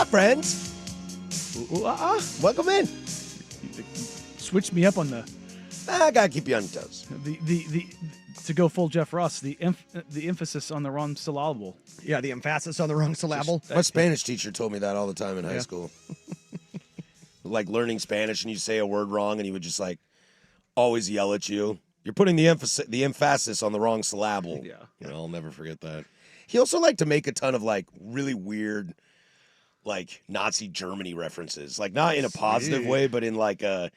Hi, friends. Welcome in. Switched me up on the I gotta keep you on your toes. the to go full Jeff Ross, the emphasis on the wrong syllable. Yeah, the emphasis on the wrong syllable. My Spanish teacher told me that all the time in high school. Like learning Spanish, and you say a word wrong, and he would just like always yell at you. You're putting the emphasis on the wrong syllable. Yeah. I'll never forget that. He also liked to make a ton of like really weird, like Nazi Germany references, like not in a positive way, but in like a,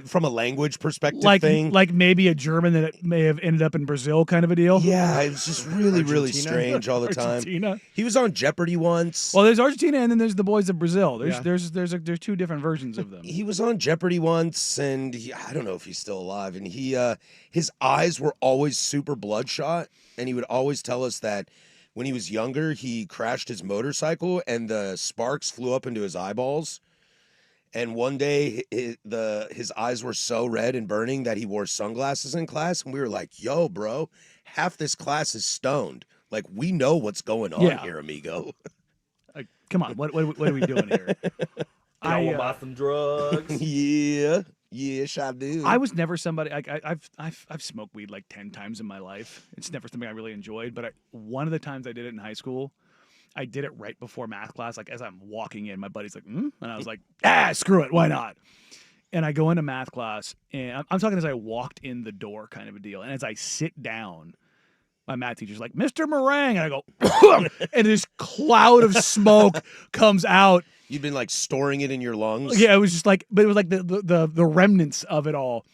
from a language perspective thing. Like maybe a German that may have ended up in Brazil kind of a deal. Yeah, it was just really, really strange all the time. Argentina. He was on Jeopardy once. Well, there's Argentina and then there's the boys of Brazil. Yeah. There's two different versions of them. He was on Jeopardy once, and I don't know if he's still alive. And his eyes were always super bloodshot, and he would always tell us that when he was younger, he crashed his motorcycle, and the sparks flew up into his eyeballs. And one day, his eyes were so red and burning that he wore sunglasses in class, and we were like, "Yo, bro, half this class is stoned. Like, we know what's going on here, amigo." Come on, what are we doing here? I want to buy some drugs. Yes, I do. I was never somebody. I've smoked weed like 10 times in my life. It's never something I really enjoyed. But one of the times I did it in high school, I did it right before math class. Like as I'm walking in, my buddy's like, and I was like, screw it, why not? And I go into math class, and I'm talking as I walked in the door, kind of a deal. And as I sit down, my math teacher's like, "Mr. Meringue," and I go, and this cloud of smoke comes out. You've been like storing it in your lungs. Yeah, it was just like, but it was like the remnants of it all.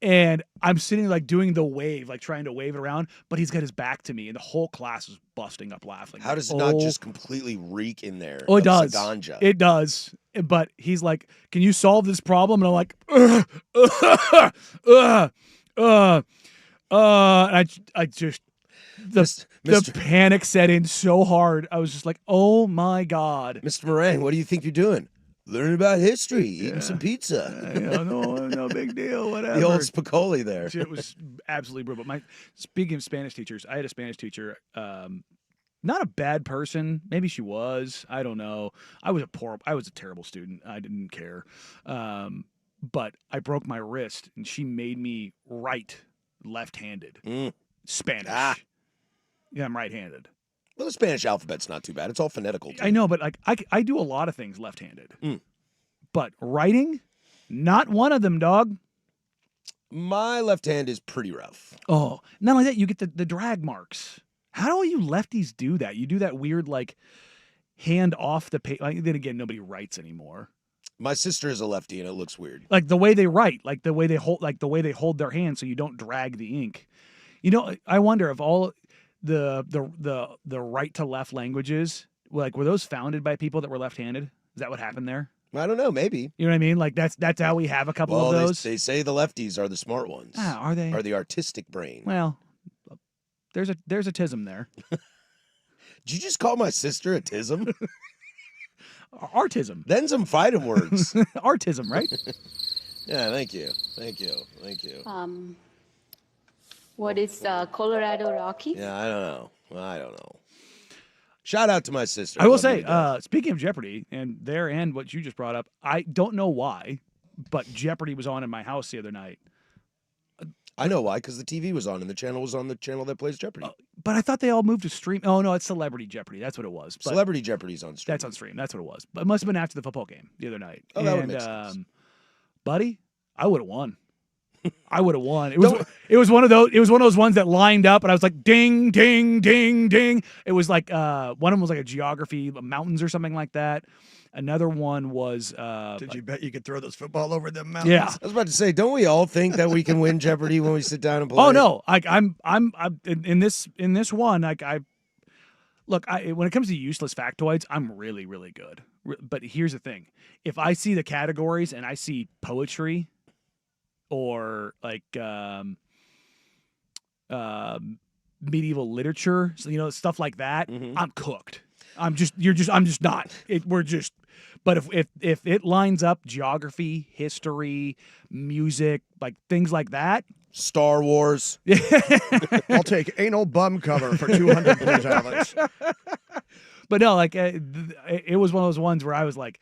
And I'm sitting like doing the wave, like trying to wave it around, but he's got his back to me, and the whole class is busting up laughing. How does it not just completely reek in there? Oh, it of does. Ganja? It does. But he's like, "Can you solve this problem?" And I'm like, and I just the panic set in so hard. I was just like, "Oh my God, Mr. Meringue, what do you think you're doing? Learning about history, eating some pizza." no big deal, whatever." The old Spicoli there. It was absolutely brutal. Speaking of Spanish teachers, I had a Spanish teacher, not a bad person. Maybe she was. I don't know. I was a terrible student. I didn't care. But I broke my wrist, and she made me write left-handed Spanish. Yeah, I'm right-handed. Well, the Spanish alphabet's not too bad. It's all phonetical. I know, but like I do a lot of things left-handed. But writing, not one of them, dog. My left hand is pretty rough. Oh, not only that, you get the drag marks. How do all you lefties do that? You do that weird like hand off the page. Like, then again, nobody writes anymore. My sister is a lefty, and it looks weird. Like the way they write, like the way they hold their hand, so you don't drag the ink. I wonder if all the right to left languages, like, were those founded by people that were left-handed? Is that what happened there? I don't know. Maybe. You know what I mean? Like that's how we have a couple of those. They say the lefties are the smart ones. Are they? Are the artistic brain? Well, there's a tism there. Did you just call my sister a tism? Artism. Then some fighting words. Artism, right? Yeah, thank you. What is Colorado Rocky? Yeah, I don't know. Shout out to my sister. I will say, speaking of Jeopardy and what you just brought up, I don't know why, but Jeopardy was on in my house the other night. I know why, because the TV was on, and the channel was on the channel that plays Jeopardy. But I thought they all moved to stream. Oh, no, it's Celebrity Jeopardy. That's what it was. But Celebrity Jeopardy's on stream. That's on stream. That's what it was. But it must have been after the football game the other night. Oh, that would make sense. Buddy, I would have won. I would have won. It was one of those ones that lined up, and I was like, ding, ding, ding, ding. It was like one of them was like a geography, mountains or something like that. Another one was. Did you bet you could throw those football over them mountains? Yeah, I was about to say, don't we all think that we can win Jeopardy when we sit down and play? Oh no, I'm in this one. Like when it comes to useless factoids, I'm really, really good. But here's the thing: if I see the categories and I see poetry, or like medieval literature, so, stuff like that, I'm cooked. I'm just not. But if it lines up geography, history, music, like things like that, Star Wars. I'll take anal bum cover for 200, please, Alex. But no, like it was one of those ones where I was like,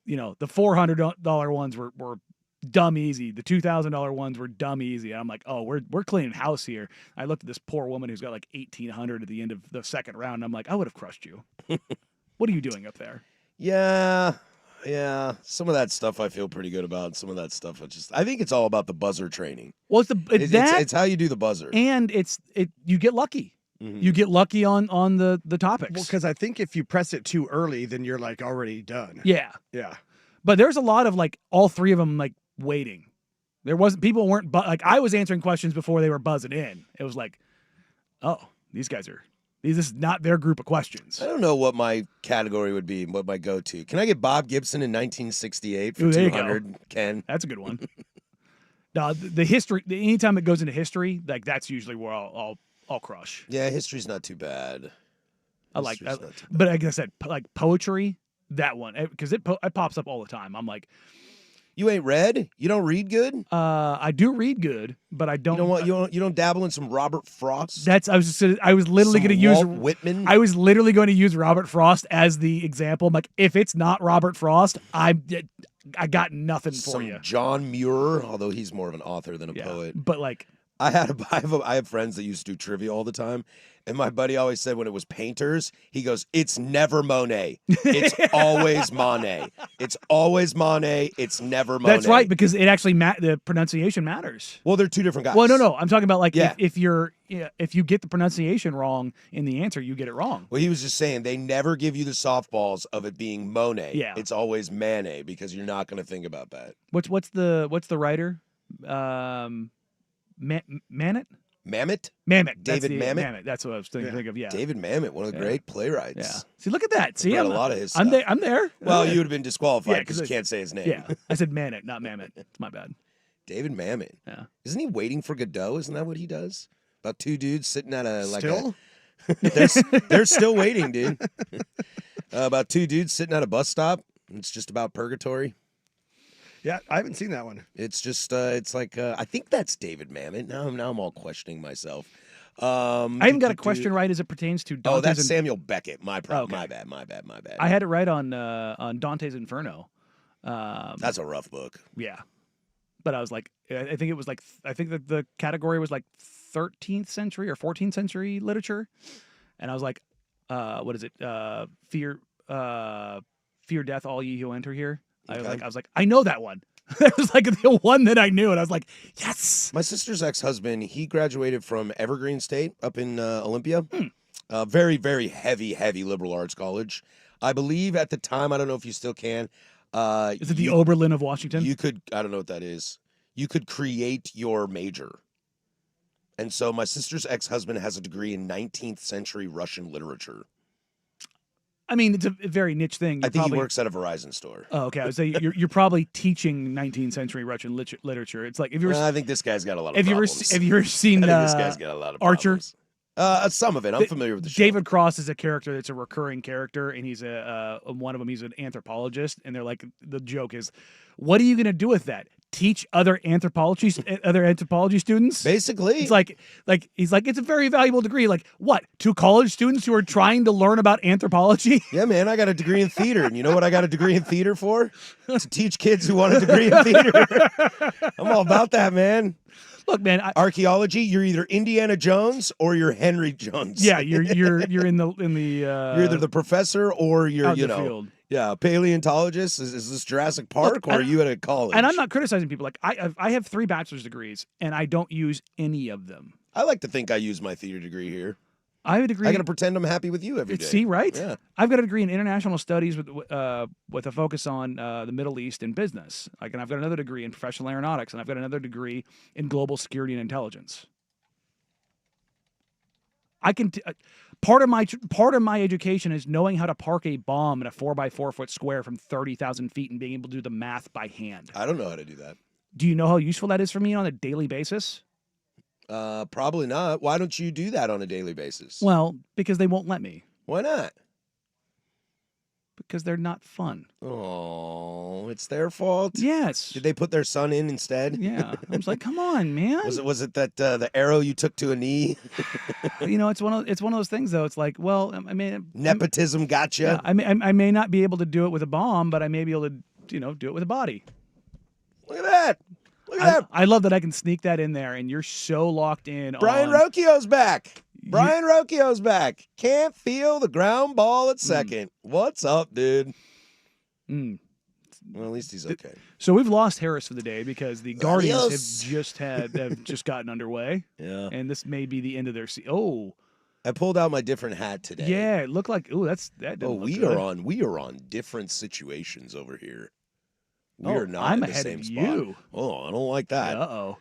the $400 ones were dumb easy. The $2,000 ones were dumb easy. And I'm like, oh, we're cleaning house here. I looked at this poor woman who's got like 1,800 at the end of the second round. And I'm like, I would have crushed you. What are you doing up there? Yeah. Some of that stuff I feel pretty good about. Some of that stuff I think it's all about the buzzer training. Well, It's how you do the buzzer. and you get lucky. Mhm. You get lucky on the topics. Well, because I think if you press it too early, then you're like already done. yeah. Yeah. But there's a lot of like all three of them like waiting. People weren't like I was answering questions before they were buzzing in. It was like, oh, this is not their group of questions. I don't know what my category would be, what my go-to. Can I get Bob Gibson in 1968 for Ooh, there you 200? Ken? That's a good one. No, the history. Anytime it goes into history, like that's usually where I'll crush. Yeah, history's not too bad. I like History's that, not too bad. but like I said, like poetry, that one because it pops up all the time. I'm like, You ain't read? You don't read good? You I do read good, but I don't. you don't dabble in some Robert Frost? I was literally Some going to use Walt Whitman? I was literally going to use Robert Frost as the example. I'm like, if it's not Robert Frost, I got nothing for some you. John Muir, although he's more of an author than a Yeah, poet. but like, I have friends that used to do trivia all the time, and my buddy always said when it was painters, he goes, "It's never Monet. It's always Monet. It's always Monet. It's never Monet." that's right because it actually the pronunciation matters. Well, they're two different guys. Well, no, I'm talking about like Yeah. if you get the pronunciation wrong in the answer, you get it wrong. Well, he was just saying they never give you the softballs of it being Monet. Yeah. It's always Manet because you're not going to think about that. What's the writer? Mamet? Mamet? Mamet. David Mamet? Mamet. That's what I was thinking of. Yeah. David Mamet, one of the Yeah. great playwrights. Yeah. See, look at that. See, Read I'm a lot of his I'm stuff. there. I'm there. Well, you would have been disqualified Yeah, because 'cause you can't say his name. Yeah. I said Mamet, not Mamet. It's my bad. David Mamet. Yeah. Isn't he waiting for Godot? Isn't that what he does? About two dudes sitting at a Still? they're still waiting, dude. About two dudes sitting at a bus stop. It's just about purgatory. Yeah, I haven't seen that one. It's just it's like I think that's David Mamet. Now I'm all questioning myself. I even got a question right as it pertains to Dante's. Oh, that's Samuel Beckett. My problem. Okay. My bad. I had it right on Dante's Inferno. That's a rough book. Yeah, but I was like, I think it was like, I think that the category was like 13th century or 14th century literature, and I was like, what is it? Fear, death, all ye who enter here. I was like, I know that one. That was like the one that I knew, and I was like, yes. My sister's ex-husband, he graduated from Evergreen State up in Olympia. Very, very heavy liberal arts college. I believe at the time, I don't know if you still can. Is it the Oberlin of Washington? You could, I don't know what that is. You could create your major. And so my sister's ex-husband has a degree in 19th century Russian literature. I mean, it's a very niche thing. I think he works at a Verizon store. Oh, okay. I would say you're probably teaching 19th century Russian literature. It's like if you were. I think this guy's got a lot of Have you problems. ever seen I think this guy's got a lot of Archer? problems. Some of it. I'm familiar with the show. David Cross is a character that's a recurring character, and he's one of them. He's an anthropologist, and they're like, the joke is, what are you going to do with that? Teach other anthropology students? Basically, he's like it's a very valuable degree. Like what? To college students who are trying to learn about anthropology? Yeah, man, I got a degree in theater, and you know what I got a degree in theater for? To teach kids who want a degree in theater. I'm all about that, man. Look, man, archaeology. You're either Indiana Jones or you're Henry Jones. Yeah, you're in the you're either the professor or you're field. Yeah, paleontologist. Is this Jurassic Park or are you at a college? And I'm not criticizing people. Like I have 3 bachelor's degrees and I don't use any of them. I like to think I use my theater degree here. I have a degree. I got to pretend I'm happy with you every day. See, right? Yeah. I've got a degree in international studies with a focus on the Middle East and business. Like, and I've got another degree in professional aeronautics, and I've got another degree in global security and intelligence. I can. Part of my education is knowing how to park a bomb in a 4x4 foot square from 30,000 feet and being able to do the math by hand. I don't know how to do that. Do you know how useful that is for me on a daily basis? Probably not. Why don't you do that on a daily basis? Well, because they won't let me. Why not? Because they're not fun. Oh, Oh, it's their fault. Yes. Did they put their son in instead? Yeah. I was like, come on, man. Was it that the arrow you took to a knee? It's one of those things though. It's like, well, I mean, Nepotism got you. yeah, I may not be able to do it with a bomb, but I may be able to, do it with a body. Look at that. Look at that. I love that I can sneak that in there, and you're so locked in. Brian on, Rocchio's back. Brian Rocchio's back. Can't feel the ground ball at second. What's up, dude? Mm. Well, at least he's okay. So we've lost Harris for the day because the Guardians Adios. have just gotten underway, Yeah. and this may be the end of their season. Oh, I pulled out my different hat today. yeah, it looked like that. Doesn't Oh, look we good. are on different situations over here. We Oh, are not I'm in the ahead same of spot. you. Oh, I don't like that. Uh-oh.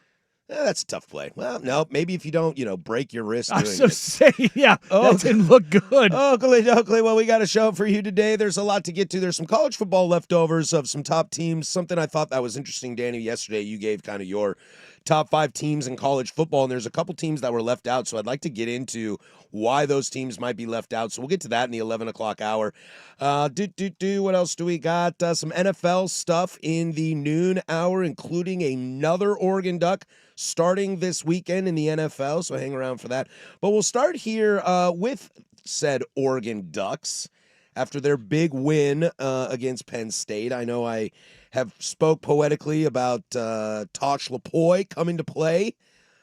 That's a tough play. Well, no, maybe if you don't, break your wrist I doing was so it. saying, yeah, Oh. that didn't look good. Oakley, Doakley, well, we got a show for you today. There's a lot to get to. There's some college football leftovers of some top teams. Something I thought that was interesting, Danny. Yesterday, you gave kind of your top 5 teams in college football, and there's a couple teams that were left out. So I'd like to get into why those teams might be left out. So we'll get to that in the 11 o'clock hour. What else do we got? Some NFL stuff in the noon hour, including another Oregon Duck starting this weekend in the NFL, so hang around for that. But we'll start here with said Oregon Ducks after their big win against Penn State. I know I have spoke poetically about Tosh Lapoy coming to play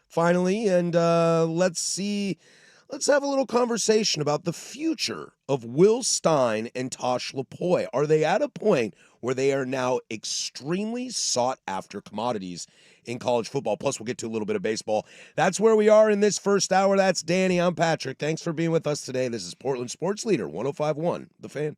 finally, and let's have a little conversation about the future of Will Stein and Tosh Lapoy. Are they at a point where they are now extremely sought after commodities in college football? Plus, we'll get to a little bit of baseball. That's where we are in this first hour. That's Danny. I'm Patrick. Thanks for being with us today. This is Portland Sports Leader 105.1, The Fan.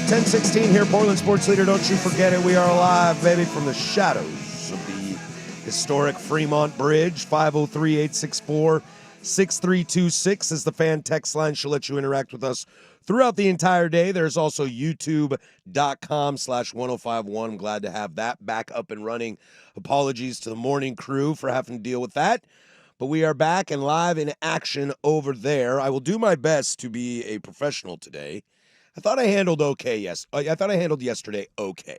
10:16 here, Portland Sports Leader. Don't you forget it. We are alive, baby, from the shadows of the historic Fremont Bridge. 503-864-6326 is the fan text line. She'll let you interact with us throughout the entire day. There's also youtube.com/1051. I'm glad to have that back up and running. Apologies to the morning crew for having to deal with that. But we are back and live in action over there. I will do my best to be a professional today. I thought I handled okay. Yes, I thought I handled yesterday okay.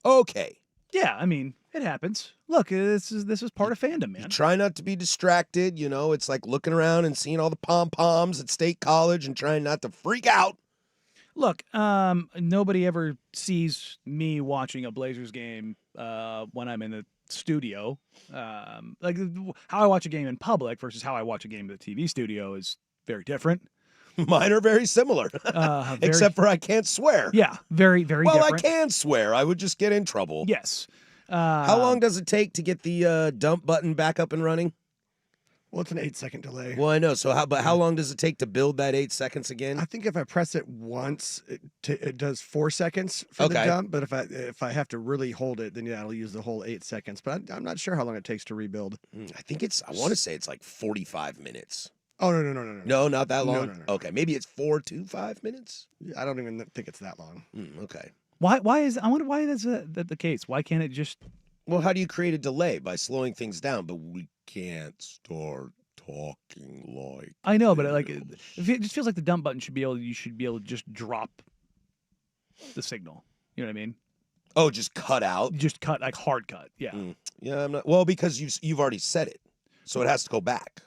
Okay. Yeah, I mean, it happens. Look, this is part of fandom, man. Try not to be distracted. You know, it's like looking around and seeing all the pom-poms at State College and trying not to freak out. Look, nobody ever sees me watching a Blazers game when I'm in the studio. Like how I watch a game in public versus how I watch a game in the TV studio is very different. Mine are very similar, except for I can't swear. Yeah, very, very well, different. I can swear. I would just get in trouble. Yes. How long does it take to get the dump button back up and running? Well, it's an 8-second delay. Well, I know. So how long does it take to build that 8 seconds again? I think if I press it once, it does 4 seconds for the Okay. dump. But if I have to really hold it, then yeah, it'll use the whole 8 seconds. But I'm not sure how long it takes to rebuild. I think I want to say it's like 45 minutes. Oh no. No, not that long. No. Okay, maybe it's 4 to 5 minutes. I don't even think it's that long. Okay. I wonder why is that the case? Why can't it just? Well, how do you create a delay? By slowing things down, but we can't start talking like. I know, but it just feels like the dump button you should be able to just drop the signal. You know what I mean? Oh, just cut out. Just cut, like hard cut. Yeah. Yeah, I'm not. Well, because you've already said it, so it has to go back.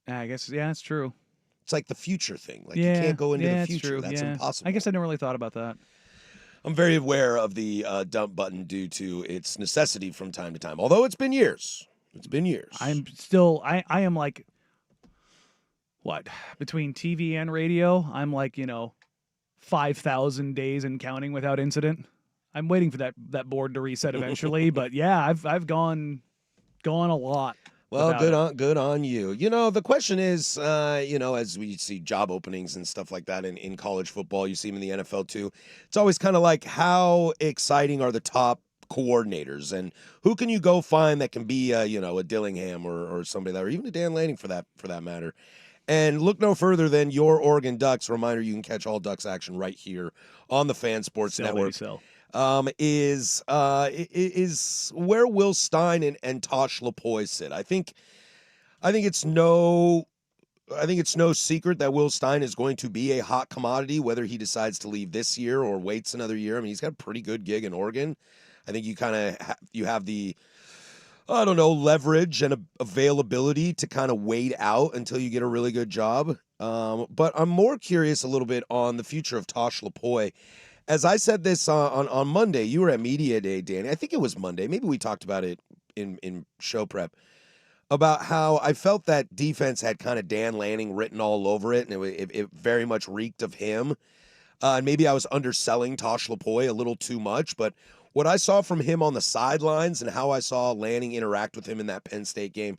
I guess that's true. It's like the future thing. Like yeah, you can't go into the it's future. true. That's impossible. I guess I never really thought about that. I'm very aware of the dump button due to its necessity from time to time. Although it's been years. It's been years. I'm still. I am like. What between TV and radio? I'm like 5,000 days and counting without incident. I'm waiting for that board to reset eventually. But yeah, I've gone a lot. Well, good on you. You know, the question is, as we see job openings and stuff like that in college football, you see them in the NFL too. It's always kind of like, how exciting are the top coordinators, and who can you go find that can be, a Dillingham or somebody or even a Dan Lanning for that matter. And look no further than your Oregon Ducks. Reminder: you can catch all Ducks action right here on the Fan Sports Network. Is where Will Stein and Tosh Lupoi sit. I think it's no secret that Will Stein is going to be a hot commodity, whether he decides to leave this year or waits another year. I mean, he's got a pretty good gig in Oregon. I think you kind of you have the leverage and availability to kind of wait out until you get a really good job. But I'm more curious a little bit on the future of Tosh Lupoi. As I said this on Monday, you were at Media Day, Danny. I think it was Monday. Maybe we talked about it in show prep, about how I felt that defense had kind of Dan Lanning written all over it, and it very much reeked of him. And maybe I was underselling Tosh Lupoi a little too much, but what I saw from him on the sidelines and how I saw Lanning interact with him in that Penn State game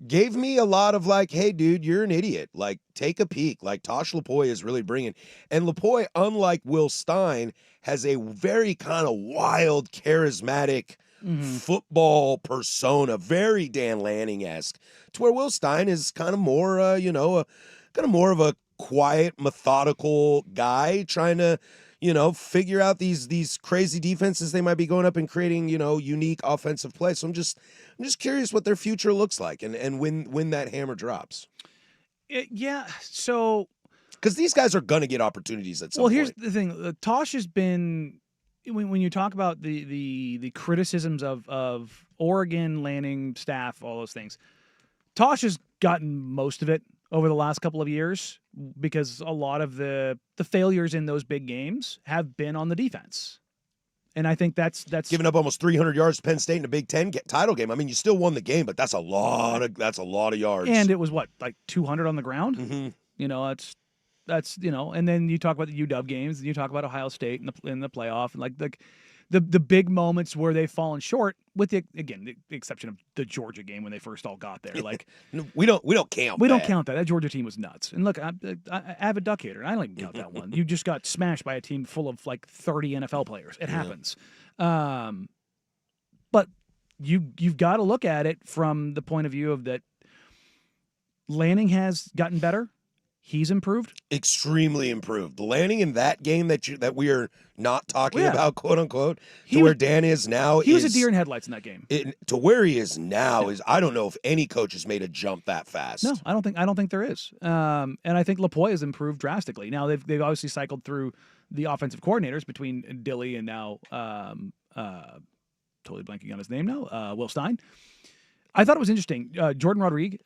gave me a lot of like, hey, dude, you're an idiot. Like, take a peek. Like, Tosh Lupoi is really bringing. And Lupoi, unlike Will Stein, has a very kind of wild, charismatic football persona, very Dan Lanning-esque, to where Will Stein is kind of more, more of a quiet, methodical guy trying to, figure out these crazy defenses they might be going up and creating, unique offensive plays. So I'm just curious what their future looks like and when that hammer drops. So because these guys are going to get opportunities at some point. Well, here's the thing. Tosh has been, when you talk about the criticisms of Oregon, Lanning, staff, all those things, Tosh has gotten most of it over the last couple of years because a lot of the failures in those big games have been on the defense. And I think that's giving up almost 300 yards to Penn State in a Big Ten title game. I mean, you still won the game, but that's a lot of yards. And it was like 200 on the ground. Mm-hmm. That's and then you talk about the UW games, and you talk about Ohio State in the playoff, and like the big moments where they've fallen short, with the exception of the Georgia game when they first all got there. Like No, we don't count. we don't that. count that. That Georgia team was nuts. And look, I'm avid Duck hater, and I don't even count that one. You just got smashed by a team full of like 30 NFL players. It happens. But you've got to look at it from the point of view of that Lanning has gotten better. He's improved. Extremely improved. The Lanning in that game that we are not talking Yeah. about, quote unquote, He to where was- Dan is now. He was a is- deer in headlights in that game. To where he is now is I don't know if any coach has made a jump that fast. No, I don't think there is. And I think Lapoy has improved drastically. Now they've obviously cycled through the offensive coordinators between Dilly and now totally blanking on his name now, Will Stein. I thought it was interesting. Jordan Rodriguez,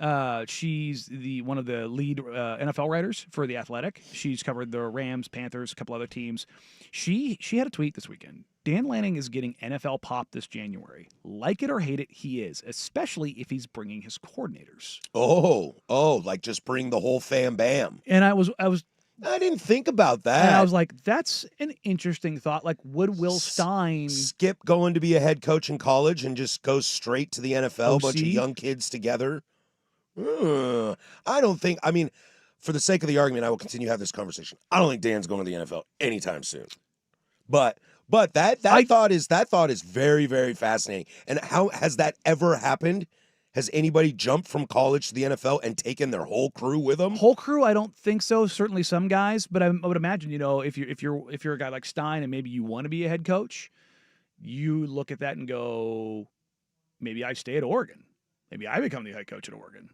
she's one of the lead NFL writers for The Athletic. She's covered the Rams, Panthers, a couple other teams. She had a tweet this weekend. Dan Lanning is getting NFL pop this January. Like it or hate it, he is, especially if he's bringing his coordinators. Oh, like just bring the whole fam bam. And I didn't think about that. And I was like, that's an interesting thought. Like, would Will Stein skip going to be a head coach in college and just go straight to the NFL, a bunch of OC? young kids together? I don't think, I mean, for the sake of the argument, I will continue to have this conversation. I don't think Dan's going to the NFL anytime soon. But that thought is very, very fascinating. And how has that ever happened? Has anybody jumped from college to the NFL and taken their whole crew with them? whole crew? I don't think so. Certainly some guys, but I would imagine, if you're a guy like Stein and maybe you want to be a head coach, you look at that and go, maybe I stay at Oregon. Maybe I become the head coach at Oregon.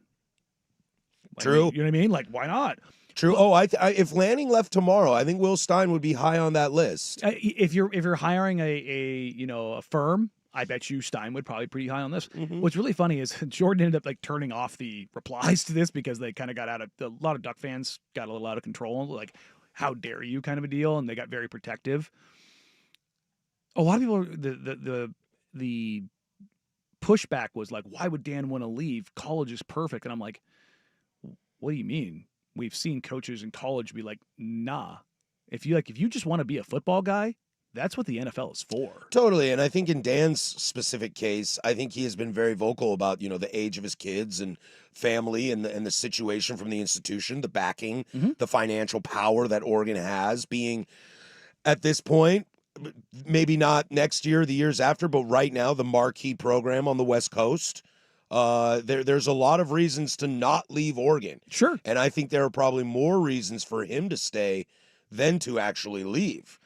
True. You know what I mean? Like, why not? True. Oh, if Lanning left tomorrow, I think Will Stein would be high on that list. If you're hiring a firm, I bet you Stein would probably be pretty high on this. Mm-hmm. What's really funny is Jordan ended up like turning off the replies to this because they kind of got a lot of Duck fans got a little out of control, like how dare you kind of a deal, and they got very protective. A lot of people, the pushback was like, why would Dan want to leave? College is perfect, and I'm like, what do you mean? We've seen coaches in college be like, nah. If you just want to be a football guy, that's what the NFL is for. Totally. And I think in Dan's specific case, I think he has been very vocal about, the age of his kids and family and the situation from the institution, the backing, the financial power that Oregon has being at this point, maybe not next year, the years after, but right now, the marquee program on the West Coast. There's a lot of reasons to not leave Oregon. Sure. And I think there are probably more reasons for him to stay than to actually leave.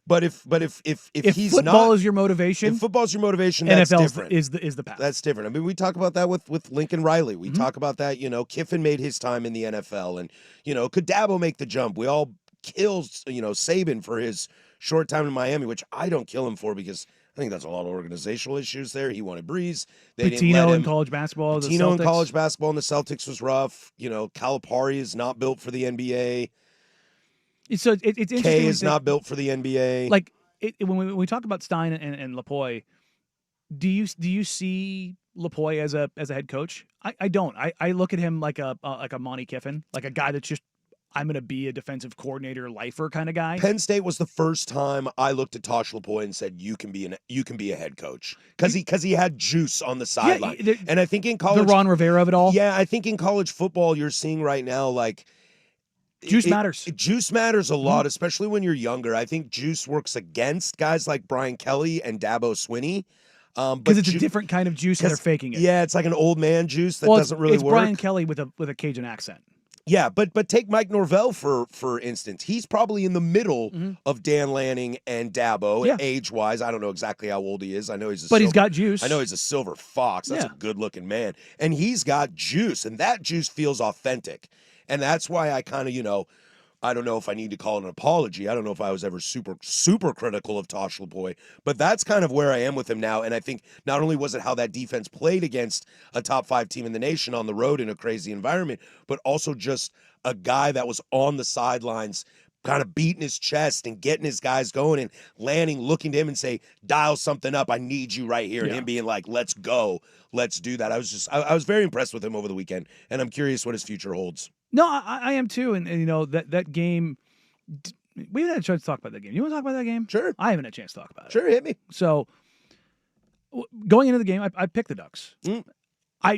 But if he's football not, is your motivation, if football's your motivation, that's NFL different. is the path. That's different. I mean, we talk about that with Lincoln Riley. We talk about that. Kiffin made his time in the NFL, and could Dabo make the jump? We all kill Saban for his short time in Miami, which I don't kill him for because I think that's a lot of organizational issues there. He wanted Breeze. They didn't let Pitino him. in college basketball. The Pitino in Celtics. college basketball and the Celtics was rough. Calipari is not built for the NBA. So it's interesting. Kay when is you not built for the NBA. like when we talk about Stein and Lapoy. Do you see Lapoy as a head coach? I don't. I look at him like a Monty Kiffin, like a guy that's just, I'm going to be a defensive coordinator, lifer kind of guy. Penn State was the first time I looked at Tosh Lapoy and said, "You can be a head coach," because he had juice on the sideline. And I think in college, the Ron Rivera of it all. Yeah, I think in college football, you're seeing right now like Juice matters. Juice matters a lot, especially when you're younger. I think juice works against guys like Brian Kelly and Dabo Swinney. Because it's a different kind of juice and they're faking it. Yeah, it's like an old man juice that doesn't really it's work. Brian Kelly with a Cajun accent. Yeah, but take Mike Norvell for instance. He's probably in the middle of Dan Lanning and Dabo age-wise. I don't know exactly how old he is. I know he's he's got juice. I know he's a silver fox. That's a good-looking man. And he's got juice, and that juice feels authentic. And that's why I kind of, I don't know if I need to call it an apology. I don't know if I was ever super, super critical of Tosh Lapoy, but that's kind of where I am with him now. And I think not only was it how that defense played against a top 5 team in the nation on the road in a crazy environment, but also just a guy that was on the sidelines kind of beating his chest and getting his guys going, and Lanning looking to him and say, dial something up. I need you right here. And him being like, let's go. Let's do that. I was very impressed with him over the weekend, and I'm curious what his future holds. No, I am too, and that game, we haven't had a chance to talk about that game. You want to talk about that game? Sure. I haven't had a chance to talk about it. Sure, hit me. So going into the game, I picked the Ducks. Mm.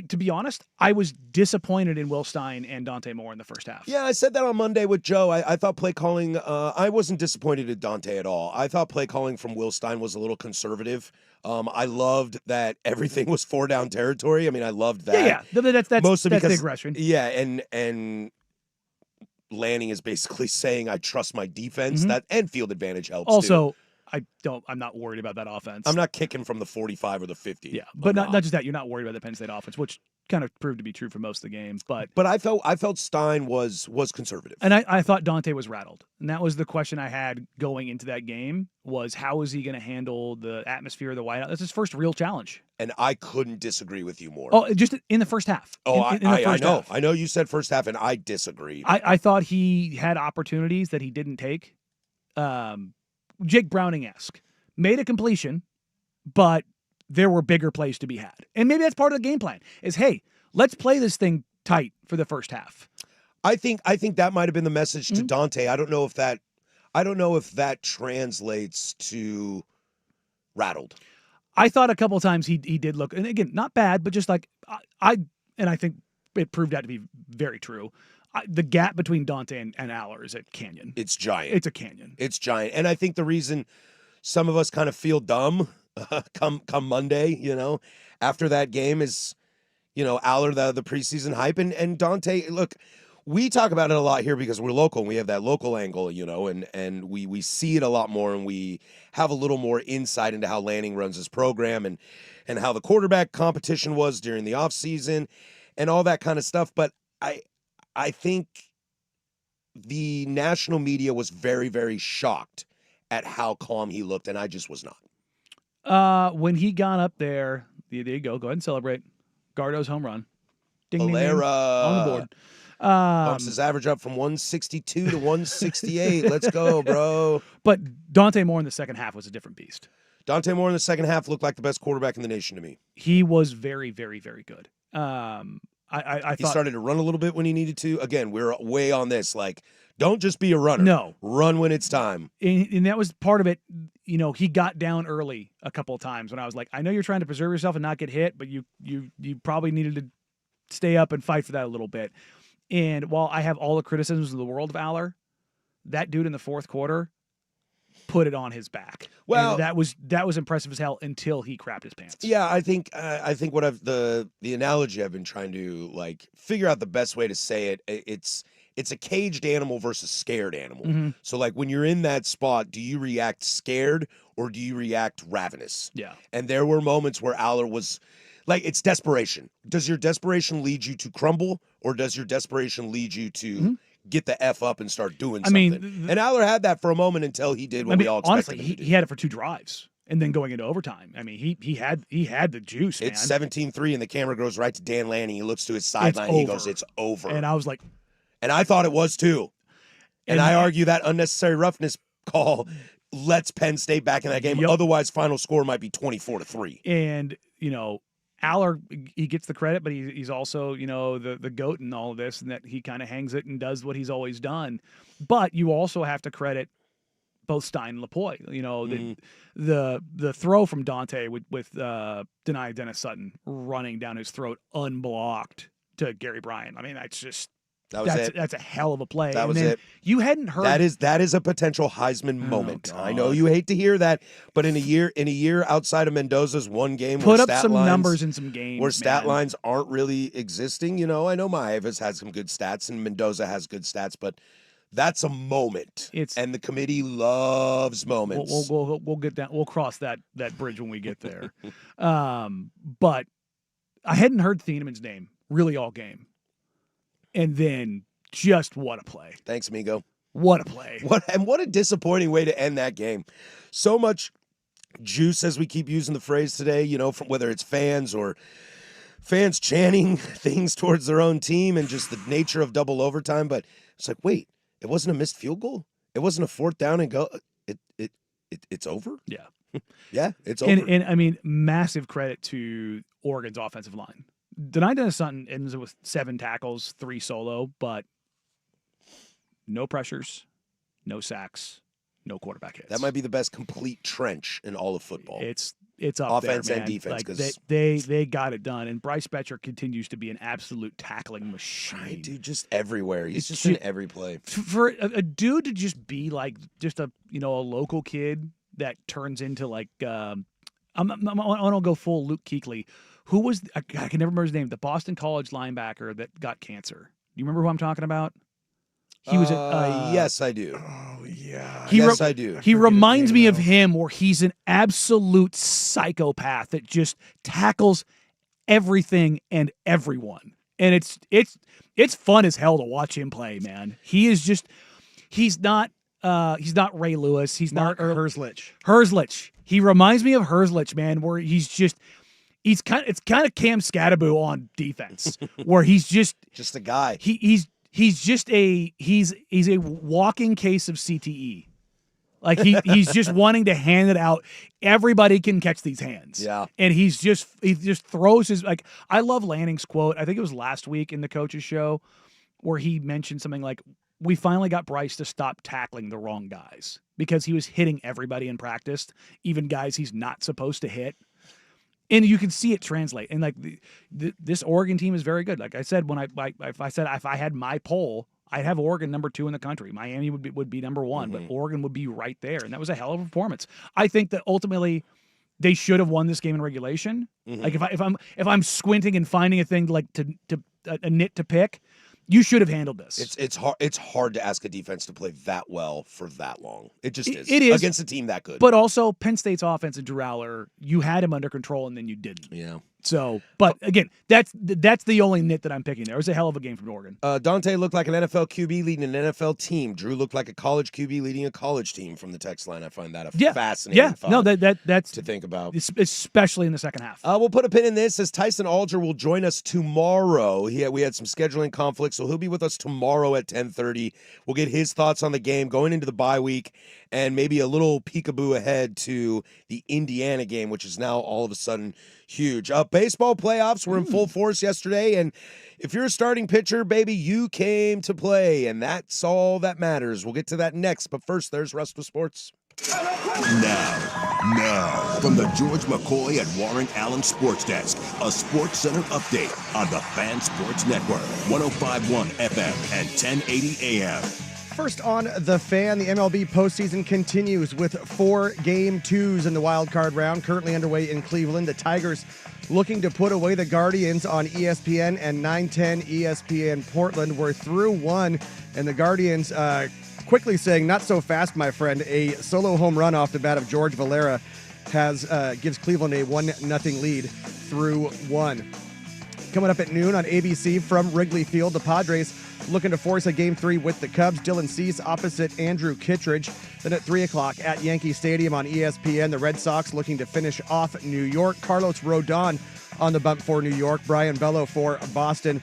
To be honest, I was disappointed in Will Stein and Dante Moore in the first half. Yeah, I said that on Monday with Joe. I thought play calling, I wasn't disappointed in Dante at all. I thought play calling from Will Stein was a little conservative. I loved that everything was 4-down territory. I mean, I loved that. Yeah. That's Mostly that's the because- aggression. Yeah, and Lanning is basically saying I trust my defense. Mhm. That and field advantage helps too. Also, I'm not worried about that offense. I'm not kicking from the 45 or the 50. Yeah, but I'm not just that. You're not worried about the Penn State offense, which kind of proved to be true for most of the game. But I felt Stein was conservative. and I thought Dante was rattled, and that was the question I had going into that game: was how is he going to handle the atmosphere of the whiteout? That's his first real challenge. And I couldn't disagree with you more. Oh, just in the first half. Oh, In the I first know. half. I know you said first half, and I disagree. I thought he had opportunities that he didn't take. Jake Browning-esque. Made a completion, but there were bigger plays to be had. And maybe that's part of the game plan is, hey, let's play this thing tight for the first half. I think that might have been the message to Mhm. Dante. I don't know if that translates to rattled. I thought a couple of times he did look, and again, not bad, but just like I think it proved out to be very true. The gap between Dante and Aller is a canyon. It's giant. It's a canyon. It's giant. And I think the reason some of us kind of feel dumb come Monday, after that game is, Aller, the preseason hype, and Dante. Look, we talk about it a lot here because we're local and we have that local angle, and we see it a lot more, and we have a little more insight into how Lanning runs his program and how the quarterback competition was during the offseason and all that kind of stuff. But I think the national media was very, very shocked at how calm he looked, and I just was not. When he got up there you go. Go ahead and celebrate. Gardo's home run. Ding, ding, ding. Valera On the board. bumps his average up from 162 to 168. Let's go, bro. But Dante Moore in the second half was a different beast. Dante Moore in the second half looked like the best quarterback in the nation to me. He was very, very, very good. I He thought started to run a little bit when he needed to. Again, we're way on this. Like, don't just be a runner. no, Run when it's time. and that was part of it. He got down early a couple of times when I was like, I know you're trying to preserve yourself and not get hit, but you probably needed to stay up and fight for that a little bit. And while I have all the criticisms of the world of Aller, that dude in the fourth quarter put it on his back. Well, and that was impressive as hell until he crapped his pants. Yeah, I think what the analogy I've been trying to figure out the best way to say it. It's a caged animal versus scared animal. Mhm. So when you're in that spot, do you react scared or do you react ravenous? Yeah. And there were moments where Aller was it's desperation. Does your desperation lead you to crumble, or does your desperation lead you to get the F up and start doing I something? mean, And Aller had that for a moment until he did what we all expected honestly, him to do. he had it for 2 drives and then going into overtime. I mean, he had the juice, man. It's 17-3, and the camera goes right to Dan Lanning. He looks to his sideline, and he goes, over. "It's over." And I was like, And I thought it was too. And And- I argue that unnecessary roughness call lets Penn State back in that game. Yep. Otherwise, final score might be 24-3. and Aller, he gets the credit, but he's also, the GOAT in all of this, and that he kind of hangs it and does what he's always done. But you also have to credit both Stein and Lapoy. The throw from Dante with Denia Dennis Sutton running down his throat unblocked to Gary Bryant. I mean, that's a hell of a play. That And was then it. You hadn't heard That is a potential Heisman moment. I know God. you hate to hear that, but in a year outside of Mendoza's one game, put where up stat some lines, numbers in some games. where stat man. lines aren't really existing. I know Maieva's had some good stats and Mendoza has good stats, but that's a moment. And the committee loves moments. We'll get down. We'll cross that bridge when we get there. But I hadn't heard Thienemann's name really all game, and then just what a play! Thanks, amigo. What a play! What a disappointing way to end that game. So much juice, as we keep using the phrase today. From whether it's fans or fans chanting things towards their own team, and just the nature of double overtime. But it's like, wait. It wasn't a missed field goal. It wasn't a 4th down and go. It's over. Yeah, yeah, it's over. And I mean, massive credit to Oregon's offensive line. Denia Dennis Sutton ends with 7 tackles, 3 solo, but no pressures, no sacks, no quarterback hits. That might be the best complete trench in all of football. It's up Offense there, and man. defense, Like 'cause- they got it done, and Bryce Betcher continues to be an absolute tackling machine. Right, dude, just everywhere. He's It's just ju- in every play. For a dude to just be like just a local kid that turns into like I want to go full Luke Kuechly. Who was I can never remember his name? The Boston College linebacker that got cancer. Do you remember who I'm talking about? He was yes, I do. Oh yeah. Yes, I do. He forget his reminds name me of now. him, where he's an absolute psychopath that just tackles everything and everyone, and it's fun as hell to watch him play. Man, he is just he's not Ray Lewis. He's Mark not Herzlich. Herzlich. He reminds me of Herzlich, man, where it's kind of Cam Scatterbo on defense, where he's just Just a guy. he's just he's a walking case of CTE. Like he's just wanting to hand it out. Everybody can catch these hands. Yeah. And he just throws his like I love Lanning's quote. I think it was last week in the coach's show where he mentioned something like, we finally got Bryce to stop tackling the wrong guys because he was hitting everybody in practice, even guys he's not supposed to hit. And you can see it translate. And like this Oregon team is very good. Like I said, if I had my poll, I'd have Oregon number 2 in the country. Miami would be number 1, but Oregon would be right there. And that was a hell of a performance. I think that ultimately they should have won this game in regulation. Like if I'm squinting and finding a thing like a nit to pick, you should have handled this. It's hard to ask a defense to play that well for that long. It just is. It is. Against a team that good. But also Penn State's offense and Drew Aller, you had him under control and then you didn't. Yeah. So, but again, that's the only nit that I'm picking there. It was a hell of a game from Oregon. Dante looked like an NFL QB leading an NFL team. Drew looked like a college QB leading a college team from the text line. I find that a fascinating thought No, that's to think about. Especially in the second half. We'll put a pin in this as Tyson Alger will join us tomorrow. We had some scheduling conflicts, so he'll be with us tomorrow at 10:30. We'll get his thoughts on the game going into the bye week and maybe a little peekaboo ahead to the Indiana game, which is now all of a sudden huge. Baseball playoffs were in full force yesterday, and if you're a starting pitcher, baby, you came to play, and that's all that matters. We'll get to that next, but first, there's Rust with Sports. Now, from the George McCoy and Warren Allen Sports Desk, a Sports Center update on the Fan Sports Network, 105.1 FM and 1080 AM. First on The Fan, the MLB postseason continues with 4 Game 2s in the wild card round currently underway in Cleveland. The Tigers looking to put away the Guardians on ESPN and 910 ESPN Portland. We're through 1, and the Guardians quickly saying, not so fast, my friend. A solo home run off the bat of George Valera gives Cleveland a 1-0 lead through 1. Coming up at noon on ABC from Wrigley Field, the Padres looking to force a Game 3 with the Cubs. Dylan Cease opposite Andrew Kittredge. Then at 3 o'clock at Yankee Stadium on ESPN, the Red Sox looking to finish off New York. Carlos Rodon on the bump for New York. Brian Bello for Boston.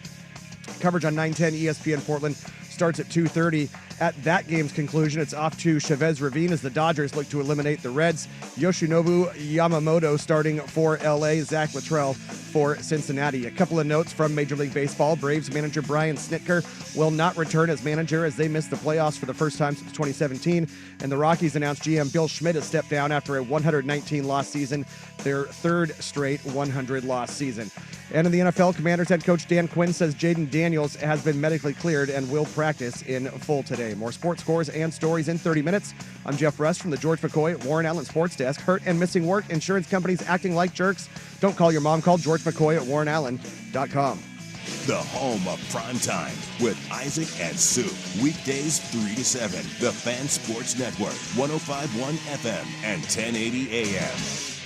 Coverage on 910 ESPN Portland starts at 2:30. At that game's conclusion, it's off to Chavez Ravine as the Dodgers look to eliminate the Reds. Yoshinobu Yamamoto starting for LA. Zach Luttrell for Cincinnati. A couple of notes from Major League Baseball. Braves manager Brian Snitker will not return as manager as they missed the playoffs for the first time since 2017. And the Rockies announced GM Bill Schmidt has stepped down after a 119-loss season, their third straight 100-loss season. And in the NFL, Commanders head coach Dan Quinn says Jaden Daniels has been medically cleared and will practice in full today. More sports scores and stories in 30 minutes. I'm Jeff Rust from the George McCoy at Warren Allen Sports Desk. Hurt and missing work, insurance companies acting like jerks. Don't call your mom. Call George McCoy at warrenallen.com. The home of prime time with Isaac and Sue. Weekdays 3 to 7. The Fan Sports Network, 105.1 FM and 1080 AM.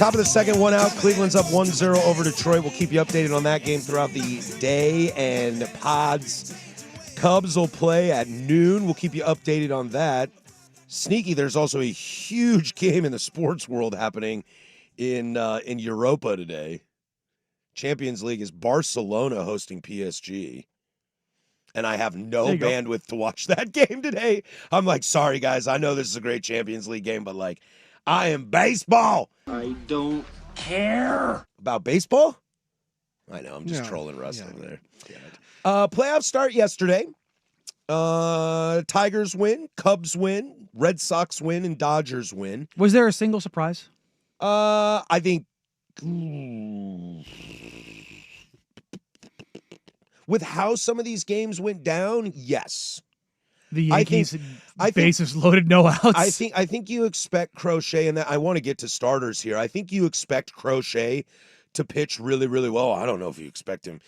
Top of the second, one out. Cleveland's up 1-0 over Detroit. We'll keep you updated on that game throughout the day. And Pods, Cubs will play at noon. We'll keep you updated on that. Sneaky, there's also a huge game in the sports world happening in Europa today. Champions League is Barcelona hosting PSG. And I have no bandwidth to watch that game today. I'm like, sorry, guys. I know this is a great Champions League game, but, like, I am baseball. I don't care. About baseball? I know. I'm just trolling wrestling there. Playoffs start yesterday. Tigers win. Cubs win. Red Sox win. And Dodgers win. Was there a single surprise? I think... With how some of these games went down, yes. The Yankees, bases loaded, no outs. I think you expect Crochet, and that I want to get to starters here. I think you expect Crochet to pitch really, really well. I don't know if you expect him.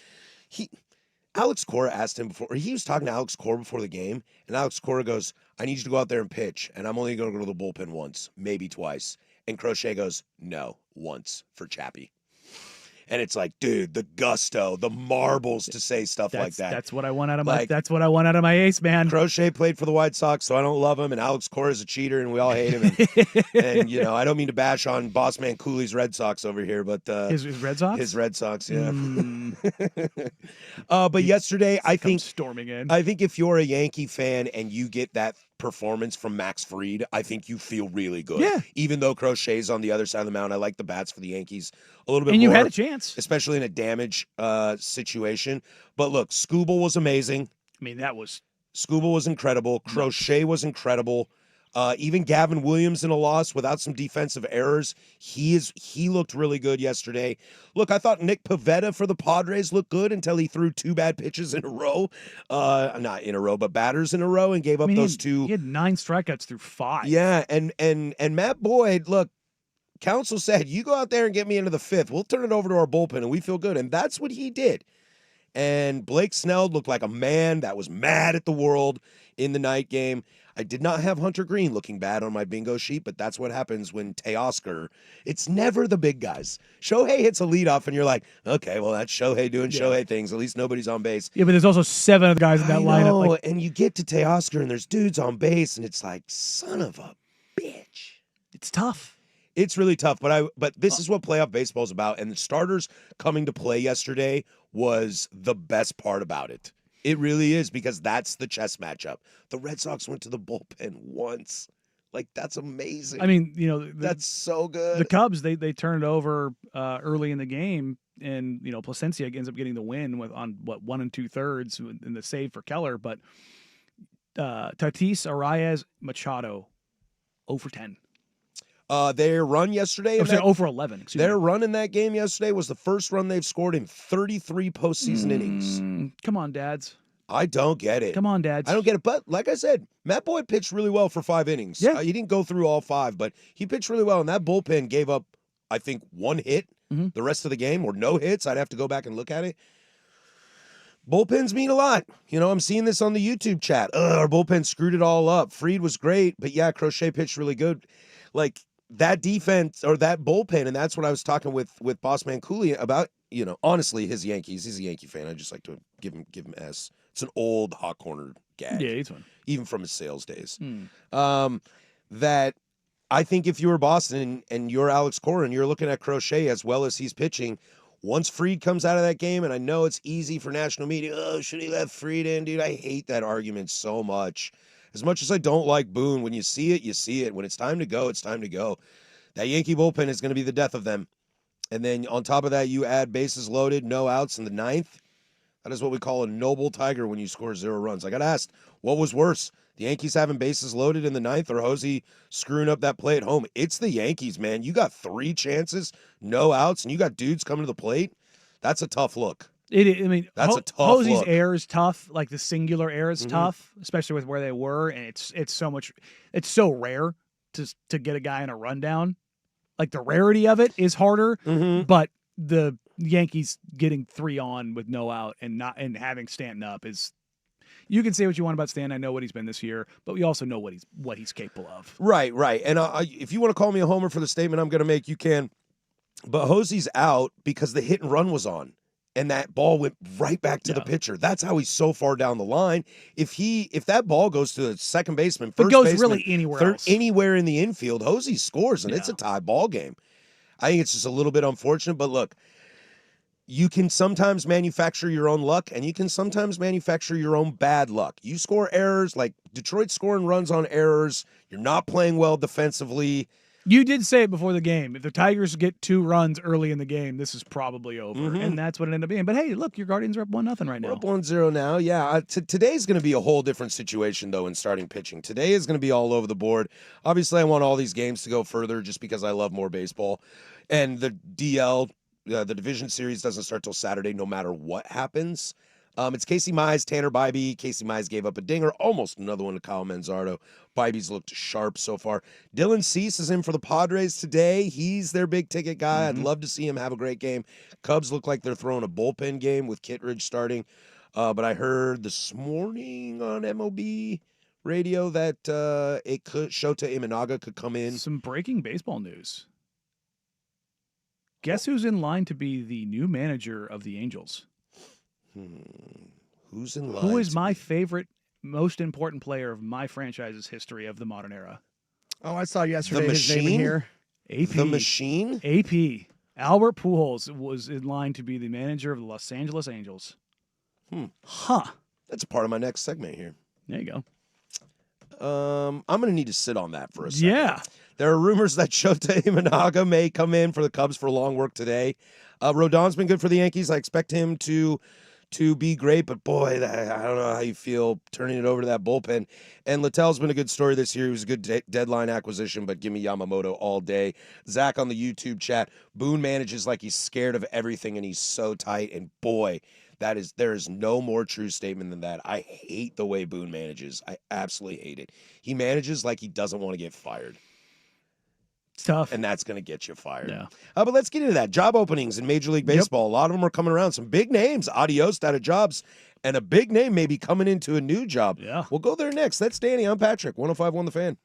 Alex Cora asked him before, or he was talking to Alex Cora before the game, and Alex Cora goes, I need you to go out there and pitch, and I'm only going to go to the bullpen once, maybe twice. And Crochet goes, no, once for Chappie. And it's like, dude, the gusto, the marbles to say stuff like that. That's what I want out of my. That's what I want out of my ace, man. Crochet played for the White Sox, so I don't love him. And Alex Cora is a cheater, and we all hate him. And you know, I don't mean to bash on Boss Man Cooley's Red Sox over here, but his Red Sox, his Red Sox, yeah. But yesterday, I think storming in. I think if you're a Yankee fan and you get that performance from Max Fried, I think you feel really good. Yeah. Even though Crochet's on the other side of the mound, I like the bats for the Yankees a little bit more. And you had a chance. Especially in a damage situation. But look, Skubal was amazing. I mean, Skubal was incredible. Crochet was incredible. Even Gavin Williams in a loss without some defensive errors, he looked really good yesterday. Look, I thought Nick Pivetta for the Padres looked good until he threw two bad pitches in a row. Not in a row, but batters in a row, and gave up those two. He had 9 strikeouts through 5. Yeah, and Matt Boyd, look, Counsell said, you go out there and get me into the 5th. We'll turn it over to our bullpen, and we feel good. And that's what he did. And Blake Snell looked like a man that was mad at the world in the night game. I did not have Hunter Green looking bad on my bingo sheet, but that's what happens when Teoscar, it's never the big guys. Shohei hits a leadoff, and you're like, okay, well, that's Shohei doing Shohei things. At least nobody's on base. Yeah, but there's also 7 other guys in that lineup. Like, and you get to Teoscar, and there's dudes on base, and it's like, son of a bitch. It's tough. It's really tough, but this is what playoff baseball is about, and the starters coming to play yesterday was the best part about it. It really is, because that's the chess matchup. The Red Sox went to the bullpen once. Like, that's amazing. I mean, you know, that's so good. The Cubs, they turned over early in the game, and you know, Placencia ends up getting the win on 1 2/3 in the save for Keller. But Tatis, Arraez, Machado, 0 for 10. Their run yesterday. 0 for 11. Excuse their me. run in that game yesterday was the first run they've scored in 33 postseason innings. Come on, dads. I don't get it. Come on, dads. I don't get it. But like I said, Matt Boyd pitched really well for 5 innings. Yeah. He didn't go through all 5, but he pitched really well. And that bullpen gave up, I think, 1 hit the rest of the game, or no hits. I'd have to go back and look at it. Bullpens mean a lot. You know, I'm seeing this on the YouTube chat. Our bullpen screwed it all up. Fried was great, but yeah, Crochet pitched really good. Like, that defense or that bullpen, and that's what I was talking with Bossman Cooley about. You know, honestly, his Yankees. He's a Yankee fan. I just like to give him S. It's an old hot corner gag. Yeah, he's one. Even from his sales days. That I think if you were Boston and you're Alex Cora and you're looking at Crochet as well as he's pitching, once Fried comes out of that game, and I know it's easy for national media, oh, should he let Fried in? Dude, I hate that argument so much. As much as I don't like Boone, when you see it, you see it. When it's time to go, it's time to go. That Yankee bullpen is going to be the death of them. And then on top of that, you add bases loaded, no outs in the 9th. That is what we call a noble tiger when you score 0 runs. I got asked, what was worse? The Yankees having bases loaded in the 9th or Hosey screwing up that play at home? It's the Yankees, man. You got 3 chances, no outs, and you got dudes coming to the plate. That's a tough look. I mean, that's a tough Hosey's look. error is tough. Like the singular error is tough, especially with where they were, and it's so rare to get a guy in a rundown. Like the rarity of it is harder, but the Yankees getting 3 on with no out and having Stanton up is. You can say what you want about Stanton. I know what he's been this year, but we also know what he's capable of. Right. And if you want to call me a homer for the statement I'm going to make, you can. But Hosey's out because the hit and run was on. And that ball went right back to the Yeah. pitcher. That's how he's so far down the line. If that ball goes to the second baseman, But first goes baseman, really anywhere third, else. anywhere in the infield, Hosey scores, and it's a Yeah. tie ball game. I think it's just a little bit unfortunate, but look, you can sometimes manufacture your own luck, and you can sometimes manufacture your own bad luck. You score errors, like Detroit's scoring runs on errors. You're not playing well defensively. You did say it before the game. If the Tigers get 2 runs early in the game, this is probably over. Mhm. And that's what it ended up being. But hey, look, your Guardians are up 1-0 right We're now. up 1-0 now. Yeah, today's going to be a whole different situation, though, in starting pitching. Today is going to be all over the board. Obviously, I want all these games to go further just because I love more baseball. And the DL, the division series, doesn't start till Saturday no matter what happens. It's Casey Mize, Tanner Bybee. Casey Mize gave up a dinger, almost another one to Kyle Manzardo. Bybee's looked sharp so far. Dylan Cease is in for the Padres today. He's their big ticket guy. I'd love to see him have a great game. Cubs look like they're throwing a bullpen game with Kittredge starting. But I heard this morning on MLB radio that Shota Imanaga could come in. Some breaking baseball news. Guess who's in line to be the new manager of the Angels? Who's in line? Who is to my be- favorite, most important player of my franchise's history of the modern era? Oh, I saw yesterday his name in machine? here. AP. The Machine? AP. Albert Pujols was in line to be the manager of the Los Angeles Angels. Huh. That's a part of my next segment here. There you go. I'm going to need to sit on that for a second. Yeah. There are rumors that Shota Imanaga may come in for the Cubs for long work today. Rodon's been good for the Yankees. I expect him to be great, but boy, I don't know how you feel turning it over to that bullpen. And Littell's been a good story this year. He was a good deadline acquisition, but give me Yamamoto all day. Zach on the YouTube chat, Boone manages like he's scared of everything and he's so tight. And boy, there is no more true statement than that. I hate the way Boone manages. I absolutely hate it. He manages like he doesn't want to get fired. It's tough. And that's going to get you fired. Yeah. But let's get into that. Job openings in Major League Baseball. A lot of them are coming around. Some big names. Adios out of jobs. And a big name maybe coming into a new job. Yeah. We'll go there next. That's Danny. I'm Patrick. 105.1 The Fan.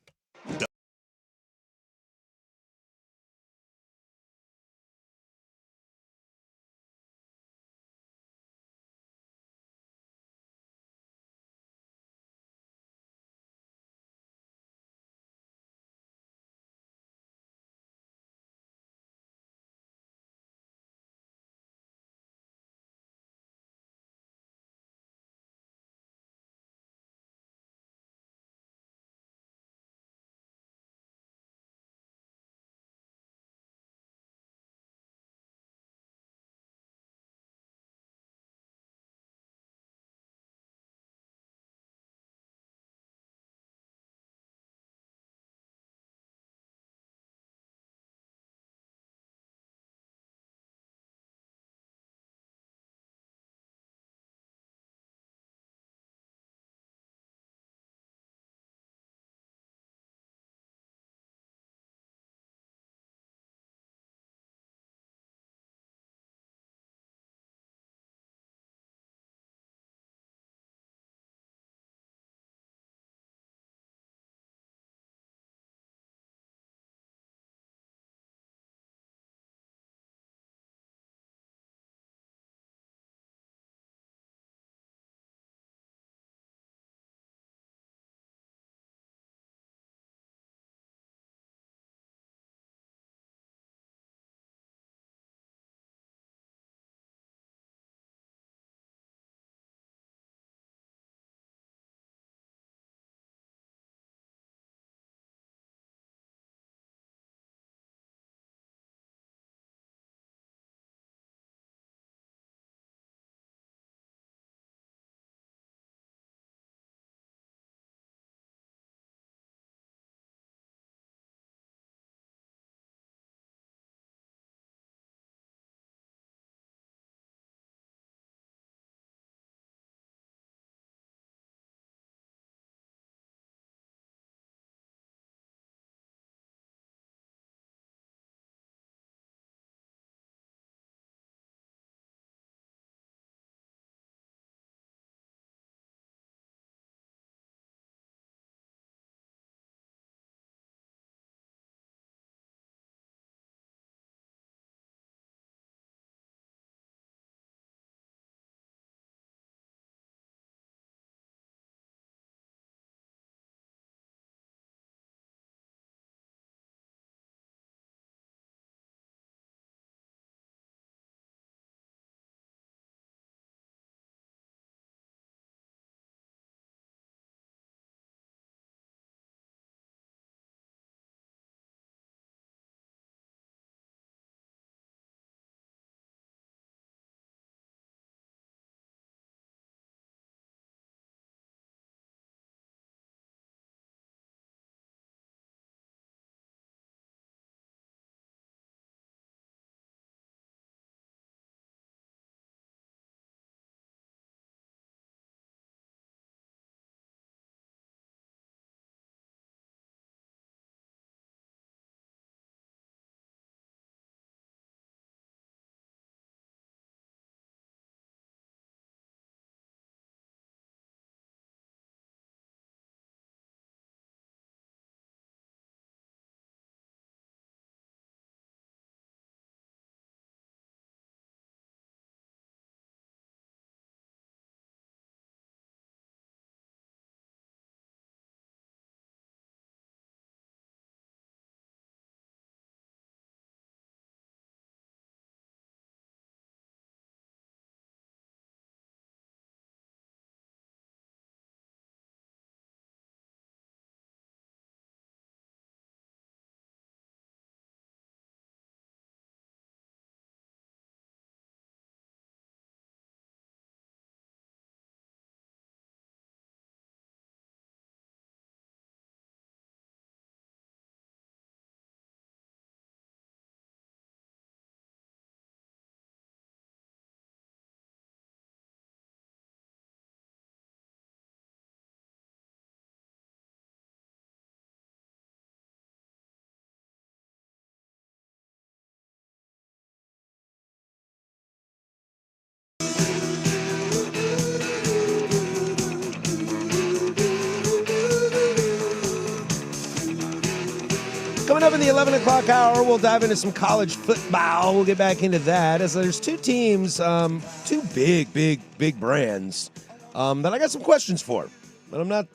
up in the 11 o'clock hour, we'll dive into some college football. We'll get back into that as there's two teams, two big brands that I got some questions for. But I'm not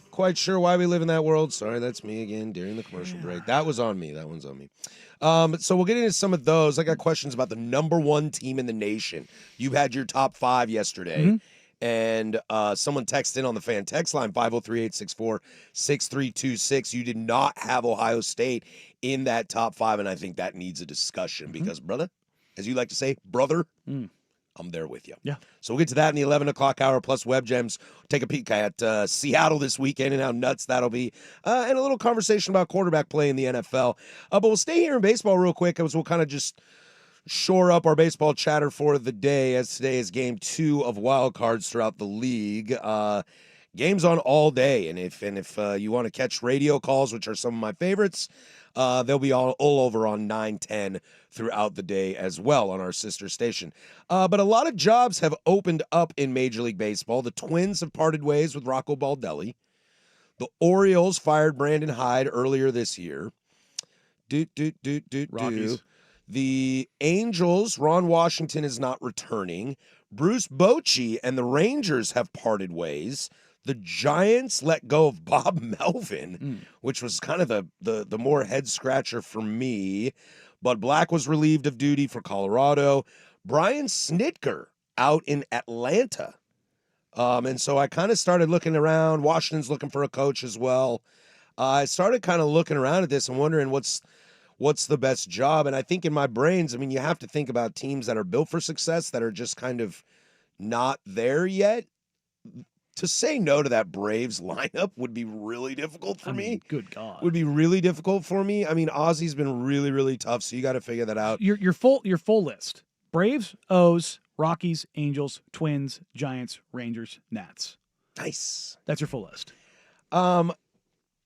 quite sure why we live in that world. Sorry, that's me again during the commercial break. That was on me. That one's on me. So we'll get into some of those. I got questions about the number one team in the nation. You had your top 5 yesterday. And someone texted in on the fan text line, 503-864-6326. You did not have Ohio State in that top 5, and I think that needs a discussion because, brother, as you like to say, brother, I'm there with you. Yeah. So we'll get to that in the 11 o'clock hour, plus Web Gems. Take a peek at Seattle this weekend and how nuts that'll be, and a little conversation about quarterback play in the NFL. But we'll stay here in baseball real quick as we'll kind of just shore up our baseball chatter for the day, as today is game 2 of wild cards throughout the league. Games on all day, and if you want to catch radio calls, which are some of my favorites, they'll be all over on 910 throughout the day as well on our sister station. But a lot of jobs have opened up in Major League Baseball. The Twins have parted ways with Rocco Baldelli. The Orioles fired Brandon Hyde earlier this year. Rockies. The Angels, Ron Washington is not returning. Bruce Bochy and the Rangers have parted ways. The Giants let go of Bob Melvin, which was kind of the more head scratcher for me. Bud Black was relieved of duty for Colorado. Brian Snitker out in Atlanta. And so I kind of started looking around. Washington's looking for a coach as well. I started kind of looking around at this and wondering what's the best job. And I think in my brains, I mean, you have to think about teams that are built for success that are just kind of not there yet. To say no to that Braves lineup would be really difficult for me. Good God. Would be really difficult for me. I mean, Ozzy's been really, really tough, so you got to figure that out. Your full list. Braves, O's, Rockies, Angels, Twins, Giants, Rangers, Nats. Nice. That's your full list. The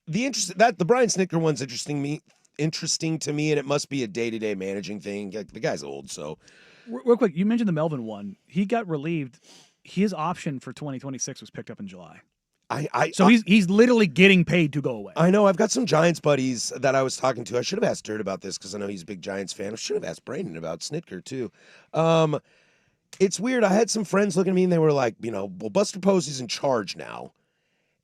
Brian Snitker one's interesting to me, and it must be a day-to-day managing thing. The guy's old, so. Real quick, you mentioned the Melvin one. He got relieved. His option for 2026 was picked up in July. He's literally getting paid to go away. I know. I've got some Giants buddies that I was talking to. I should have asked Dirt about this because I know he's a big Giants fan. I should have asked Brandon about Snitker too. It's weird. I had some friends looking at me and they were like, well, Buster Posey's in charge now.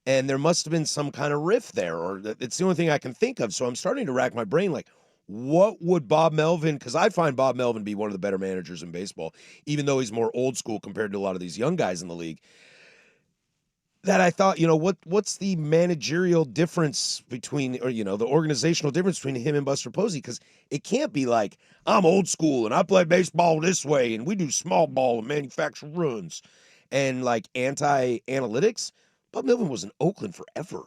And there must have been some kind of rift there, or it's the only thing I can think of. So I'm starting to rack my brain like, what would Bob Melvin, because I find Bob Melvin to be one of the better managers in baseball, even though he's more old school compared to a lot of these young guys in the league, that I thought, what's the managerial difference between, or, the organizational difference between him and Buster Posey? Because it can't be like, I'm old school and I play baseball this way and we do small ball and manufacture runs and like anti-analytics. Bob Melvin was in Oakland forever.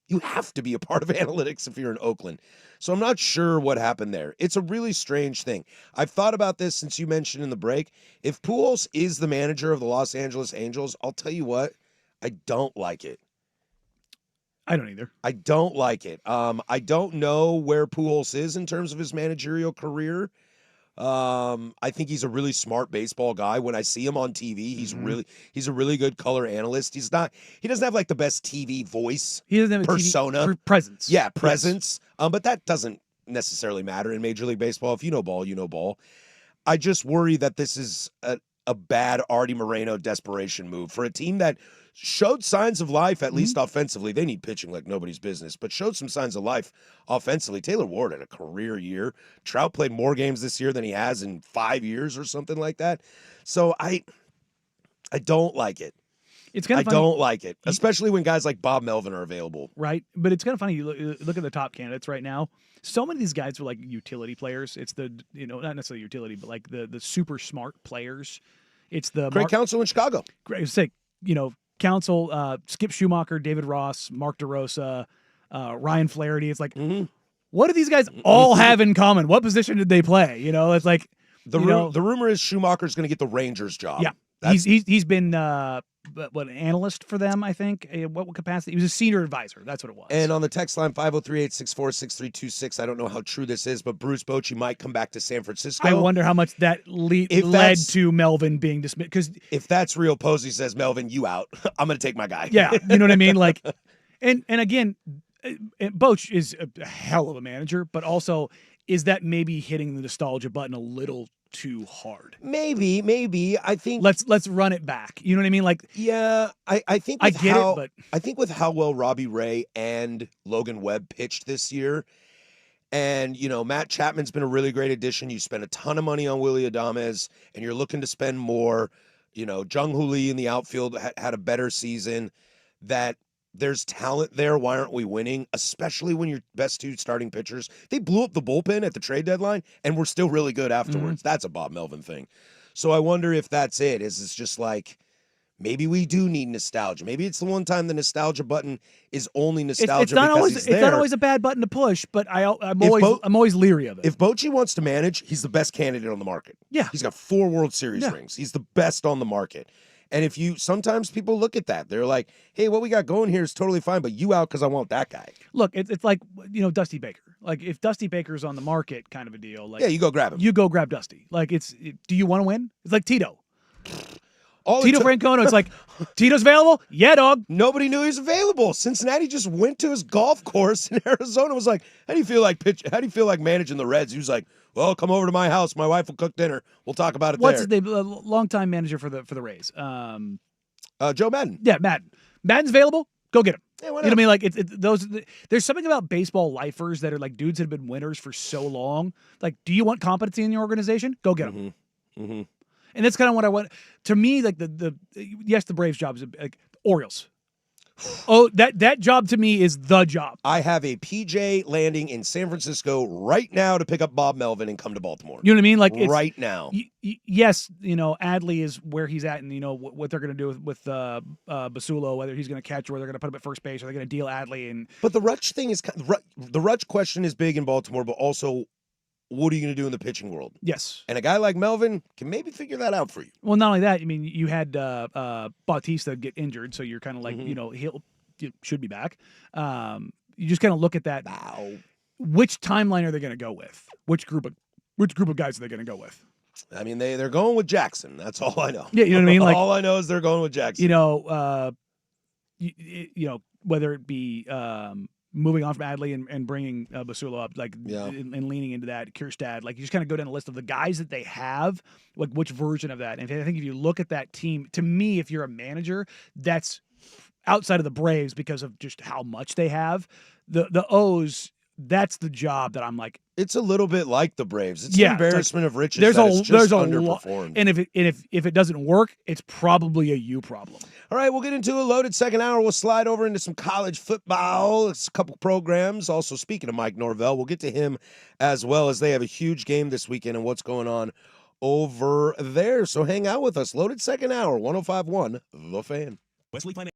You have to be a part of analytics if you're in Oakland. So I'm not sure what happened there. It's a really strange thing. I've thought about this since you mentioned in the break. If Pujols is the manager of the Los Angeles Angels, I'll tell you what, I don't like it. I don't either. I don't like it. I don't know where Pujols is in terms of his managerial career. I think he's a really smart baseball guy. When I see him on TV, he's a really good color analyst. He doesn't have like the best TV voice. He doesn't have persona. a TV presence. Yeah, presence. Yes. But that doesn't necessarily matter in Major League Baseball. If you know ball, you know ball. I just worry that this is a bad Artie Moreno desperation move for a team that showed signs of life, at least offensively. They need pitching like nobody's business, but showed some signs of life offensively. Taylor Ward had a career year. Trout played more games this year than he has in 5 years or something like that. So I don't like it. It's kind of funny. I don't like it, especially when guys like Bob Melvin are available. Right. But it's kind of funny. You look at the top candidates right now. So many of these guys are like utility players. It's the, not necessarily utility, but like the super smart players. It's the Craig Counsell in Chicago. Great. Say, Counsell, Skip Schumacher, David Ross, Mark DeRosa, Ryan Flaherty. It's like, what do these guys all have in common? What position did they play? It's like the rumor is Schumacher's going to get the Rangers job. Yeah, he's been an analyst for them, I think. What capacity? He was a senior advisor. That's what it was. And on the text line 503-864-6326, I don't know how true this is, but Bruce Bochy might come back to San Francisco. I wonder how much that led to Melvin being dismissed. Because if that's real, Posey says, Melvin, you out. I'm going to take my guy. Yeah, you know what I mean? Like, and again, Boch is a hell of a manager, but also is that maybe hitting the nostalgia button a little too hard? Maybe. I think Let's run it back. You know what I mean? Like, yeah, I think I with get how, it, but I think with how well Robbie Ray and Logan Webb pitched this year, and Matt Chapman's been a really great addition. You spent a ton of money on Willie Adames, and you're looking to spend more. Jung Hoo Lee in the outfield had a better season. That there's talent there. Why aren't we winning? Especially when your best two starting pitchers, they blew up the bullpen at the trade deadline and were still really good afterwards. That's a Bob Melvin thing. So I wonder if that's it. Is it's just like maybe we do need nostalgia. Maybe it's the one time the nostalgia button is only nostalgia it's not because always he's it's there. not always a bad button to push, but I'm If always leery of it. If Bochy wants to manage, he's the best candidate on the market. Yeah. He's got 4 World Series Yeah. rings. He's the best on the market. And sometimes people look at that. They're like, hey, what we got going here is totally fine, but you out because I want that guy. Look, it's like, Dusty Baker. Like, if Dusty Baker's on the market kind of a deal, like, Yeah, you go grab him. You go grab Dusty. Like, do you want to win? It's like Tito. All it Tito took- Francona, it's like, Tito's available? Yeah, dog. Nobody knew he was available. Cincinnati just went to his golf course in Arizona. Was like, how do you feel like managing the Reds? He was like, well, come over to my house. My wife will cook dinner. We'll talk about it What's there. his name? Longtime manager for the Rays. Joe Madden. Yeah, Madden. Madden's available? Go get him. Yeah, why You know what I not? mean? Like, there's something about baseball lifers that are like dudes that have been winners for so long. Like, do you want competency in your organization? Go get them. Mm-hmm. And that's kind of what I want. To me, like the Braves job is like Orioles. Oh, that job to me is the job. I have a PJ landing in San Francisco right now to pick up Bob Melvin and come to Baltimore. You know what I mean? Like, it's, right now. Yes, Adley is where he's at, and what they're going to do with Basulo, whether he's going to catch or whether they're going to put him at first base, or they're going to deal Adley. And But the Rutsch thing is the Rutsch question is big in Baltimore, but also, what are you going to do in the pitching world? yes, And a guy like Melvin can maybe figure that out for you. well, not only that, I mean, you had Bautista get injured, so you're kind of like, he should be back. You just kind of look at that. Which timeline are they going to go with? Which group of guys are they going to go with? I mean, they're going with Jackson. That's all I know. Yeah, you know what I mean. Like, all I know is they're going with Jackson. Whether it be moving on from Adley and bringing Basulo up, like, Yeah. and leaning into that, Kierstad, like, you just kind of go down the list of the guys that they have, like, which version of that. And I think if you look at that team, to me, if you're a manager, that's outside of the Braves because of just how much they have. The O's, that's the job that I'm like, It's a little bit like the Braves. It's Yeah, an embarrassment of riches. there's that a it's just there's a underperformed. and if it doesn't work, it's probably a you problem. All right, we'll get into a loaded second hour. We'll slide over into some college football. It's a couple programs. Also, speaking of Mike Norvell, we'll get to him as well, as they have a huge game this weekend and what's going on over there. So hang out with us. Loaded second hour, 105.1 The Fan. Wesley Financial.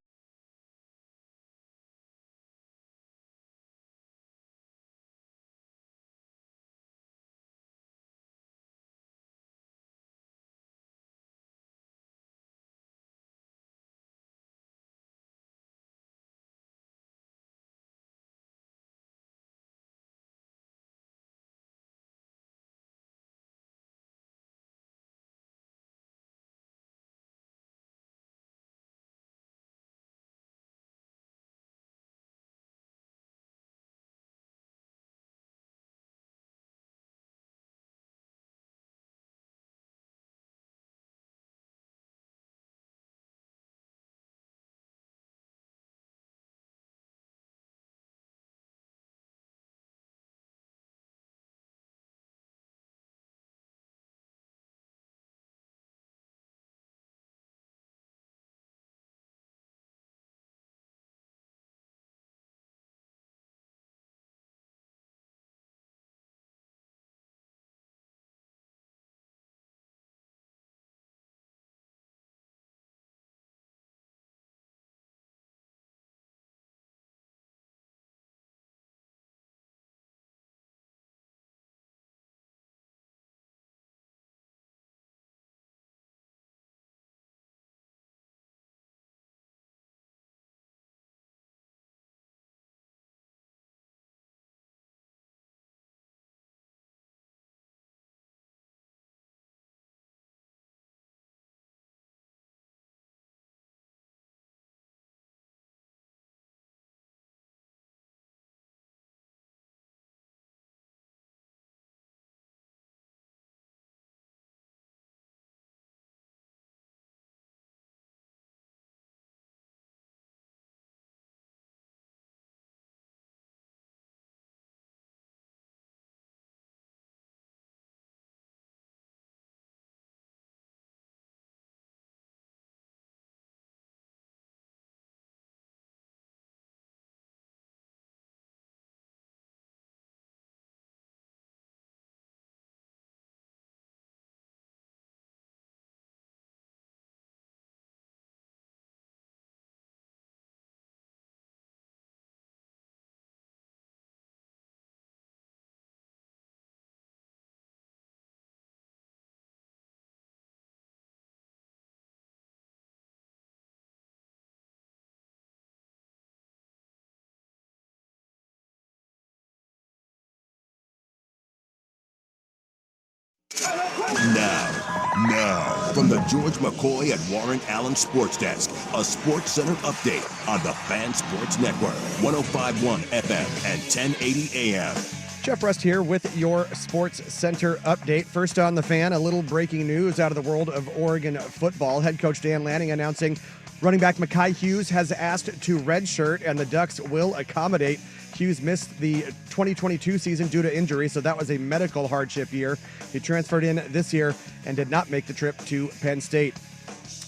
Now, from the George McCoy at Warren Allen Sports Desk, a Sports Center update on the Fan Sports Network, 105.1 FM and 1080 AM. Jeff Rust here with your Sports Center update. First on the Fan, a little breaking news out of the world of Oregon football. Head coach Dan Lanning announcing running back Mekhi Hughes has asked to redshirt, and the Ducks will accommodate. Hughes missed the 2022 season due to injury, so that was a medical hardship year. He transferred in this year and did not make the trip to Penn State.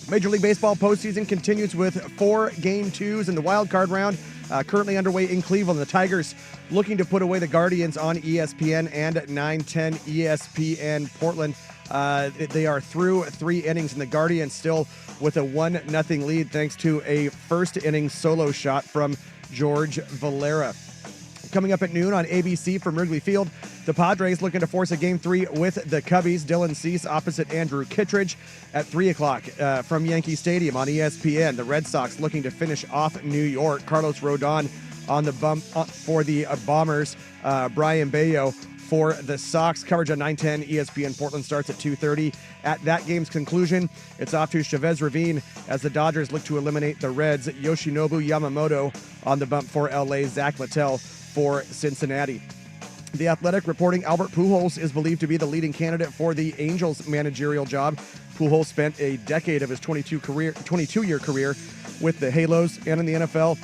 Major League Baseball postseason continues with 4 Game 2s in the wild card round. Currently underway in Cleveland. The Tigers looking to put away the Guardians on ESPN and 910 ESPN Portland. They are through 3 innings, and the Guardians still with a 1-0 lead thanks to a first inning solo shot from George Valera. Coming up at noon on ABC from Wrigley Field, the Padres looking to force a Game 3 with the Cubbies. Dylan Cease opposite Andrew Kittredge at 3 o'clock from Yankee Stadium on ESPN. The Red Sox looking to finish off New York. Carlos Rodon on the bump for the Bombers. Brian Bayo for the Sox. Coverage on 910 ESPN Portland starts at 2:30. At that game's conclusion, it's off to Chavez Ravine as the Dodgers look to eliminate the Reds. Yoshinobu Yamamoto on the bump for LA. Zach Littell for Cincinnati. The Athletic reporting Albert Pujols is believed to be the leading candidate for the Angels managerial job. Pujols spent a decade of his 22-year career with the Halos and in the NFL.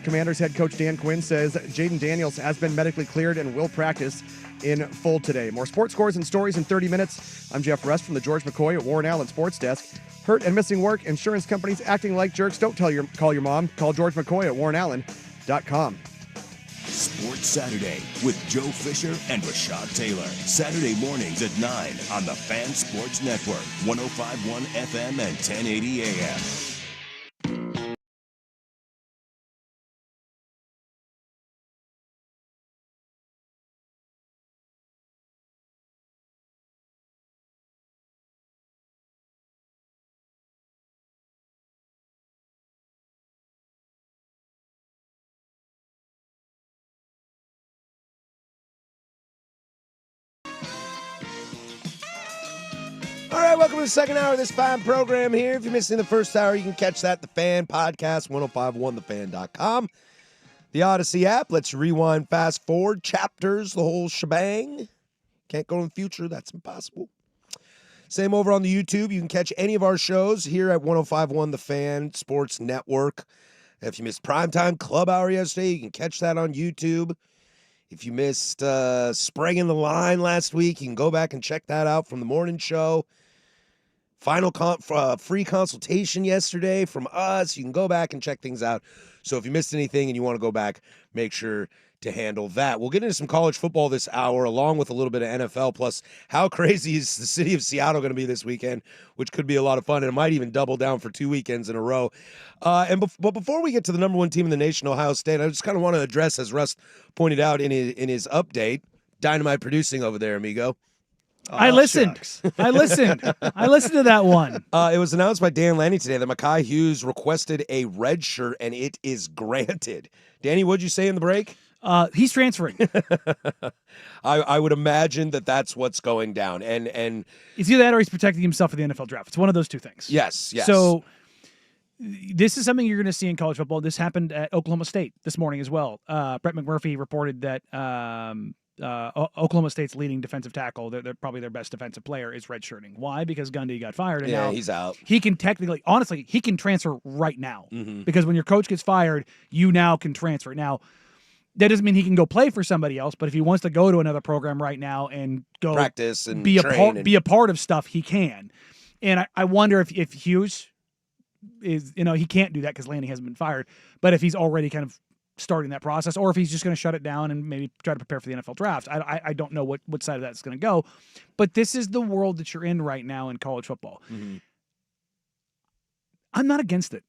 Commanders head coach Dan Quinn says Jaden Daniels has been medically cleared and will practice in full today. More sports scores and stories in 30 minutes. I'm Jeff Rust from the George McCoy at Warren Allen Sports Desk. Hurt and missing work, insurance companies acting like jerks. Don't call your mom. Call George McCoy at warrenallen.com. Sports Saturday with Joe Fisher and Rashad Taylor. Saturday mornings at 9 on the Fan Sports Network, 105.1 FM and 1080 AM. All right, welcome to the second hour of this fine program here. If you're missing the first hour, you can catch that at the Fan Podcast, 1051thefan.com. The Odyssey app lets you rewind, fast forward, chapters, the whole shebang. Can't go in the future, that's impossible. Same over on the YouTube. You can catch any of our shows here at 1051 The Fan Sports Network. If you missed Primetime Club Hour yesterday, you can catch that on YouTube. If you missed Spraying the Line last week, you can go back and check that out from the morning show. Final free consultation yesterday from us. You can go back and check things out. So if you missed anything and you want to go back, make sure to handle that. We'll get into some college football this hour, along with a little bit of NFL. Plus, how crazy is the city of Seattle going to be this weekend, which could be a lot of fun, and it might even double down for 2 weekends in a row. But before we get to the number 1 team in the nation, Ohio State, I just kind of want to address, as Russ pointed out in his update, dynamite producing over there, amigo. I listened. I listened to that one. It was announced by Dan Lanning today that Mekhi Hughes requested a red shirt, and it is granted. Danny, what'd you say in the break? He's transferring. I would imagine that that's what's going down. And it's either that or he's protecting himself for the NFL draft. It's one of those two things. Yes. So this is something you're going to see in college football. This happened at Oklahoma State this morning as well. Brett McMurphy reported that Oklahoma State's leading defensive tackle, they're probably their best defensive player, is redshirting. Why? Because Gundy got fired. And now he's out. He can honestly, he can transfer right now. Mm-hmm. Because when your coach gets fired, you now can transfer. Now, that doesn't mean he can go play for somebody else, but if he wants to go to another program right now and go practice and be a part of stuff, he can. And I wonder if Hughes is, he can't do that because Lanning hasn't been fired, but if he's already kind of starting that process, or if he's just going to shut it down and maybe try to prepare for the NFL draft. I don't know what side of that's going to go, but this is the world that you're in right now in college football. Mm-hmm. I'm not against it.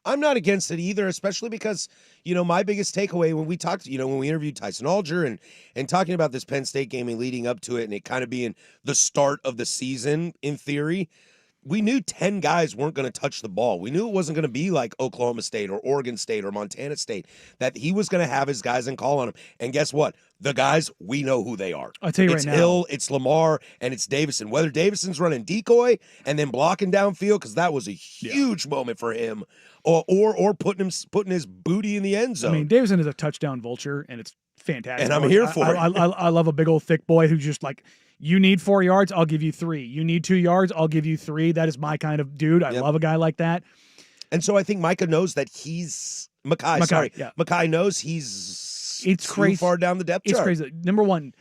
I'm not against it either, especially because, my biggest takeaway when we talked, when we interviewed Tyson Alger and talking about this Penn State game and leading up to it and it kind of being the start of the season in theory, we knew 10 guys weren't going to touch the ball. We knew it wasn't going to be like Oklahoma State or Oregon State or Montana State, that he was going to have his guys and call on him. And guess what? The guys, we know who they are. I'll tell you it's right now. Hill, it's Lamar, and it's Davison. Whether Davison's running decoy and then blocking downfield, because that was a huge moment for him, or putting his booty in the end zone. I mean, Davison is a touchdown vulture, and it's fantastic. And I'm here for it. I love a big old thick boy who's just like, you need 4 yards, I'll give you 3. You need 2 yards, I'll give you 3. That is my kind of dude. I love a guy like that. And so I think Micah knows that he's Mackay knows it's too crazy. far down the depth chart. It's crazy. Number one,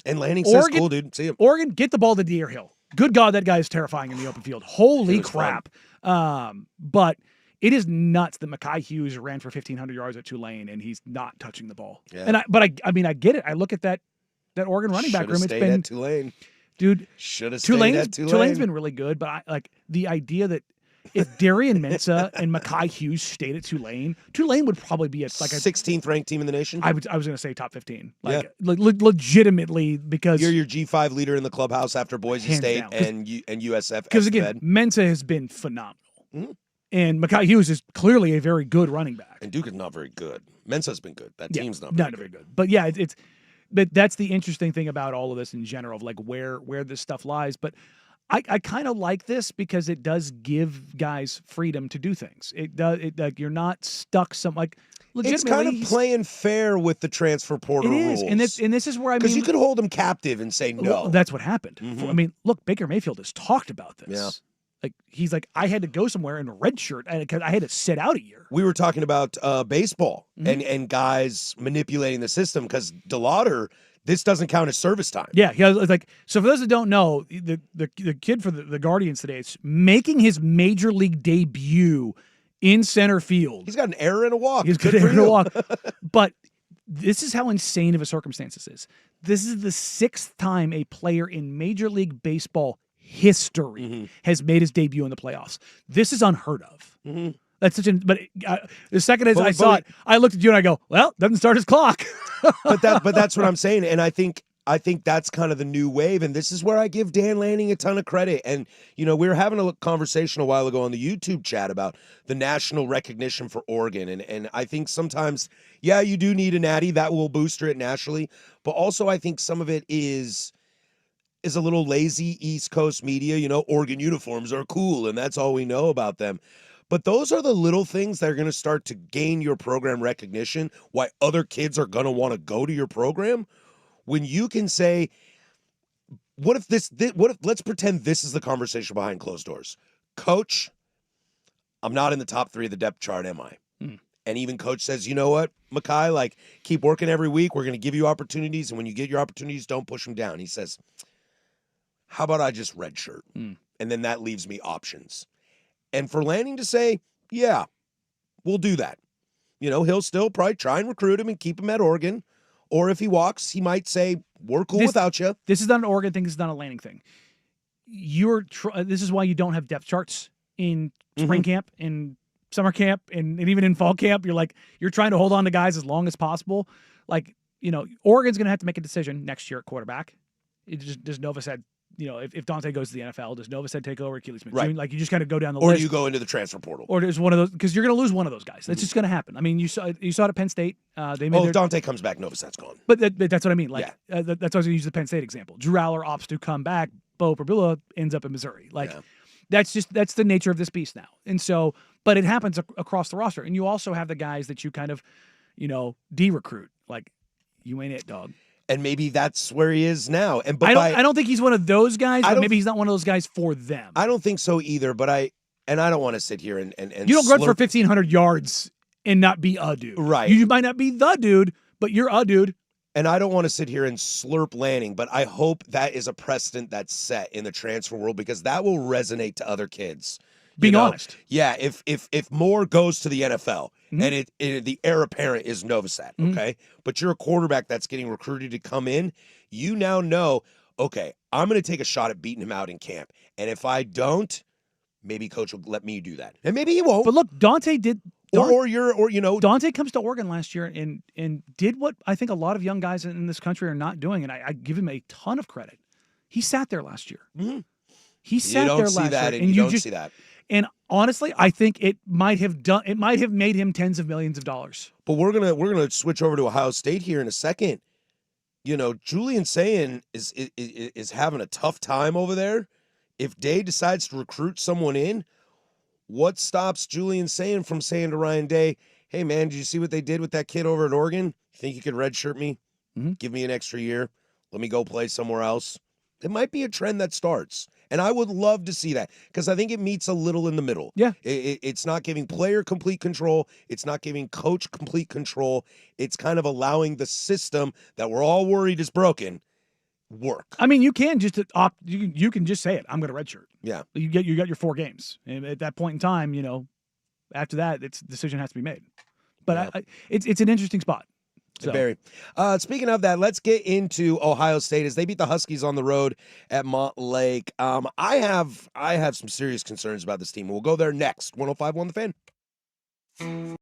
and Lanning says, "Cool, dude. See him." Oregon, get the ball to Deer Hill. Good God, that guy is terrifying in the open field. Holy crap! But it is nuts that Mackay Hughes ran for 1,500 yards at Tulane and he's not touching the ball. Yeah. And I mean, I get it. I look at that Oregon running back room. It's been at Tulane. Dude, should have stayed at Tulane. Tulane's been really good, but I like the idea that if Darian Mensah and Mackay Hughes stayed at Tulane would probably be like a 16th ranked team in the nation. I was going to say top 15, legitimately, because you're your G5 leader in the clubhouse after Boise State down. and USF. Because again, Mensah has been phenomenal, and Mackay Hughes is clearly a very good running back. And Duke is not very good. Mensah's been good. That team's not very good. But yeah, but that's the interesting thing about all of this in general, of like where this stuff lies. But I kind of like this because it does give guys freedom to do things. It does. Like you're not stuck. Legitimately, it's kind of playing fair with the transfer portal rules. And this is where because you could hold them captive and say no. Well, that's what happened. I mean, look, Baker Mayfield has talked about this. Yeah. Like he's like, I had to go somewhere in a red shirt because I had to sit out a year. We were talking about baseball and guys manipulating the system because DeLauder. This doesn't count as service time. Yeah, so for those that don't know, the kid for the Guardians today is making his major league debut in center field. He's got an error and a walk. He's got an error and a walk. But this is how insane of a circumstance this is. This is the 6th time a player in Major League Baseball history has made his debut in the playoffs. This is unheard of. That's such but the second as I saw it, I looked at you and I go, well, doesn't start his clock. but that's what I'm saying. And I think that's kind of the new wave. And this is where I give Dan Lanning a ton of credit. And, we were having a conversation a while ago on the YouTube chat about the national recognition for Oregon. And I think sometimes, you do need a natty that will booster it nationally. But also I think some of it is a little lazy East Coast media. Oregon uniforms are cool and that's all we know about them. But those are the little things that are going to start to gain your program recognition, why other kids are going to want to go to your program. When you can say, let's pretend this is the conversation behind closed doors. Coach, I'm not in the top 3 of the depth chart, am I? And even coach says, you know what, Mackay, keep working every week. We're going to give you opportunities. And when you get your opportunities, don't push them down. He says, how about I just redshirt? And then that leaves me options. And for Lanning to say, yeah, we'll do that. He'll still probably try and recruit him and keep him at Oregon. Or if he walks, he might say, we're cool without you. This is not an Oregon thing. This is not a Lanning thing. This is why you don't have depth charts in spring camp, in summer camp, and even in fall camp. You're trying to hold on to guys as long as possible. Oregon's going to have to make a decision next year at quarterback. Does Novosad, if Dante goes to the NFL, does Novosad take over Achilles McJune? Right. You just kind of go down the list. Or list. you go into the transfer portal. Or there's one of those, because you're going to lose one of those guys. That's just going to happen. I mean, you saw it at Penn State. If Dante comes back, Novosad's gone. But that's what I mean. That's why I was going to use the Penn State example. Drew Aller opts to come back. Bo Perbula ends up in Missouri. That's the nature of this beast now. And so, but it happens across the roster. And you also have the guys that you kind of, de-recruit. You ain't it, dog. And maybe that's where he is now. I don't think he's one of those guys, but maybe he's not one of those guys for them. I don't think so either, but I don't want to sit here and you don't run for 1,500 yards and not be a dude. Right. You might not be the dude, but you're a dude. And I don't want to sit here and slurp Lanning, but I hope that is a precedent that's set in the transfer world because that will resonate to other kids. Being honest. Yeah, if Moore goes to the NFL and the heir apparent is Novosad, okay? But you're a quarterback that's getting recruited to come in, you now know, okay, I'm going to take a shot at beating him out in camp. And if I don't, maybe coach will let me do that. And maybe he won't. But look, Dante did Dante comes to Oregon last year and did what I think a lot of young guys in this country are not doing, and I give him a ton of credit. He sat there last year. He sat there don't see last that, year, and you don't just see that. and honestly, I think it might have made him tens of millions of dollars. But we're gonna switch over to Ohio State here in a second. You know, Julian Sayin is having a tough time over there. If Day decides to recruit someone in, what stops Julian Sayin from saying to Ryan Day, "Hey man, did you see what they did with that kid over at Oregon? Think you could redshirt me? Give me an extra year. Let me go play somewhere else." It might be a trend that starts. And I would love to see that because I think it meets a little in the middle. Yeah. It's not giving player complete control. It's not giving coach complete control. It's kind of allowing the system that we're all worried is broken work. I mean, you can just opt. You can just say it. I'm going to redshirt. Yeah. You got your 4 games, and at that point in time, after that, decision has to be made. But it's an interesting spot. So. Barry. Speaking of that, let's get into Ohio State as they beat the Huskies on the road at Montlake. I have some serious concerns about this team. We'll go there next. 105.1 The Fan.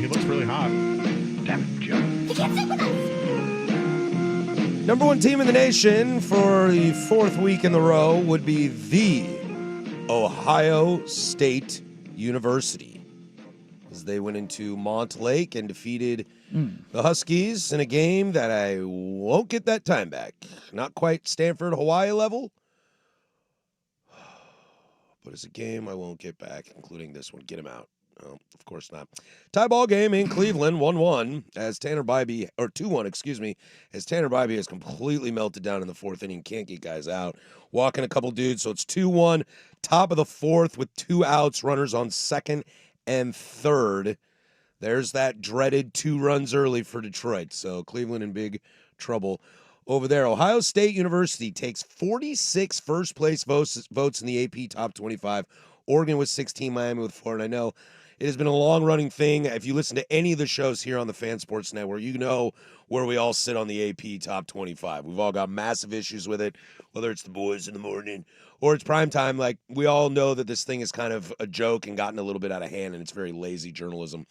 He looks really hot. Damn it, Joe. Number one team in the nation for the fourth week in the row would be the Ohio State University, as they went into Montlake and defeated the Huskies in a game that I won't get that time back. Not quite Stanford, Hawaii level, but it's a game I won't get back, including this one. Get him out. Oh, of course not. Tie ball game in Cleveland, 1-1, as Tanner Bybee, or 2-1, excuse me, as Tanner Bybee has completely melted down in the fourth inning, can't get guys out. Walking a couple dudes, so it's 2-1, top of the fourth with 2 outs, runners on second and third. There's that dreaded 2 runs early for Detroit, so Cleveland in big trouble over there. Ohio State University takes 46 first-place votes in the AP Top 25. Oregon with 16, Miami with 4, and I know it has been a long-running thing. If you listen to any of the shows here on the Fan Sports Network, you know where we all sit on the AP Top 25. We've all got massive issues with it, whether it's the boys in the morning or it's prime time. Like, we all know that this thing is kind of a joke and gotten a little bit out of hand, and it's very lazy journalism.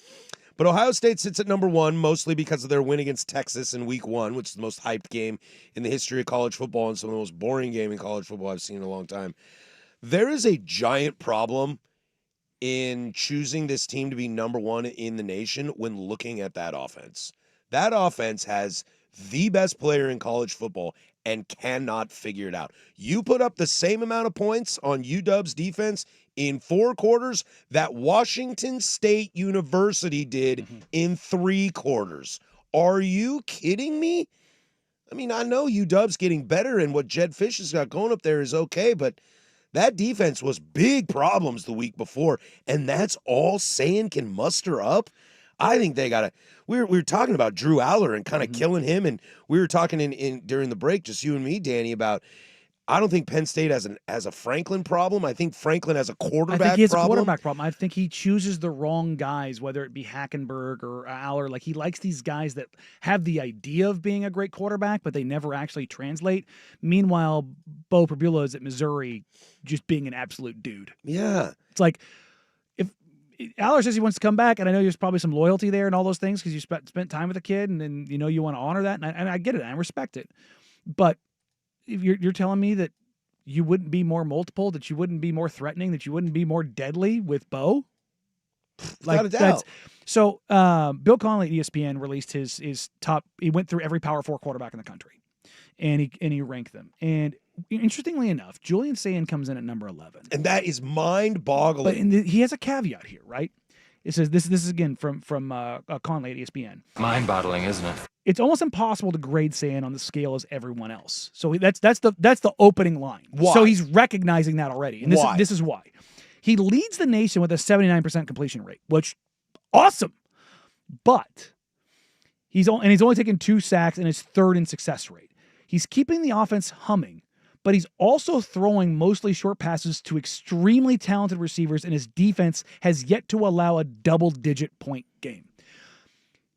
But Ohio State sits at number 1, mostly because of their win against Texas in Week 1, which is the most hyped game in the history of college football and some of the most boring game in college football I've seen in a long time. There is a giant problem in choosing this team to be number 1 in the nation when looking at that offense. That offense has the best player in college football and cannot figure it out. You put up the same amount of points on UW's defense in 4 quarters that Washington State University did in 3 quarters. Are you kidding me? I mean, I know UW's getting better and what Jed Fish has got going up there is okay, but that defense was big problems the week before, and that's all Sayin can muster up. I think they got to. We were talking about Drew Aller and kind of killing him, and we were talking in during the break, just you and me, Danny, about. I don't think Penn State has a Franklin problem. I think Franklin has a quarterback problem. I think he has a quarterback problem. I think he chooses the wrong guys, whether it be Hackenberg or Aller. Like, he likes these guys that have the idea of being a great quarterback, but they never actually translate. Meanwhile, Bo Pribula is at Missouri just being an absolute dude. Yeah. It's like, if Aller says he wants to come back, and I know there's probably some loyalty there and all those things because you spent time with the kid, and then you want to honor that, and I get it, and I respect it. But if you're telling me that you wouldn't be more multiple, that you wouldn't be more threatening, that you wouldn't be more deadly with Bo? Without a doubt. So Bill Connelly at ESPN released his top. He went through every Power 4 quarterback in the country, and he ranked them. And interestingly enough, Julian Sayin comes in at number 11, and that is mind-boggling. But he has a caveat here, right? It says this is again from Connelly at ESPN. Mind-boggling, isn't it? It's almost impossible to grade Sayin on the scale as everyone else. So that's the opening line. Why? So he's recognizing that already. And Why? This is why. He leads the nation with a 79% completion rate, which awesome. But he's only taken 2 sacks and is 3rd in success rate. He's keeping the offense humming, but he's also throwing mostly short passes to extremely talented receivers, and his defense has yet to allow a double-digit point game.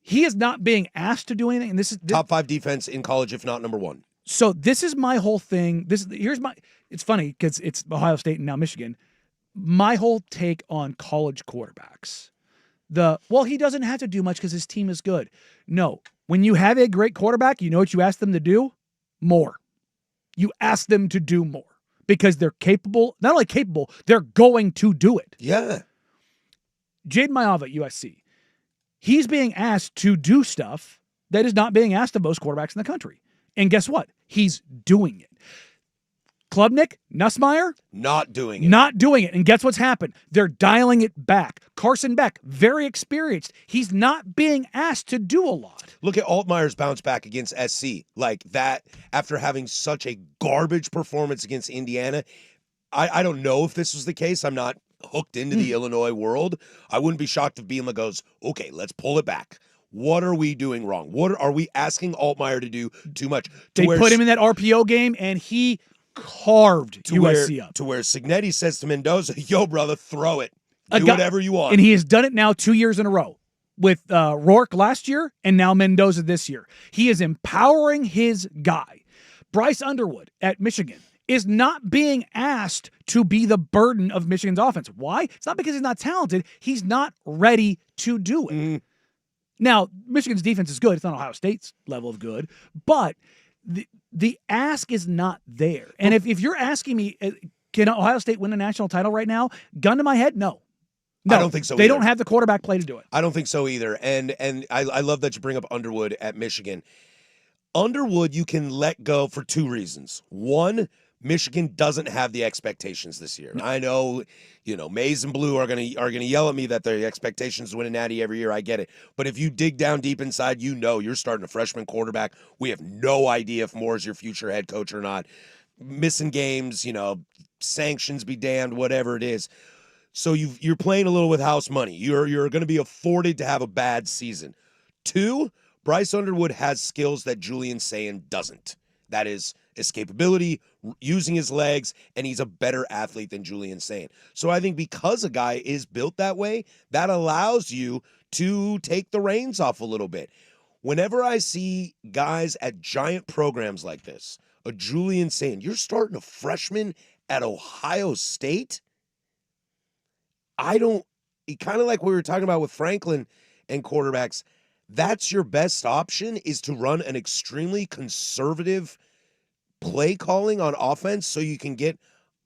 He is not being asked to do anything, and this is top 5 defense in college, if not number 1. So this is my whole thing. It's funny because it's Ohio State and now Michigan. My whole take on college quarterbacks. He doesn't have to do much because his team is good. No, when you have a great quarterback, you know what you ask them to do? More. You ask them to do more because they're capable. Not only capable, they're going to do it. Yeah. Jaden Mayava at USC. He's being asked to do stuff that is not being asked of most quarterbacks in the country. And guess what? He's doing it. Klubnik, Nussmeier, not doing it. Not doing it. And guess what's happened? They're dialing it back. Carson Beck, very experienced. He's not being asked to do a lot. Look at Altmaier's bounce back against SC. Like that, after having such a garbage performance against Indiana. I don't know if this was the case. I'm not hooked into the Illinois world. I wouldn't be shocked if Bielema goes, okay, let's pull it back. What are we doing wrong? What are we asking Altmaier to do too much? They put him in that RPO game, and he carved USC up. To where Cignetti says to Mendoza, yo, brother, throw it. Do whatever you want. And he has done it now 2 years in a row with Rourke last year and now Mendoza this year. He is empowering his guy. Bryce Underwood at Michigan is not being asked to be the burden of Michigan's offense. Why? It's not because he's not talented. He's not ready to do it. Now, Michigan's defense is good. It's not Ohio State's level of good, but the ask is not there. And if you're asking me, can Ohio State win a national title right now? Gun to my head, no. I don't think so They either. don't have the quarterback play to do it. I don't think so either. And I love that you bring up Underwood at Michigan. Underwood you can let go for two reasons. One, Michigan doesn't have the expectations this year. I know, Maize and Blue are gonna yell at me that their expectations to win a natty every year. I get it. But if you dig down deep inside, you're starting a freshman quarterback. We have no idea if Moore's your future head coach or not. Missing games, sanctions be damned, whatever it is. So you're playing a little with house money. You're going to be afforded to have a bad season. Two, Bryce Underwood has skills that Julian Sayin doesn't. That is escapability, using his legs, and he's a better athlete than Julian Sayin. So I think because a guy is built that way, that allows you to take the reins off a little bit. Whenever I see guys at giant programs like this, a Julian Sayin, you're starting a freshman at Ohio State? Kind of like we were talking about with Franklin and quarterbacks, that's your best option, is to run an extremely conservative play calling on offense so you can get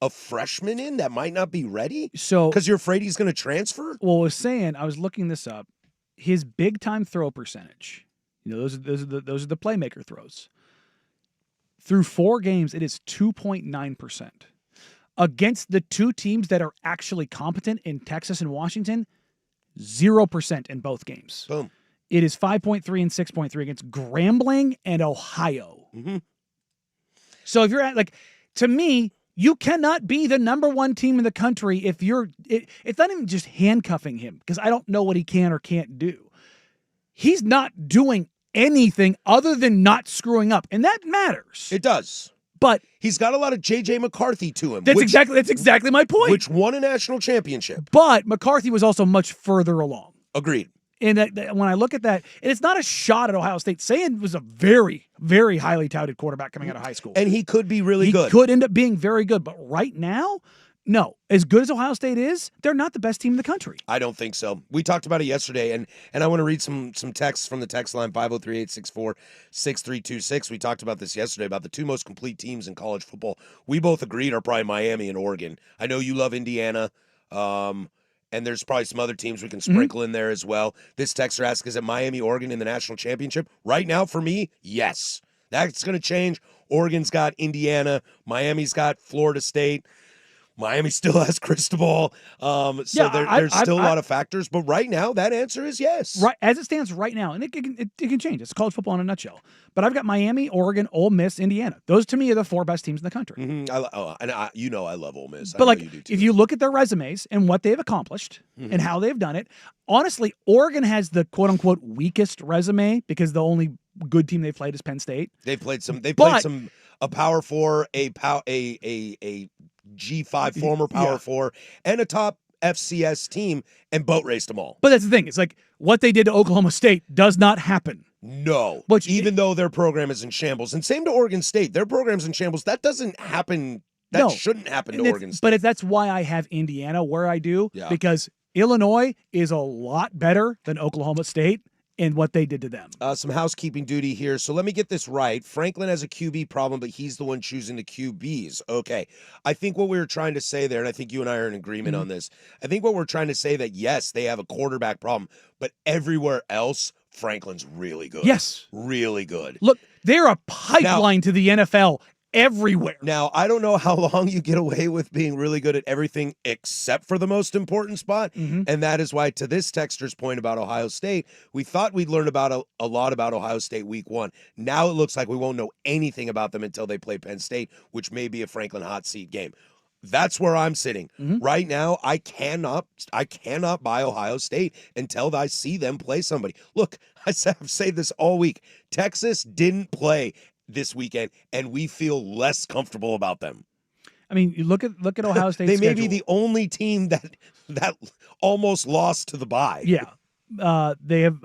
a freshman in that might not be ready? So, because you're afraid he's going to transfer? Well, I was looking this up. His big time throw percentage, those are the playmaker throws. Through 4 games, it is 2.9%. Against the two teams that are actually competent in Texas and Washington, 0% in both games. Boom. It is 5.3 and 6.3 against Grambling and Ohio. Mm-hmm. So if you're to me, you cannot be the number 1 team in the country if it's not even just handcuffing him, because I don't know what he can or can't do. He's not doing anything other than not screwing up, and that matters. It does. But he's got a lot of J.J. McCarthy to him. That's exactly my point. Which won a national championship. But McCarthy was also much further along. Agreed. And when I look at that, and it's not a shot at Ohio State. Sayin was a very, very highly touted quarterback coming out of high school. And he could be really good. He could end up being very good. But right now, no. As good as Ohio State is, they're not the best team in the country. I don't think so. We talked about it yesterday, and I want to read some texts from the text line, 503-864-6326. We talked about this yesterday, about the two most complete teams in college football. We both agreed are probably Miami and Oregon. I know you love Indiana, and there's probably some other teams we can sprinkle in there as well. This texter asks, is it Miami, Oregon in the national championship? Right now, for me, yes. That's going to change. Oregon's got Indiana. Miami's got Florida State. Miami still has Cristobal. There's still a lot of factors. But right now, that answer is yes. Right, as it stands right now, and it can change. It's college football in a nutshell. But I've got Miami, Oregon, Ole Miss, Indiana. Those, to me, are the 4 best teams in the country. Mm-hmm. I love Ole Miss. But you do too. if you look at their resumes and what they've accomplished and how they've done it, honestly, Oregon has the quote-unquote weakest resume because the only good team they've played is Penn State. They've played a Power 4, a G5 former Power 4, and a top FCS team, and boat raced them all. But that's the thing. It's like what they did to Oklahoma State does not happen. No. Even though their program is in shambles. And same to Oregon State. Their program's in shambles. That doesn't happen. That shouldn't happen to Oregon State. But that's why I have Indiana where I do, because Illinois is a lot better than Oklahoma State and what they did to them. Some housekeeping duty here. So let me get this right. Franklin has a QB problem, but he's the one choosing the QBs. Okay. I think what we were trying to say there, and I think you and I are in agreement on this, I think what we're trying to say that, yes, they have a quarterback problem, but everywhere else, Franklin's really good. Yes. Really good. Look, they're a pipeline to the NFL everywhere. Now, I don't know how long you get away with being really good at everything except for the most important spot, and that is why, to this texter's point about Ohio State, we thought we'd learn about a lot about Ohio State week 1. Now it looks like we won't know anything about them until they play Penn State, which may be a Franklin hot seat game. That's where I'm sitting. Right now, I cannot buy Ohio State until I see them play somebody. Look, I've said this all week. Texas didn't play this weekend, and we feel less comfortable about them. I mean, you look at Ohio State's They may schedule. be the only team that almost lost to the bye. Yeah. They have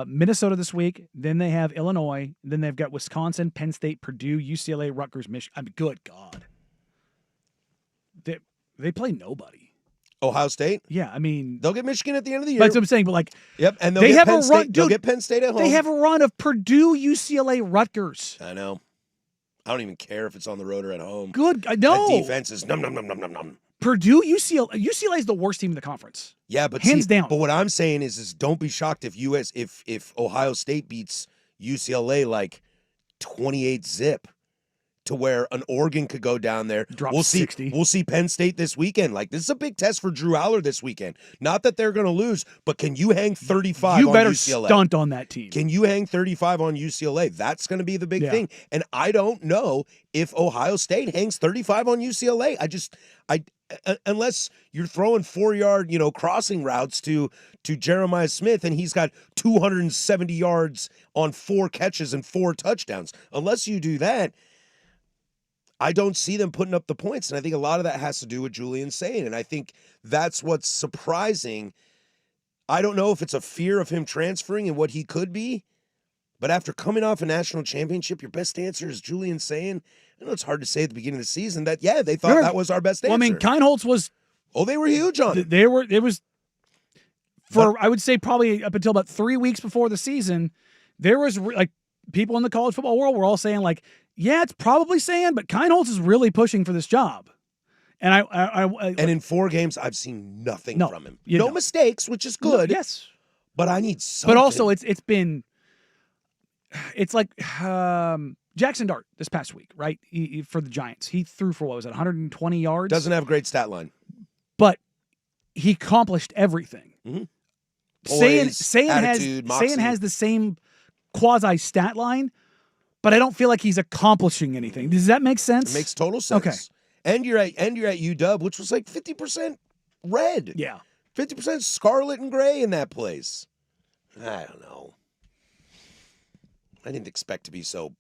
Minnesota this week. Then they have Illinois. Then they've got Wisconsin, Penn State, Purdue, UCLA, Rutgers, Michigan. I mean, good God. They play nobody. Ohio State. Yeah, I mean, They'll get Michigan at the end of the year. that's what I'm saying. But like, Yep, and they they'll have get Penn a State. run, They'll dude, get Penn State at home. they have a run of Purdue, UCLA, Rutgers. I know. I don't even care if it's on the road or at home. Good, I know. That defense is num. Purdue, UCLA is the worst team in the conference. Yeah, but hands down. But what I'm saying is don't be shocked if Ohio State beats UCLA like 28-0 to where an Oregon could go down there. Drop We'll see. 60. We'll see Penn State this weekend. Like, this is a big test for Drew Aller this weekend. Not that they're going to lose, but can you hang 35 You on better UCLA? stunt on that team. Can you hang 35 on UCLA? That's going to be the big Yeah. thing. And I don't know if Ohio State hangs 35 on UCLA. Unless you're throwing 4-yard, crossing routes to Jeremiah Smith and he's got 270 yards on 4 catches and 4 touchdowns. Unless you do that, I don't see them putting up the points. And I think a lot of that has to do with Julian Sayin. And I think that's what's surprising. I don't know if it's a fear of him transferring and what he could be, but after coming off a national championship, your best answer is Julian Sayin. I know it's hard to say at the beginning of the season that, they thought that was our best answer. Well, I mean, Keinholz was. Oh, they were huge on it. It was I would say probably up until about 3 weeks before the season, there was like people in the college football world were all saying like, yeah, it's probably Sayin, but Keinholz is really pushing for this job. And and in 4 games, I've seen nothing from him. No mistakes, which is good. Yes, but I need something. But also, it's like Jackson Dart this past week, right? For the Giants, he threw for 120 yards. Doesn't have a great stat line, but he accomplished everything. Mm-hmm. Sayin has the same quasi stat line, but I don't feel like he's accomplishing anything. Does that make sense? It makes total sense. Okay. And you're at UW, which was like 50% red. Yeah. 50% scarlet and gray in that place. I don't know. I didn't expect to be so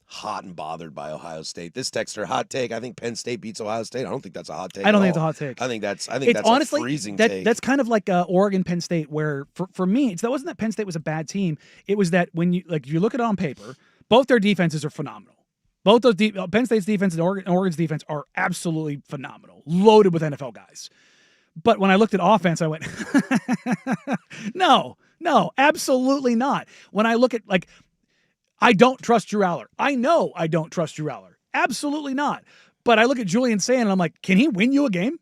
hot and bothered by Ohio State. This texter, hot take. I think Penn State beats Ohio State. I don't think that's a hot take. I don't think it's a hot take. I think that's honestly, a freezing take. That's kind of like Oregon Penn State, where for me, that wasn't that Penn State was a bad team. It was that when you look at it on paper, both their defenses are phenomenal. Both those Penn State's defense and Oregon's defense are absolutely phenomenal, loaded with NFL guys. But when I looked at offense, I went, no, absolutely not. When I look at I don't trust Drew Aller. I know I don't trust Drew Aller. Absolutely not. But I look at Julian Sayin and I'm like, can he win you a game?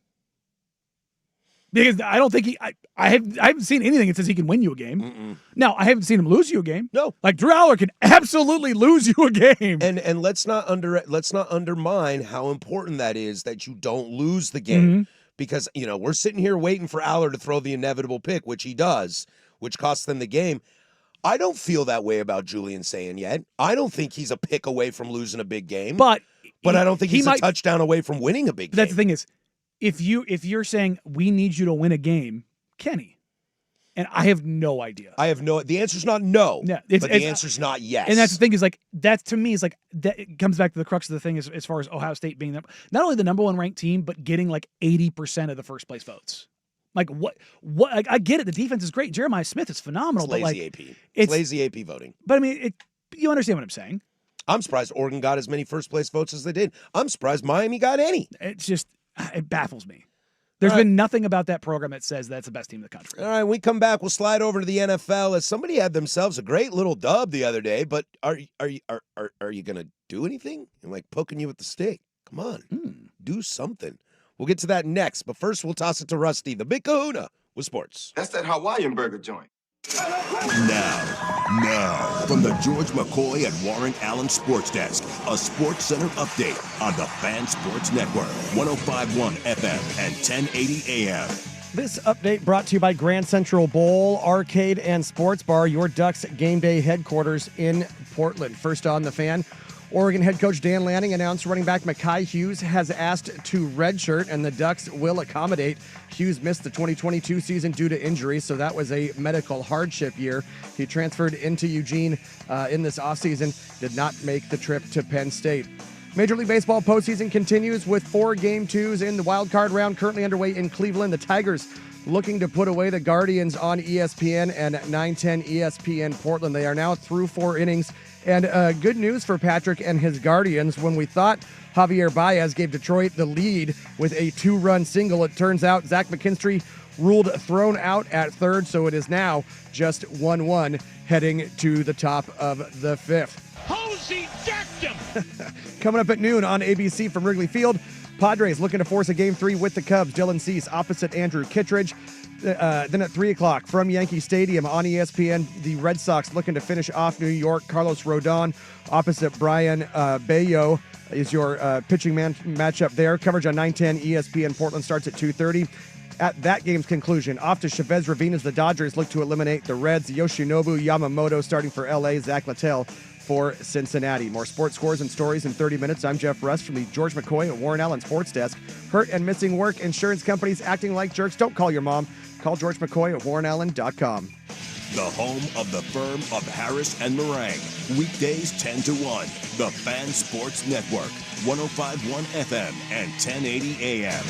Because I don't think I haven't seen anything that says he can win you a game. Mm-mm. Now, I haven't seen him lose you a game. No. Like Drew Aller can absolutely lose you a game. And let's not undermine how important that is that you don't lose the game. Mm-hmm. Because, we're sitting here waiting for Aller to throw the inevitable pick, which he does, which costs them the game. I don't feel that way about Julian Sayin yet. I don't think he's a pick away from losing a big game. But I don't think he's a touchdown away from winning a big game. That's the thing is, if you're saying we need you to win a game, Kenny, and I have no idea. The answer's not no. Yeah, but the answer's not yes. And that's the thing is that to me is that it comes back to the crux of the thing as far as Ohio State being not only the number 1 ranked team, but getting 80% of the first place votes. What? I get it. The defense is great. Jeremiah Smith is phenomenal. It's lazy AP. It's lazy AP voting. But I mean, you understand what I'm saying. I'm surprised Oregon got as many first place votes as they did. I'm surprised Miami got any. It's just, it baffles me. There's been nothing about that program that says that's the best team in the country. All right, when we come back, we'll slide over to the NFL. As somebody had themselves a great little dub the other day, but are you gonna do anything? I'm poking you with the stick. Come on, do something. We'll get to that next, but first we'll toss it to Rusty, the Big Kahuna, with sports. That's that Hawaiian burger joint. Now, from the George McCoy and Warren Allen Sports Desk, a Sports Center update on the Fan Sports Network, 105.1 FM and 1080 AM. This update brought to you by Grand Central Bowl, Arcade, and Sports Bar, your Ducks game day headquarters in Portland. First on the Fan, Oregon head coach Dan Lanning announced running back Mekhi Hughes has asked to redshirt, and the Ducks will accommodate. Hughes missed the 2022 season due to injury, so that was a medical hardship year. He transferred into Eugene in this offseason, did not make the trip to Penn State. Major League Baseball postseason continues with 4 Game 2s in the wild card round currently underway in Cleveland. The Tigers looking to put away the Guardians on ESPN and 910 ESPN Portland. They are now through 4 innings And good news for Patrick and his Guardians. When we thought Javier Baez gave Detroit the lead with a 2-run single, it turns out Zach McKinstry ruled thrown out at third, so it is now just 1-1 heading to the top of the 5th. Posey jacked him! Coming up at noon on ABC from Wrigley Field, Padres looking to force a Game 3 with the Cubs. Dylan Cease opposite Andrew Kittredge. Then at 3 o'clock from Yankee Stadium on ESPN, the Red Sox looking to finish off New York. Carlos Rodon opposite Brian Bayo is your pitching matchup there. Coverage on 910 ESPN. Portland starts at 2:30. At that game's conclusion, off to Chavez Ravine as the Dodgers look to eliminate the Reds. Yoshinobu Yamamoto starting for LA. Zach Littell for Cincinnati. More sports scores and stories in 30 minutes. I'm Jeff Russ from the George McCoy at Warren Allen Sports Desk. Hurt and missing work, insurance companies acting like jerks. Don't call your mom. Call George McCoy at warrenallen.com. The home of the firm of Harris and Meringue. Weekdays 10 to 1. The Fan Sports Network. 105.1 FM and 1080 AM.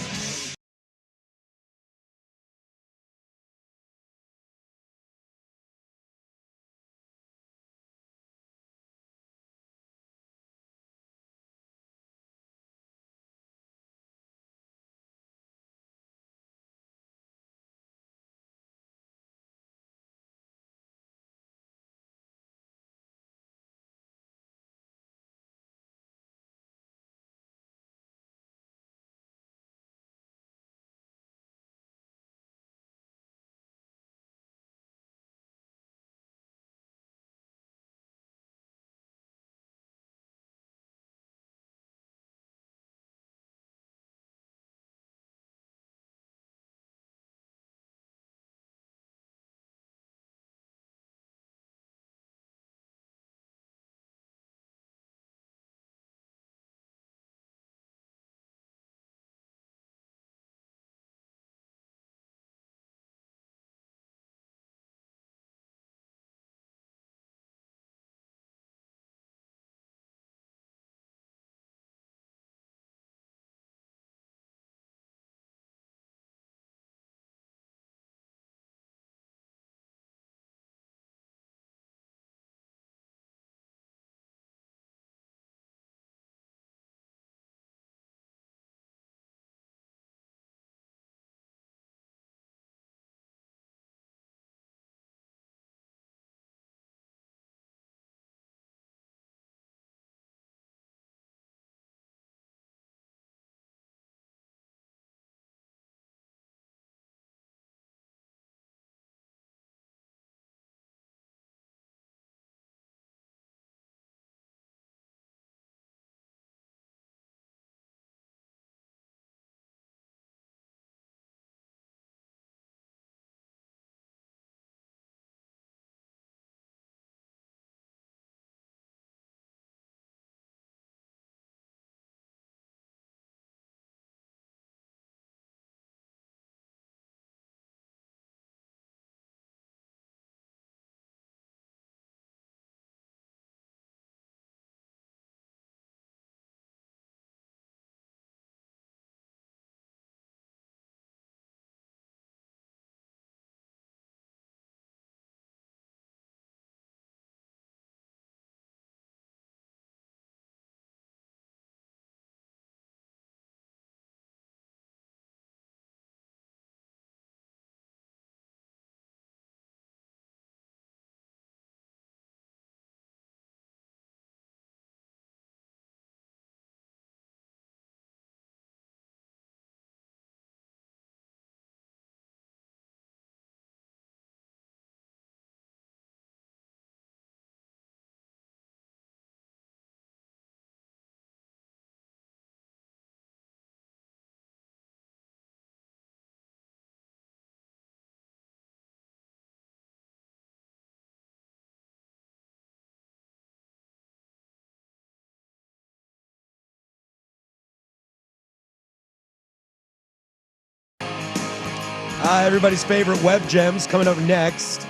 Everybody's favorite web gems coming up next.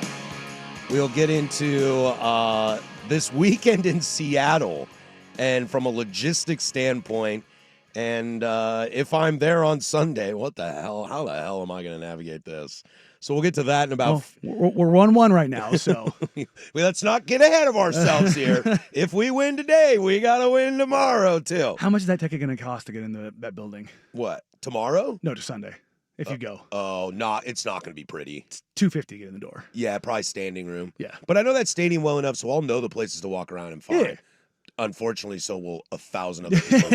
We'll get into this weekend in Seattle and from a logistics standpoint. And if I'm there on Sunday, what the hell? How the hell am I going to navigate this? So we'll get to that in about. We're 1-1 right now, so Let's not get ahead of ourselves here. If we win today, we gotta win tomorrow too. how much is that ticket going to cost to get in that building? What, tomorrow? No, just Sunday. If you go, Oh, it's not gonna be pretty. it's $250 to get in the door. Yeah, probably standing room. Yeah. But I know that stadium well enough, so I'll know the places to walk around and find. Yeah. Unfortunately, so will 1,000 other people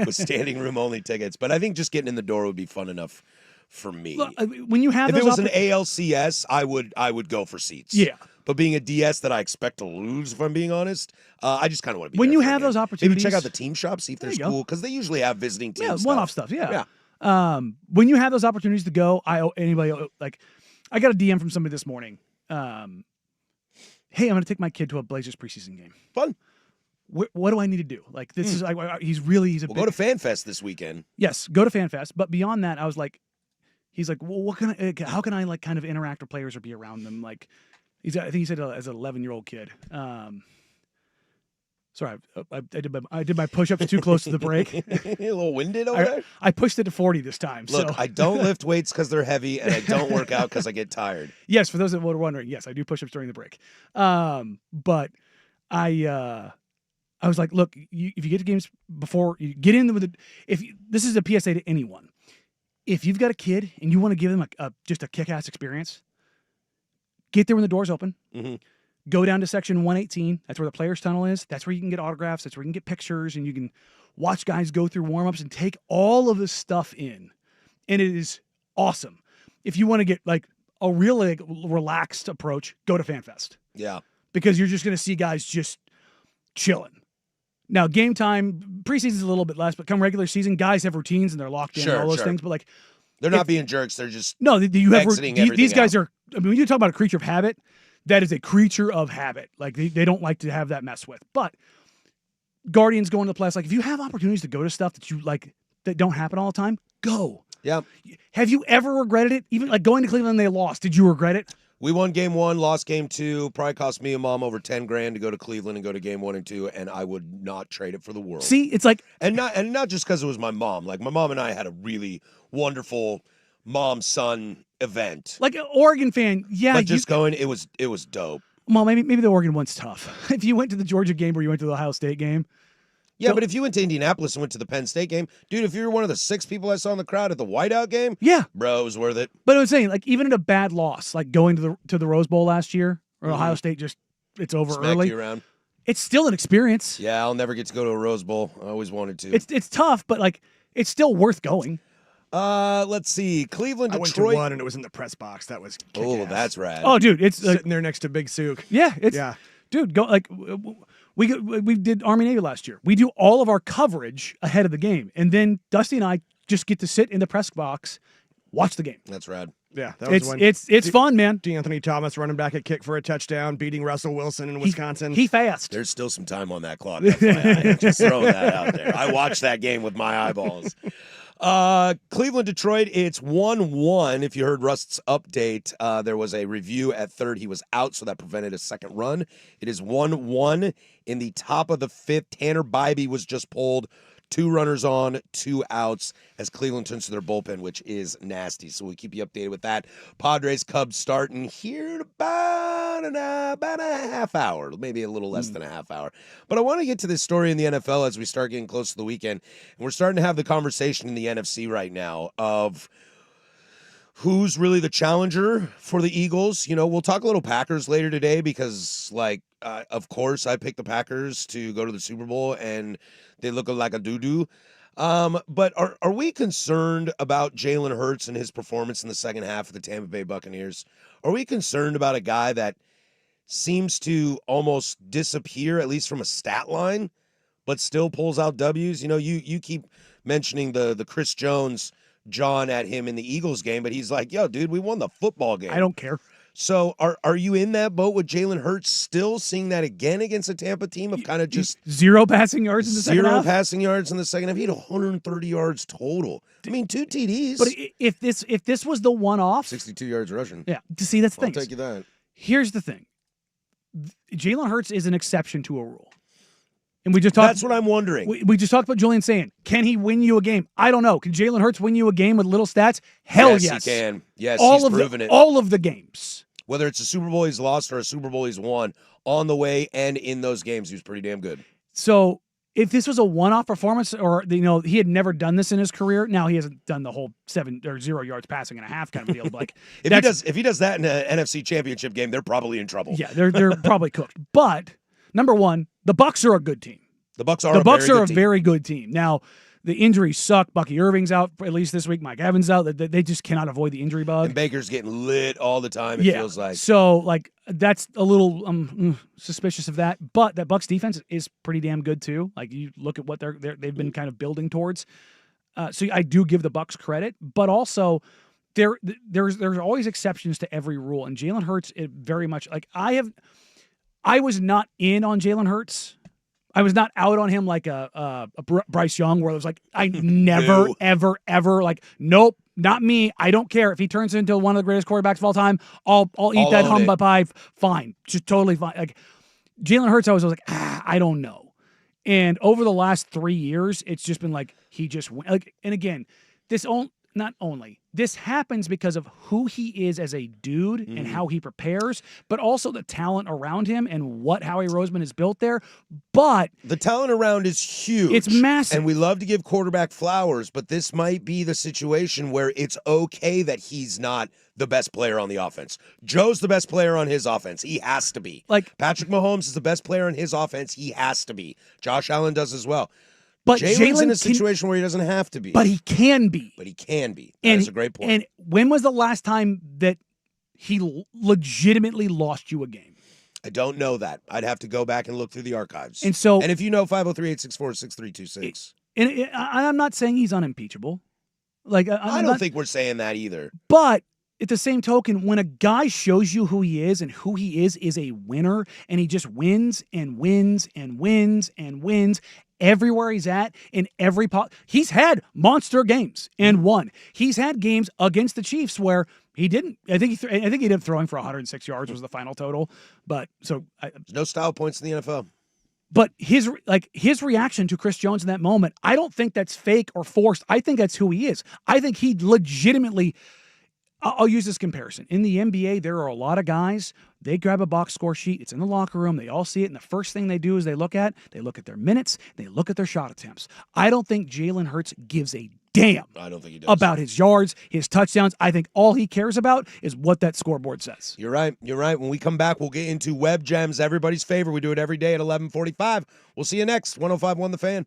with standing room only tickets. But I think just getting in the door would be fun enough for me. Look, when you have If those it was an ALCS, I would go for seats. Yeah. But being a DS that I expect to lose, if I'm being honest, I just kind of want to be When there you for a have game. those Maybe opportunities, check out the team shop, see if There there's you go. cool, because they usually have visiting teams. one-off stuff. Yeah. When you have those opportunities to go, anybody like, I got a DM from somebody this morning. Hey, I'm going to take my kid to a Blazers preseason game. Fun. What do I need to do? Like, this is like, he's a We'll go to FanFest this weekend. Yes, go to FanFest. But beyond that, I was like, he's like, well, how can I like kind of interact with players or be around them? Like, I think he said as an 11-year-old kid. Sorry, I did my push-ups too close to the break. A little winded over there. I pushed it to 40 this time. Look, so. I don't lift weights because they're heavy, and I don't work out because I get tired. Yes, for those that were wondering, yes, I do push-ups during the break. But I was like, look, if you get to games before you get in with this is a PSA to anyone. If you've got a kid and you want to give them just a kick-ass experience, get there when the doors open. Mm-hmm. Go down to section 118. That's where the players' tunnel is. That's where you can get autographs. That's where you can get pictures, and you can watch guys go through warm-ups and take all of this stuff in. And it is awesome. If you want to get like a really relaxed approach, go to FanFest. Yeah. Because you're just going to see guys just chilling. Now, game time, preseason's a little bit less, but come regular season, guys have routines and they're locked in and all those things. But like, they're not being jerks. They're just you have exiting these everything guys out. are. I mean, when you talk about a creature of habit, that is a creature of habit. Like they don't like to have that mess with. But Guardians going to the playoffs. Like if you have opportunities to go to stuff that you like that don't happen all the time, go. Yeah. Have you ever regretted it? Even like going to Cleveland, they lost. Did you regret it? We won game 1, lost game 2. Probably cost me and mom over $10,000 to go to Cleveland and go to game 1 and 2, and I would not trade it for the world. See, it's like and not just because it was my mom. Like my mom and I had a really wonderful mom-son event. an Oregon fan. Yeah, But just going, it was dope. Well, maybe the Oregon one's tough. If you went to the Georgia game or you went to the Ohio State game. Yeah, but if you went to Indianapolis and went to the Penn State game, dude, if you were one of the 6 people I saw in the crowd at the whiteout game, yeah, bro, it was worth it. But I was saying, like, even in a bad loss, like going to the Rose Bowl last year, or Ohio State it's over Smacked early. you around. It's still an experience. Yeah, I'll never get to go to a Rose Bowl. I always wanted to. It's tough, but like it's still worth going. Let's see. Cleveland, I went Detroit. to one and it was in the press box. That was kick-ass. Oh, that's rad. Oh, dude, it's sitting there next to Big Sook. Yeah, yeah. Dude, go like we did Army Navy last year. We do all of our coverage ahead of the game, and then Dusty and I just get to sit in the press box, watch the game. That's rad. Yeah, that was when it's fun, man. D'Anthony Thomas running back a kick for a touchdown, beating Russell Wilson in Wisconsin. He fast. There's still some time on that clock. FYI. Just throwing that out there. I watched that game with my eyeballs. Cleveland, Detroit, it's 1-1. If you heard Rust's update, there was a review at third. He was out, so that prevented a second run. It is 1-1 in the top of the 5th. Tanner Bybee was just pulled. 2 runners on, 2 outs as Cleveland turns to their bullpen, which is nasty. So we'll keep you updated with that. Padres, Cubs starting here in about a half hour, maybe a little less than a half hour. But I want to get to this story in the NFL as we start getting close to the weekend. And we're starting to have the conversation in the NFC right now of who's really the challenger for the Eagles. You know, we'll talk a little Packers later today because, of course, I picked the Packers to go to the Super Bowl, and they look like a doo-doo. But are we concerned about Jalen Hurts and his performance in the second half of the Tampa Bay Buccaneers? Are we concerned about a guy that seems to almost disappear, at least from a stat line, but still pulls out W's? You know, you keep mentioning the Chris Jones John at him in the Eagles game, but he's like, yo, dude, we won the football game. I don't care. So are you in that boat with Jalen Hurts still seeing that again against a Tampa team of kind of just 0 passing yards in the second half? 0 passing yards in the second half. He had 130 yards total. I mean, 2 TDs. But if this was the one-off, 62 yards rushing. yeah. See, that's the I'll thing. take you that. Here's the thing. Jalen Hurts is an exception to a rule. And we just talked. That's what I'm wondering. We just talked about Julian saying, can he win you a game? I don't know. Can Jalen Hurts win you a game with little stats? Hell yes. He can. Yes, all he's of proven it. All of the games. Whether it's a Super Bowl he's lost or a Super Bowl he's won, on the way and in those games, he was pretty damn good. So if this was a one-off performance, or he had never done this in his career, now he hasn't done the whole 7 or 0 yards passing and a half kind of deal. But like if he does that in an NFC Championship game, they're probably in trouble. Yeah, they're probably cooked. But number one, the Bucs are a good team. The Bucs are a very good team. Now, the injuries suck. Bucky Irving's out at least this week. Mike Evans out. They just cannot avoid the injury bug. And Baker's getting lit all the time, it feels like. So, like, that's a little suspicious of that. But that Bucs defense is pretty damn good, too. Like, you look at what they've been kind of building towards. So I do give the Bucs credit. But also, there's always exceptions to every rule. And Jalen Hurts, it very much, like, I was not in on Jalen Hurts. I was not out on him like a Bryce Young, where it was like, I never, ever, like, nope, not me. I don't care if he turns into one of the greatest quarterbacks of all time. I'll eat that humble pie. Fine, just totally fine. Like Jalen Hurts, I was like, I don't know. And over the last 3 years, it's just been like he just went. Like, and again, this happens because of who he is as a dude and how he prepares, but also the talent around him and what Howie Roseman has built there. But the talent around is huge. It's massive. And we love to give quarterback flowers, but this might be the situation where it's okay that he's not the best player on the offense. Joe's the best player on his offense. He has to be. Like Patrick Mahomes is the best player on his offense. He has to be. Josh Allen does as well. But Jalen's in a situation where he doesn't have to be. But he can be. That is a great point. And when was the last time that he legitimately lost you a game? I don't know that. I'd have to go back and look through the archives. And if you know, 503-864-6326. And I'm not saying he's unimpeachable. Like I don't think we're saying that either. But at the same token, when a guy shows you who he is and who he is a winner, and he just wins and wins and wins and wins everywhere he's at, in every he's had monster games and won. He's had games against the Chiefs where he didn't. I think he ended up throwing for 106 yards was the final total. But there's no style points in the NFL. But his reaction to Chris Jones in that moment, I don't think that's fake or forced. I think that's who he is. I think he legitimately. I'll use this comparison. In the NBA, there are a lot of guys, they grab a box score sheet, it's in the locker room, they all see it, and the first thing they do is they look at their minutes, they look at their shot attempts. I don't think Jalen Hurts gives a damn I don't think he does. about his yards, his touchdowns. I think all he cares about is what that scoreboard says. You're right. When we come back, we'll get into Web Gems, everybody's favorite. We do it every day at 11:45. We'll see you next. 105.1 The Fan.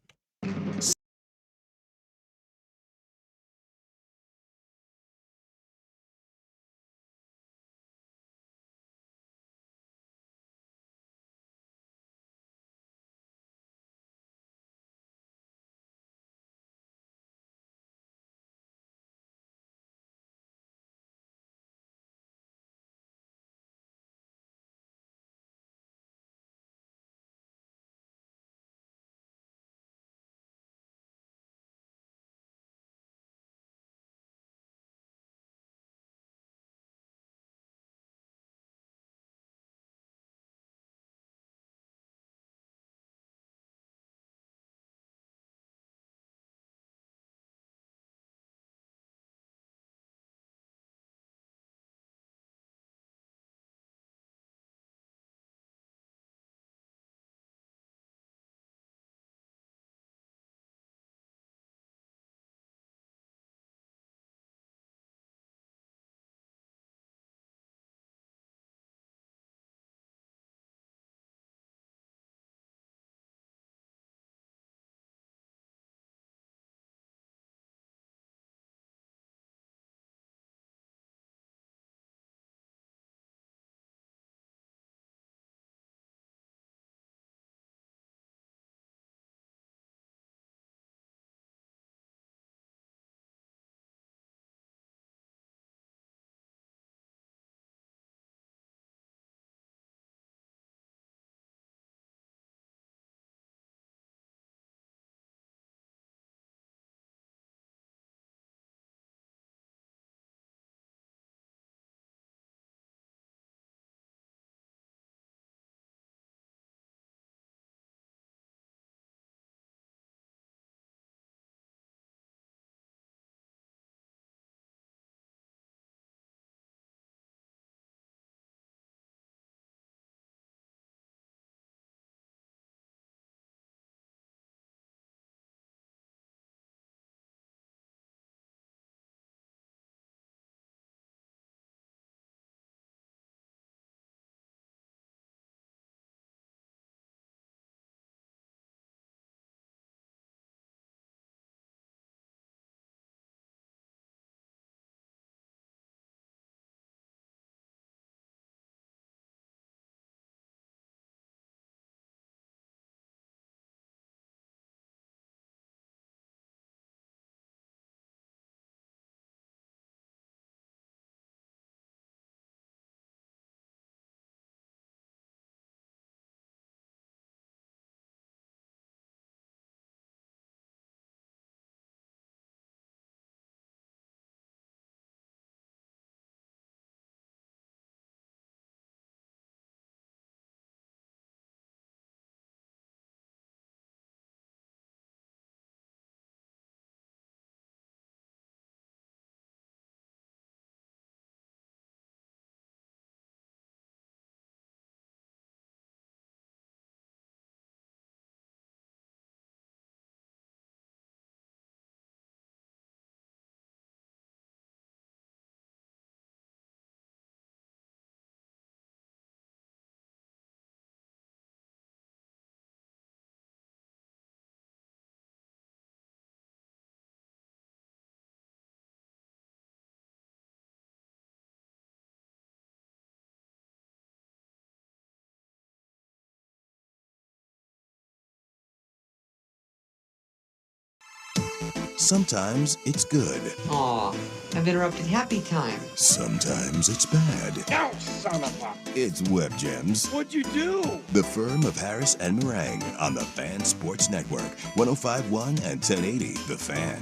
Sometimes it's good. Aw, I've interrupted happy time. Sometimes it's bad. No, son of a... It's Web Gems, What'd you do? the firm of Harris and Meringue on the Fan Sports Network, 105.1 and 1080 The Fan.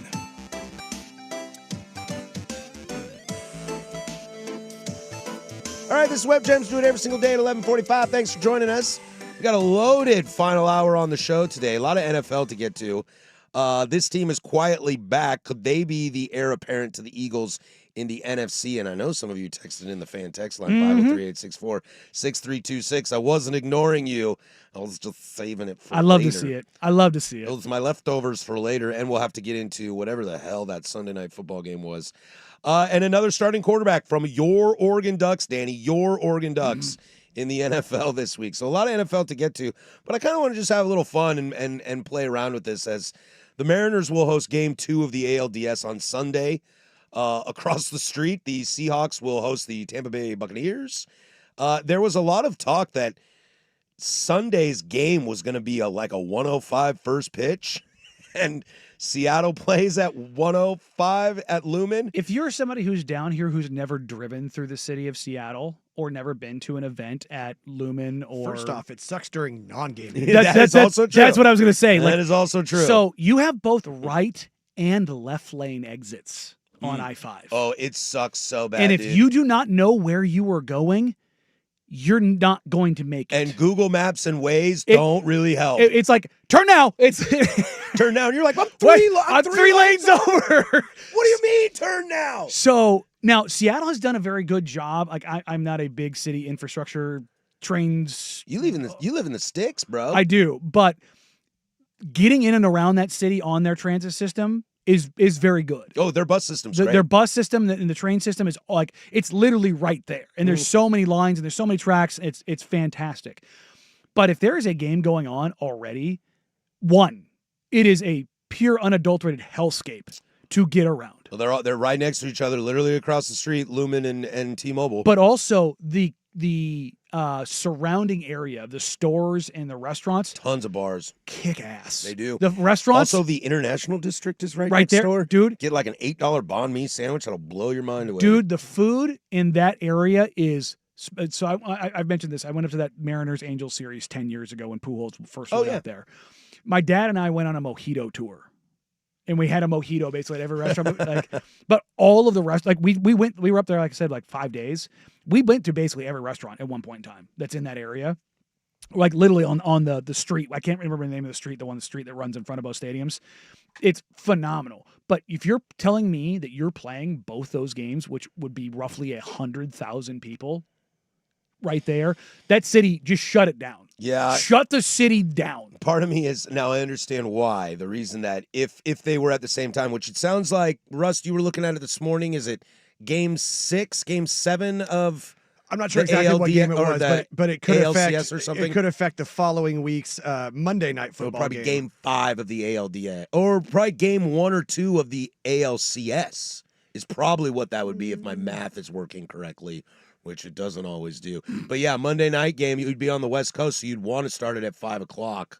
All right, this is Web Gems. Do it every single day at 11:45. Thanks for joining us. We got a loaded final hour on the show today. A lot of NFL to get to. This team is quietly back. Could they be the heir apparent to the Eagles in the NFC? And I know some of you texted in the fan text line, 503-864-6326. I wasn't ignoring you. I was just saving it for I love later. to see it. I love to see it. Those are my leftovers for later, and we'll have to get into whatever the hell that Sunday night football game was. And another starting quarterback from your Oregon Ducks, Danny, your Oregon Ducks in the NFL this week. So a lot of NFL to get to, but I kind of want to just have a little fun and play around with this, as the Mariners will host Game 2 of the ALDS on Sunday. Across the street, the Seahawks will host the Tampa Bay Buccaneers. There was a lot of talk that Sunday's game was going to be like a 105 first pitch, and Seattle plays at 105 at Lumen. If you're somebody who's down here who's never driven through the city of Seattle or never been to an event at Lumen, or First off, it sucks during non-game. That's also true. That's what I was going to say. That is also true. So you have both right and left lane exits on I-5. Oh, it sucks so bad. and if dude. you do not know where you are going, you're not going to make it. And Google Maps and Waze don't really help. It's like, turn now. It's turn now. And you're like, I'm three lanes over. What do you mean, turn now? So now Seattle has done a very good job. Like I'm not a big city infrastructure trains. You live in the sticks, bro. I do, but getting in and around that city on their transit system is very good. Oh, their bus system's great. Their bus system and the train system is like, it's literally right there. And there's so many lines and there's so many tracks. It's fantastic. But if there is a game going on already, one, it is a pure unadulterated hellscape to get around. Well, they're right next to each other, literally across the street, Lumen and T-Mobile. But also the surrounding area, the stores and the restaurants, tons of bars, kick ass. They do. The restaurants, also the International District is right next there, door, dude. Get like an $8 banh mi sandwich that'll blow your mind away, dude. The food in that area is. So I've mentioned this. I went up to that Mariners Angels series 10 years ago when Pujols first went out there. My dad and I went on a mojito tour. And we had a mojito basically at every restaurant. But all of the restaurants, we were up there, like I said, like 5 days. We went to basically every restaurant at one point in time that's in that area. Like literally on the street. I can't remember the name of the street, the street that runs in front of both stadiums. It's phenomenal. But if you're telling me that you're playing both those games, which would be roughly 100,000 people right there, that city, just shut it down. Yeah. Shut the city down. Part of me is, now I understand why. The reason that if they were at the same time, which it sounds like, Russ, you were looking at it this morning, is it game 7 of I'm not sure exactly what game it was, but it could ALCS affect or something? It could affect the following week's Monday night football probably game 5 of the ALDS, or probably game 1 or 2 of the ALCS is probably what that would be if my math is working correctly, which it doesn't always do. But yeah, Monday night game, you'd be on the West Coast, so you'd want to start it at 5 o'clock.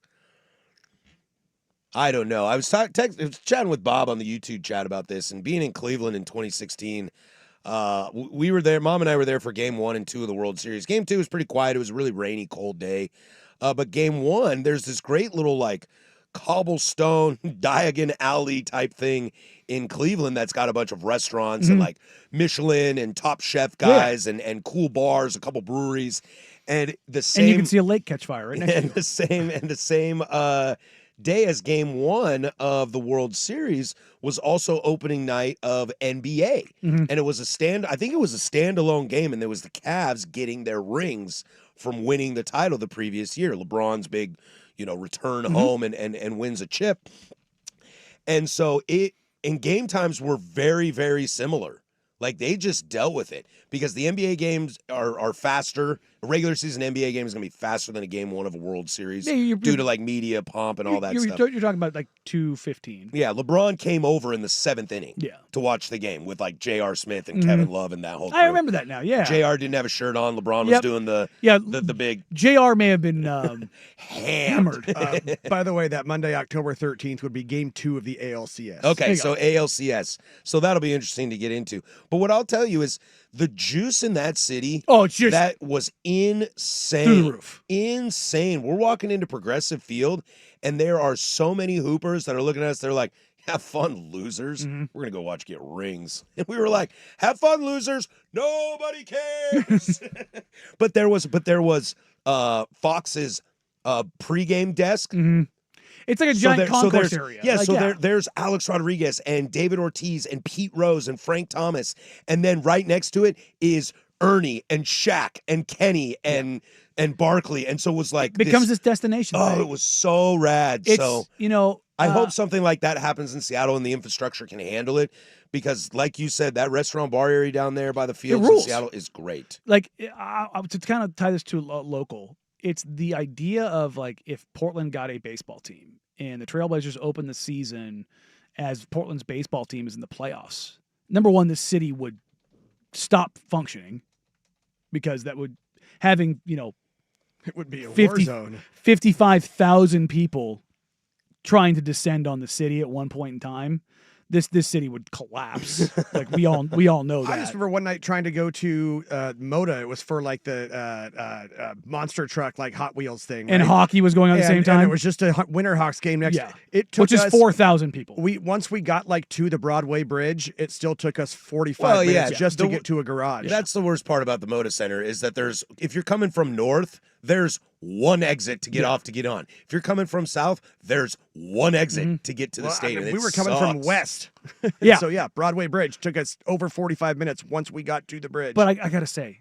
I don't know. I was chatting with Bob on the YouTube chat about this, and being in Cleveland in 2016, we were there. Mom and I were there for game 1 and 2 of the World Series. Game 2 was pretty quiet. It was a really rainy, cold day. But game 1, there's this great little like cobblestone Diagon Alley type thing in Cleveland that's got a bunch of restaurants and like Michelin and Top Chef guys and cool bars, a couple breweries, and the same. And you can see a lake catch fire right next to you. The same day as game 1 of the World Series was also opening night of NBA. And it was I think it was a standalone game, and there was the Cavs getting their rings from winning the title the previous year. LeBron's big, return home and wins a chip. And so in game times were very, very similar. Like they just dealt with it because the NBA games are faster. A regular season NBA game is going to be faster than a game one of a World Series due to like media pomp and all that stuff. You're talking about like 2:15. Yeah, LeBron came over in the 7th inning Yeah. to watch the game with like J.R. Smith and Kevin Love and that whole crew. I remember that now. Yeah. JR didn't have a shirt on. LeBron was doing the big JR may have been hammered. By the way, that Monday, October 13th, would be Game 2 of the ALCS. Okay, so ALCS. So that'll be interesting to get into. But what I'll tell you is the juice in that city, it's just that was insane. through the roof. Insane. We're walking into Progressive Field, and there are so many Hoopers that are looking at us. They're like, have fun, losers. We're going to go watch Get Rings. And we were like, have fun, losers. Nobody cares. but there was Fox's pregame desk. It's like a giant concourse area. Yeah, like, there's Alex Rodriguez and David Ortiz and Pete Rose and Frank Thomas. And then right next to it is Ernie and Shaq and Kenny and Barkley. And so it was like becomes this destination. Oh, right? it was so rad. It's, I hope something like that happens in Seattle and the infrastructure can handle it. Because like you said, that restaurant bar area down there by the fields in Seattle is great. Like to kind of tie this to local, it's the idea of like if Portland got a baseball team and the Trailblazers opened the season as Portland's baseball team is in the playoffs. Number one, the city would stop functioning because that would having, it would be a 50, war zone. 55,000 people trying to descend on the city at one point in time. This city would collapse. Like we all know that. I just remember one night trying to go to Moda. It was for like the monster truck, like Hot Wheels thing. And right? hockey was going on at the same time. And it was just a Winterhawks game next. Yeah. It took which is 4,000 people. Once we got like to the Broadway Bridge, it still took us 45 minutes just to get to a garage. That's the worst part about the Moda Center is that if you're coming from north, there's one exit to get off to get on. If you're coming from south, there's one exit to get to the stadium. we were coming from west. Yeah. So Broadway Bridge took us over 45 minutes once we got to the bridge. But I got to say,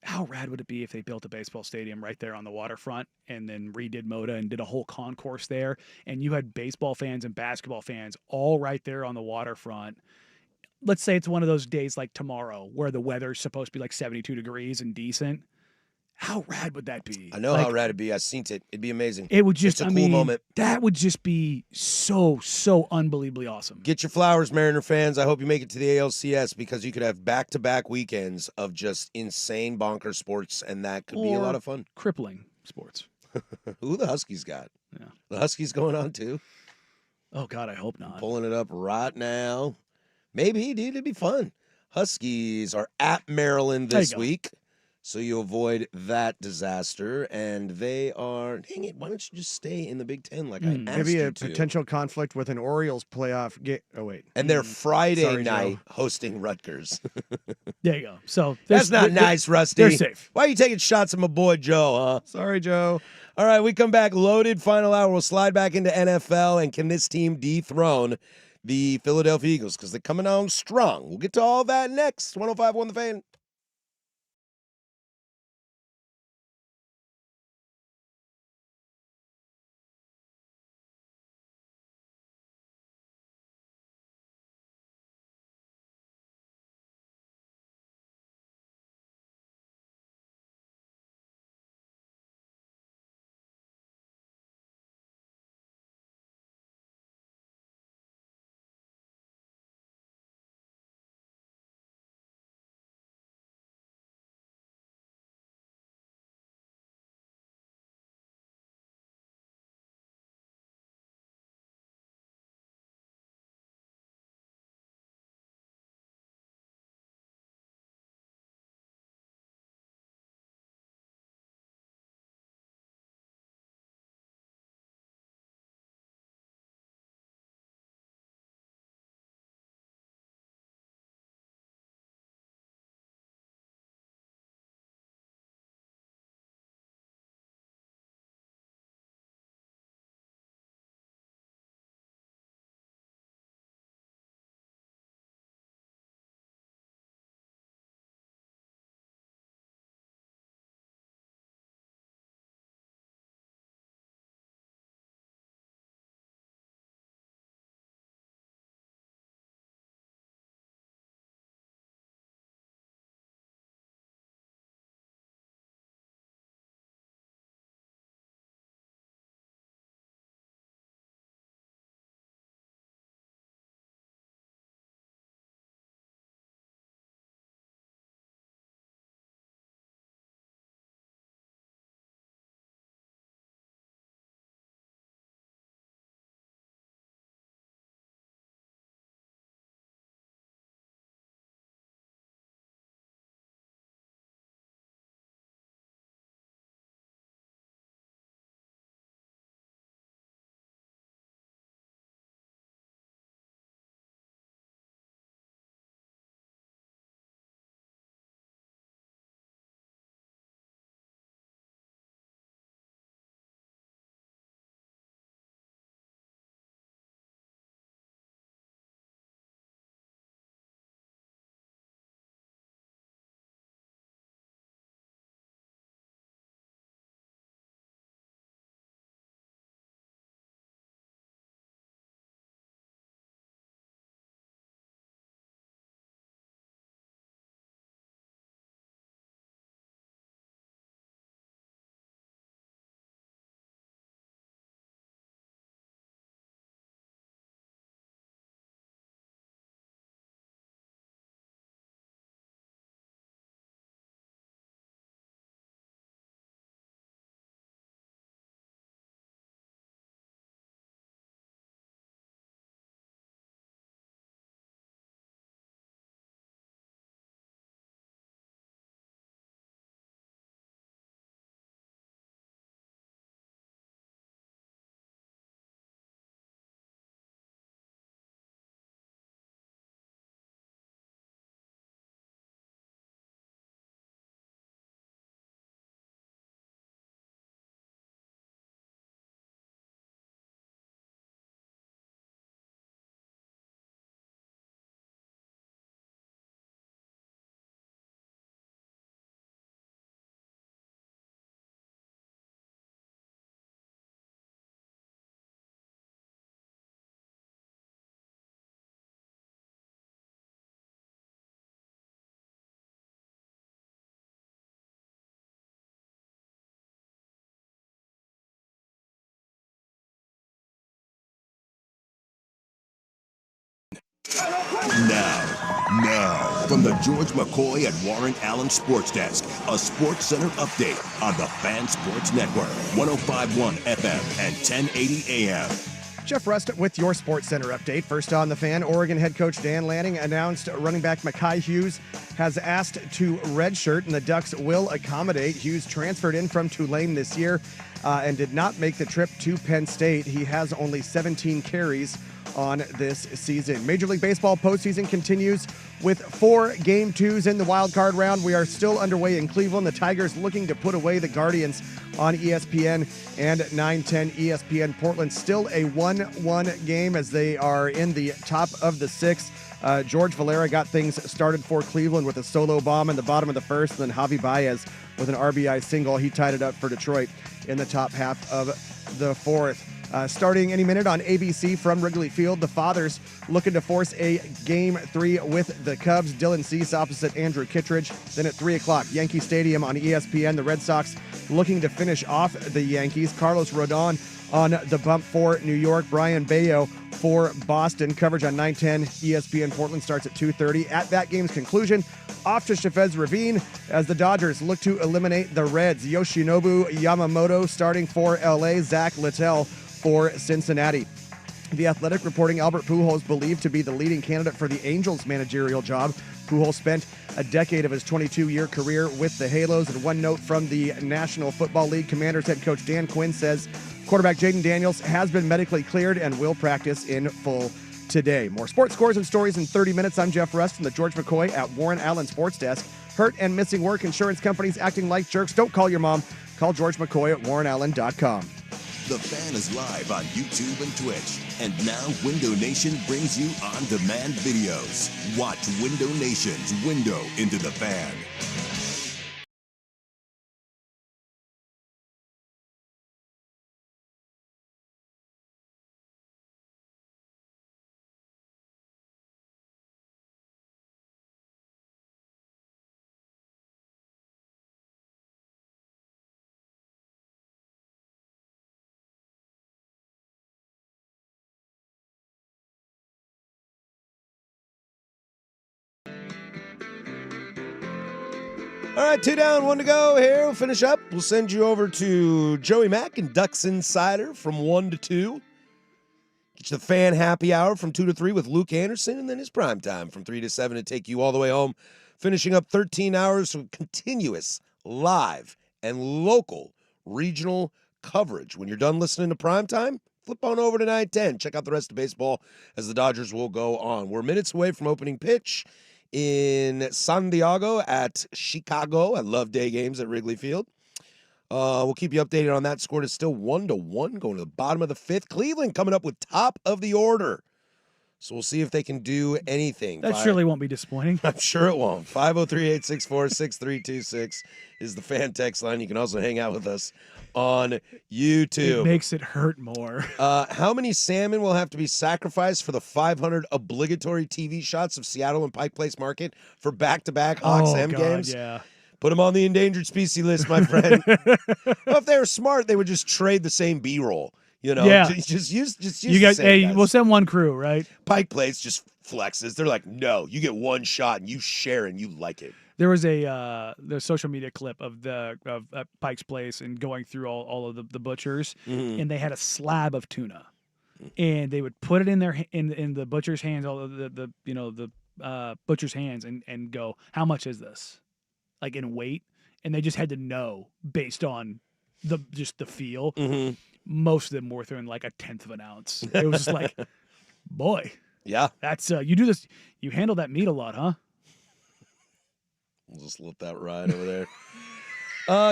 how rad would it be if they built a baseball stadium right there on the waterfront and then redid Moda and did a whole concourse there, and you had baseball fans and basketball fans all right there on the waterfront. Let's say it's one of those days like tomorrow where the weather's supposed to be like 72 degrees and decent. How rad would that be? I know how rad it'd be. I've seen it. It'd be amazing. It would just, it's a cool moment. That would just be so unbelievably awesome. Get your flowers, Mariner fans. I hope you make it to the ALCS because you could have back-to-back weekends of just insane bonker sports, and that could be a lot of fun. Crippling sports. Who the Huskies got? Yeah. The Huskies going on too? Oh, God, I hope not. Pulling it up right now. Maybe, dude. It'd be fun. Huskies are at Maryland this week. So you avoid that disaster, and they are. Dang it! Why don't you just stay in the Big Ten like I asked maybe you a to? potential conflict with an Orioles playoff game. Oh wait, and they're Friday Sorry, night Joe. hosting Rutgers. There you go. So That's not nice, Rusty. They're safe. Why are you taking shots at my boy Joe? Huh? Sorry, Joe. All right, we come back loaded. Final hour. We'll slide back into NFL, and can this team dethrone the Philadelphia Eagles because they're coming on strong? We'll get to all that next. 105.1 The Fan. Now, from the George McCoy and Warren Allen Sports Desk, a Sports Center update on the Fan Sports Network, 105.1 FM and 1080 AM. Jeff Rust with your Sports Center update. First on the Fan, Oregon head coach Dan Lanning announced running back Mekhi Hughes has asked to redshirt, and the Ducks will accommodate. Hughes transferred in from Tulane this year and did not make the trip to Penn State. He has only 17 carries on this season. Major League Baseball postseason continues with 4 Game 2s in the wild card round. We are still underway in Cleveland. The Tigers looking to put away the Guardians on ESPN and 910 ESPN. Portland still a 1-1 game as they are in the top of the 6th. George Valera got things started for Cleveland with a solo bomb in the bottom of the 1st, and then Javi Baez with an RBI single. He tied it up for Detroit in the top half of the 4th. Starting any minute on ABC from Wrigley Field, the Fathers looking to force a Game 3 with the Cubs. Dylan Cease opposite Andrew Kittredge. Then at 3 o'clock, Yankee Stadium on ESPN, the Red Sox looking to finish off the Yankees. Carlos Rodon on the bump for New York. Brian Bayo for Boston. Coverage on 910 ESPN Portland starts at 2:30. At that game's conclusion, off to Chavez Ravine as the Dodgers look to eliminate the Reds. Yoshinobu Yamamoto starting for LA. Zach Littell for Cincinnati. The Athletic reporting Albert Pujols believed to be the leading candidate for the Angels managerial job. Pujols spent a decade of his 22-year career with the Halos. And one note from the National Football League, Commanders head coach Dan Quinn says quarterback Jaden Daniels has been medically cleared and will practice in full today. More sports scores and stories in 30 minutes. I'm Jeff Rust from the George McCoy at Warren Allen Sports Desk. Hurt and missing work, insurance companies acting like jerks. Don't call your mom. Call George McCoy at warrenallen.com. The Fan is live on YouTube and Twitch. And now Window Nation brings you on-demand videos. Watch Window Nation's Window into the Fan. All right, 2 down, 1 to go here. We'll finish up. We'll send you over to Joey Mack and Ducks Insider from 1 to 2. Get you the Fan Happy Hour from 2 to 3 with Luke Anderson, and then his prime time from 3 to 7 to take you all the way home, finishing up 13 hours of continuous live and local regional coverage. When you're done listening to prime time, flip on over to 910. Check out the rest of baseball as the Dodgers will go on. We're minutes away from opening pitch in San Diego at Chicago. I love day games at Wrigley Field. We'll keep you updated on that. Score is still 1-1 going to the bottom of the 5th. Cleveland coming up with top of the order. So we'll see if they can do anything. That surely won't be disappointing. I'm sure it won't. 503-864-6326 is the Fan text line. You can also hang out with us on YouTube. It makes it hurt more. How many salmon will have to be sacrificed for the 500 obligatory TV shots of Seattle and Pike Place Market for back-to-back Hawks M games? Yeah. Put them on the endangered species list, my friend. Well, if they were smart, they would just trade the same B-roll. You know, yeah. just use you guys. the same guys. We'll send one crew, right? Pike Place just flexes. They're like, no, you get one shot and you share and you like it. There was the social media clip of Pike's Place and going through all of the butchers, and they had a slab of tuna, and they would put it in their in the butcher's hands, all of the butcher's hands, and go, how much is this, like in weight, and they just had to know based on the feel. Mm-hmm. Most of them were throwing like a 1/10 of an ounce. It was just like, boy, yeah, that's you do this, you handle that meat a lot, huh? We'll just let that ride over there.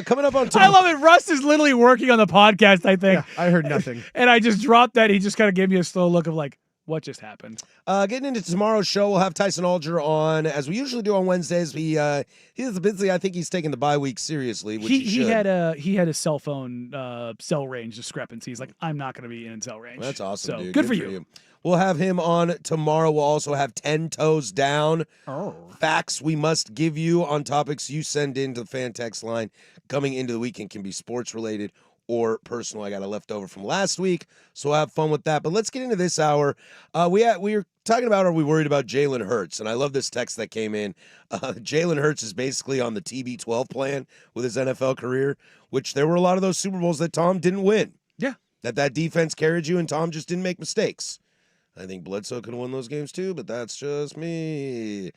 Coming up on I love it. Russ is literally working on the podcast, I think. Yeah, I heard nothing. And I just dropped that. He just kind of gave me a slow look of like, what just happened? Getting into tomorrow's show, we'll have Tyson Alger on, as we usually do on Wednesdays. He's busy. I think he's taking the bye week seriously, which he had a cell phone cell range discrepancy. He's like, I'm not going to be in cell range. That's awesome, so, dude. Good for you. We'll have him on tomorrow. We'll also have 10 Toes Down. Facts we must give you on topics you send in to the Fan text line coming into the weekend. Can be sports related or personal I got a leftover from last week, so I'll have fun with that. But let's get into this hour. We were talking about, are we worried about Jalen Hurts? And I love this text that came in. Jalen Hurts is basically on the TB12 plan with his NFL career, which there were a lot of those Super Bowls that Tom didn't win. Yeah. That defense carried you and Tom just didn't make mistakes. I think Bledsoe could have won those games too, but that's just me.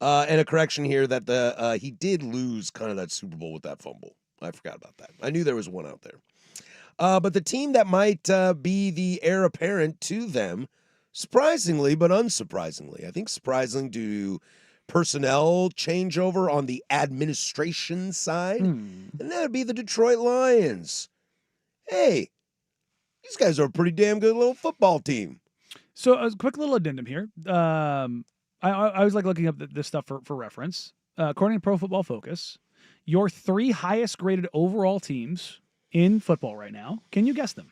And a correction here that he did lose kind of that Super Bowl with that fumble. I forgot about that. I knew there was one out there. But the team that might be the heir apparent to them, surprisingly but unsurprisingly, I think surprising to personnel changeover on the administration side, and that would be the Detroit Lions. Hey, these guys are a pretty damn good little football team. So a quick little addendum here. I was like looking up this stuff for reference. According to Pro Football Focus, your 3 highest graded overall teams in football right now. Can you guess them?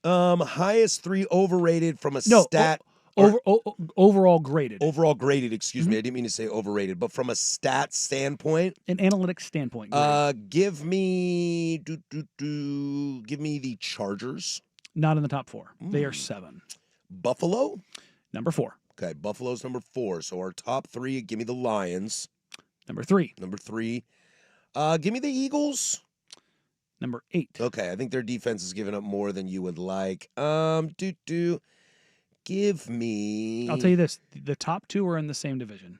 Highest 3 overrated from a stat. Overall graded. Overall graded, excuse me. I didn't mean to say overrated, but from a stat standpoint. An analytics standpoint. Give me the Chargers. Not in the top 4. They are 7. Buffalo? Number 4. Okay, Buffalo's number 4. So our top 3, give me the Lions. Number 3. Number 3. Give me the Eagles. Number 8. Okay, I think their defense is giving up more than you would like. Give me... I'll tell you this. The top 2 are in the same division.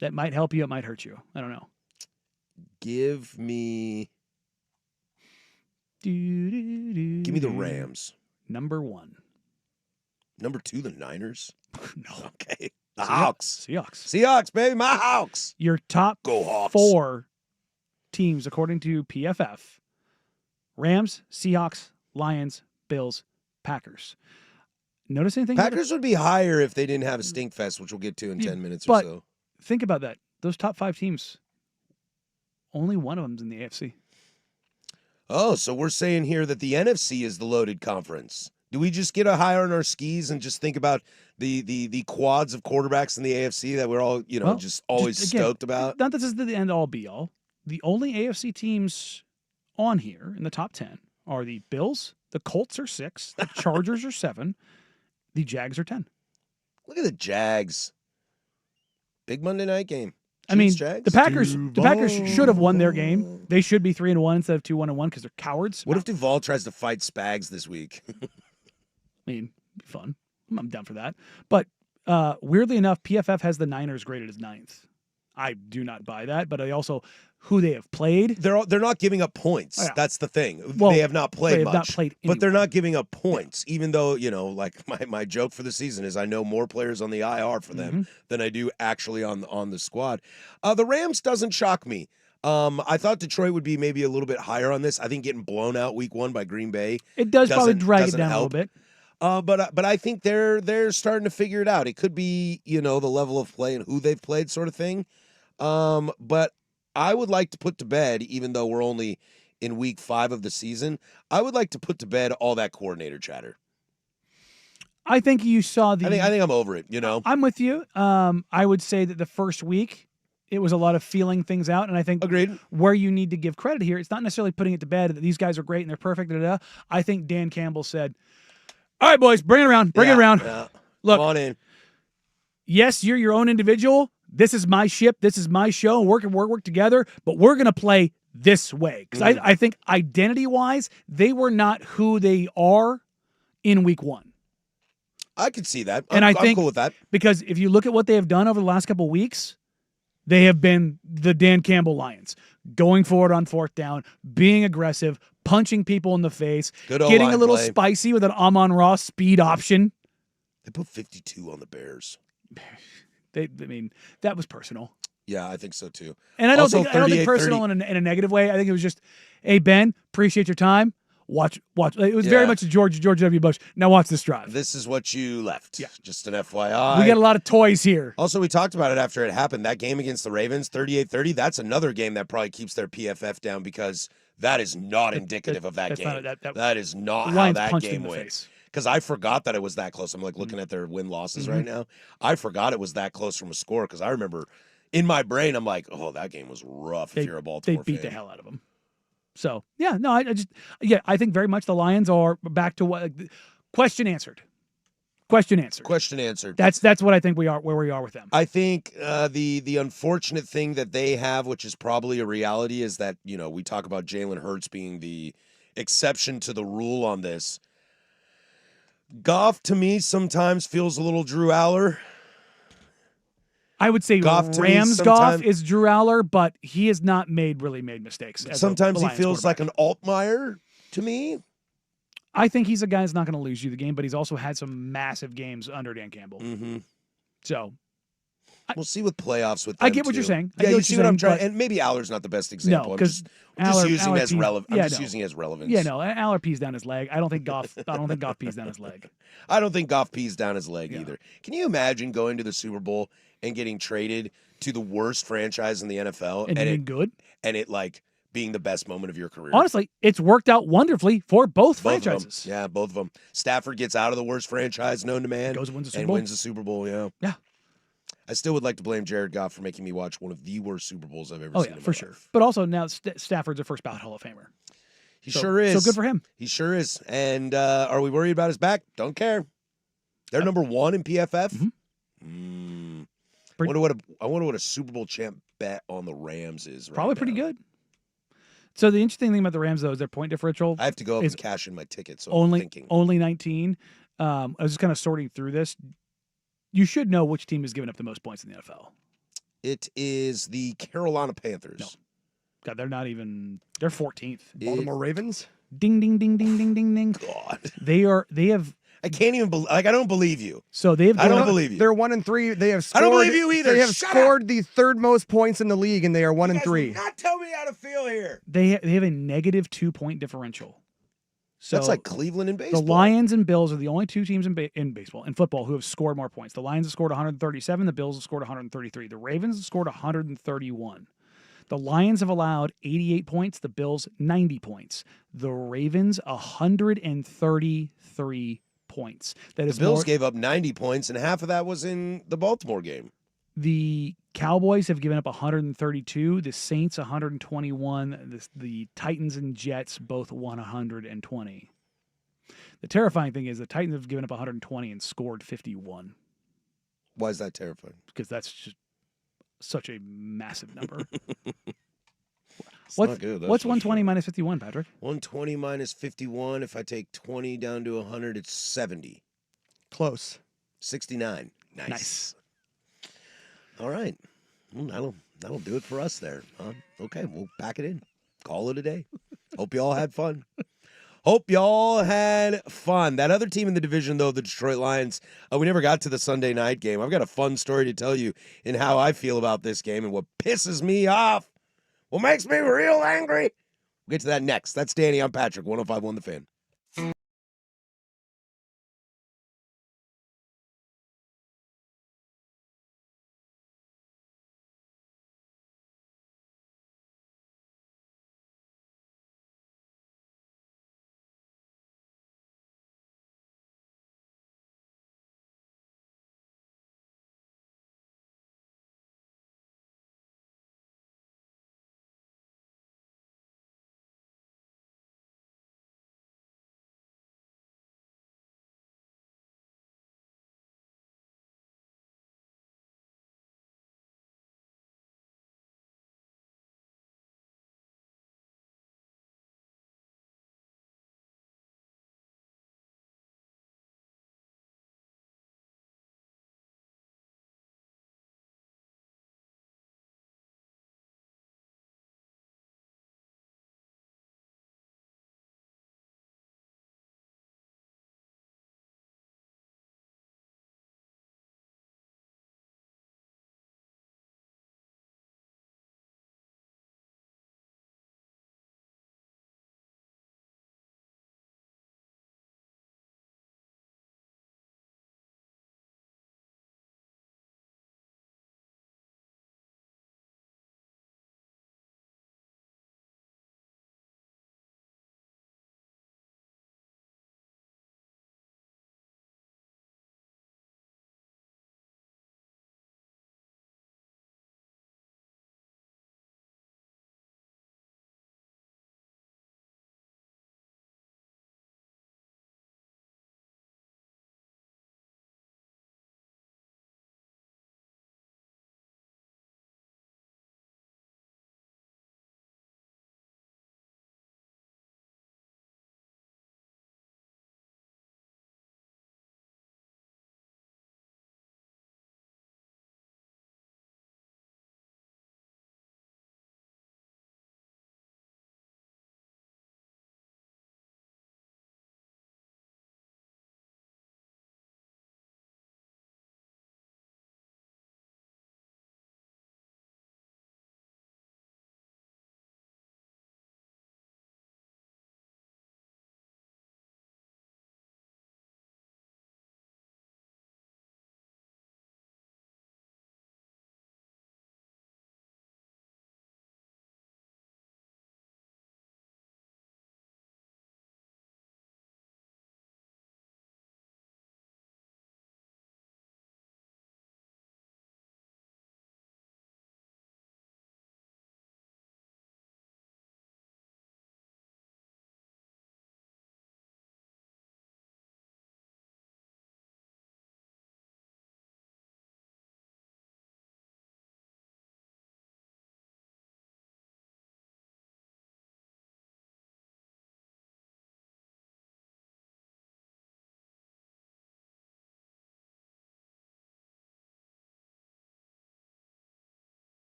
That might help you. It might hurt you. I don't know. Give me... Give me the Rams. Number 1. Number 2, the Niners? No. Okay. The Hawks. Seahawks, baby. My Hawks. Your top Go Hawks. 4 teams, according to PFF, Rams, Seahawks, Lions, Bills, Packers. Notice anything? Packers would be higher if they didn't have a stink fest, which we'll get to in 10 minutes or so. Think about that. Those top 5 teams, only one of them's in the AFC. Oh, so we're saying here that the NFC is the loaded conference. Do we just get a higher on our skis and just think about the quads of quarterbacks in the AFC that we're all, just always stoked about? Not that this is the end all be all. The only AFC teams on here in the top 10 are the Bills, the Colts are 6, the Chargers are 7, the Jags are 10. Look at the Jags. Big Monday night game. Jags? The Packers should have won their game. They should be 3-1 instead of 2-1 because they're cowards. What if Duvall tries to fight Spags this week? It'd be fun. I'm down for that. But weirdly enough, PFF has the Niners graded as 9th. I do not buy that, but I also who they have played. They're not giving up points. Oh, yeah. That's the thing. Well, they have not played much. But they're not giving up points, even though, like my joke for the season is I know more players on the IR for them than I do actually on the squad. The Rams doesn't shock me. I thought Detroit would be maybe a little bit higher on this. I think getting blown out week 1 by Green Bay. It does probably drag it down a little bit. But I think they're starting to figure it out. It could be, the level of play and who they've played sort of thing. But I would like to put to bed, even though we're only in week 5 of the season, I would like to put to bed all that coordinator chatter. I think you saw I think I'm over it, I'm with you. I would say that the first week, it was a lot of feeling things out. And I think Agreed. Where you need to give credit here, it's not necessarily putting it to bed that these guys are great and they're perfect. I think Dan Campbell said, all right, boys, bring it around. Bring it around. Yeah. Look, come on in. Yes, you're your own individual. This is my ship. This is my show. Work together, but we're going to play this way. Because I think identity-wise, they were not who they are in week 1. I could see that. I'm cool with that. Because if you look at what they have done over the last couple of weeks, they have been the Dan Campbell Lions. Going forward on 4th down, being aggressive, punching people in the face, getting a little spicy with an Amon-Ra speed option. They put 52 on the Bears. That was personal. Yeah, I think so too. And I don't think personal in a negative way. I think it was just, hey, Ben, appreciate your time. Watch. It was very much a George W. Bush. Now watch this drive. This is what you left. Yeah. Just an FYI. We got a lot of toys here. Also, we talked about it after it happened. That game against the Ravens, 38-30, that's another game that probably keeps their PFF down because that is not indicative of that game. That is not how that game went. Because I forgot that it was that close. I'm looking at their win-losses right now. I forgot it was that close from a score because I remember in my brain, I'm like, oh, that game was rough if you're a Baltimore fan. They beat the hell out of them. So yeah, no, I think very much the Lions are back to what question answered. Question answered. Question answered. That's what I think we are where we are with them. I think the unfortunate thing that they have, which is probably a reality, is that we talk about Jalen Hurts being the exception to the rule on this. Goff to me sometimes feels a little Drew Aller. I would say Goff Rams Goff is Drew Aller, but he has not really made mistakes. Sometimes he feels like an Altmaier to me. I think he's a guy that's not going to lose you the game, but he's also had some massive games under Dan Campbell. Mm-hmm. So we'll see with playoffs with them I get what too. you're saying. Yeah, you see what I'm trying. And maybe Aller's not the best example. No, because I'm just using as relevant. I'm just using as relevance. Yeah, no, Aller pees down his leg. I don't think Goff pees down his leg. I don't think Goff pees down his leg either. Can you imagine going to the Super Bowl and getting traded to the worst franchise in the NFL and being good, and it like being the best moment of your career? Honestly, it's worked out wonderfully for both franchises. Yeah, both of them. Stafford gets out of the worst franchise known to man, goes and wins the Super Bowl. Yeah. I still would like to blame Jared Goff for making me watch one of the worst Super Bowls I've ever seen. Oh yeah, for sure. But also now Stafford's a first ballot Hall of Famer. He sure is. So good for him. He sure is. And are we worried about his back? Don't care. They're number 1 in PFF. Mm-hmm. I wonder what a Super Bowl champ bet on the Rams is. Probably pretty good. So the interesting thing about the Rams, though, is their point differential. I have to go up and cash in my ticket. So only I'm thinking. Only 19. I was just kind of sorting through this. You should know which team has given up the most points in the NFL. It is the Carolina Panthers. No. God, they're not even. They're 14th. Baltimore Ravens. Ding ding ding ding ding ding ding. God, they have. I can't even believe. I don't believe you. So they've. I don't believe you. They're 1-3. They have. Scored, I don't believe you either. They have scored the third most points in the league, and they are 1-3. Not tell me how to feel here. They have a negative 2-point differential. So that's like Cleveland in baseball. The Lions and Bills are the only two teams in baseball and football who have scored more points. The Lions have scored 137. The Bills have scored 133. The Ravens have scored 131. The Lions have allowed 88 points. The Bills 90 points. The Ravens 133 points. That is the Bills gave up 90 points, and half of that was in the Baltimore game. The Cowboys have given up 132. The Saints 121. The Titans and Jets both won 120. The terrifying thing is the Titans have given up 120 and scored 51. Why is that terrifying? Because that's just such a massive number. Not good. What's 120 minus 51, Patrick? 120 minus 51. If I take 20 down to 100, it's 70. Close. 69. Nice. All right. Well, that'll do it for us there. Huh? Okay, we'll pack it in. Call it a day. Hope you all had fun. That other team in the division, though, the Detroit Lions, we never got to the Sunday night game. I've got a fun story to tell you in how I feel about this game and what pisses me off. What makes me real angry. We'll get to that next. That's Danny. I'm Patrick. 105.1 The Fan.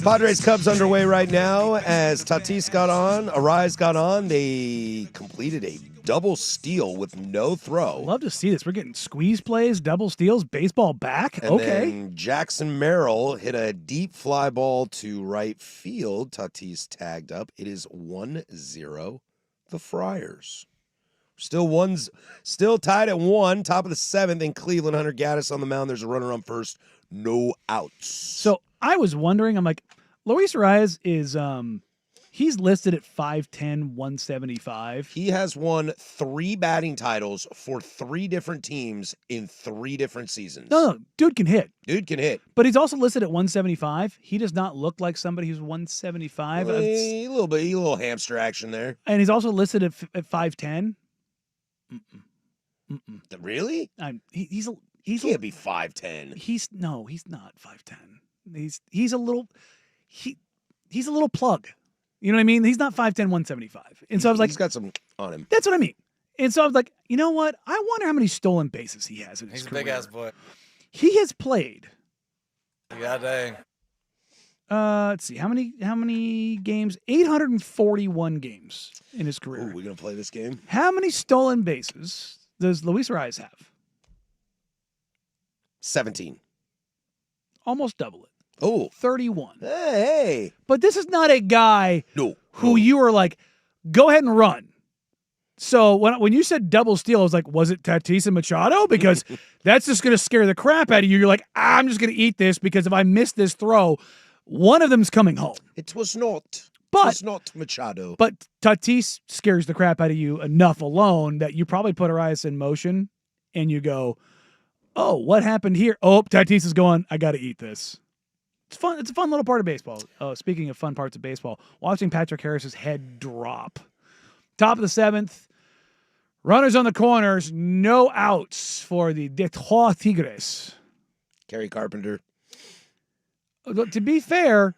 Padres Cubs underway right now as Tatis got on, Arise got on. They completed a double steal with no throw. Love to see this. We're getting squeeze plays, double steals, baseball back. And Okay. then Jackson Merrill hit a deep fly ball to right field. Tatis tagged up. It is 1-0 the Friars. Still tied at 1, top of the 7th in Cleveland. Hunter Gaddis on the mound. There's a runner on first. No outs. So I was wondering, I'm like, Luis Arias is he's listed at 5'10", 175. He has won 3 batting titles for 3 different teams in 3 different seasons. No, dude can hit. Dude can hit. But he's also listed at 175. He does not look like somebody who's 175. A little hamster action there. And he's also listed at 5'10". Really? He can't be 5'10". He's not 5'10". He's a little plug. You know what I mean? He's not 5'10", 175. And so I was like, he's got some on him. That's what I mean. And so I was like, you know what? I wonder how many stolen bases he has in his career. He's a big ass boy. He has played. Yeah, dang. Let's see. How many games? 841 games in his career. Ooh, we gonna play this game? How many stolen bases does Luis Arias have? 17. Almost double it. Oh. 31. Hey. But this is not a guy who you were like, go ahead and run. So when you said double steal, I was like, was it Tatis and Machado? Because that's just going to scare the crap out of you. You're like, I'm just going to eat this because if I miss this throw, one of them's coming home. It was not Machado. But Tatis scares the crap out of you enough alone that you probably put Arias in motion and you go, oh, what happened here? Oh, Tatis is going, I got to eat this. It's fun. It's a fun little part of baseball. Speaking of fun parts of baseball, watching Patrick Harris's head drop. Top of the 7th. Runners on the corners. No outs for the Detroit Tigres. Kerry Carpenter. To be fair,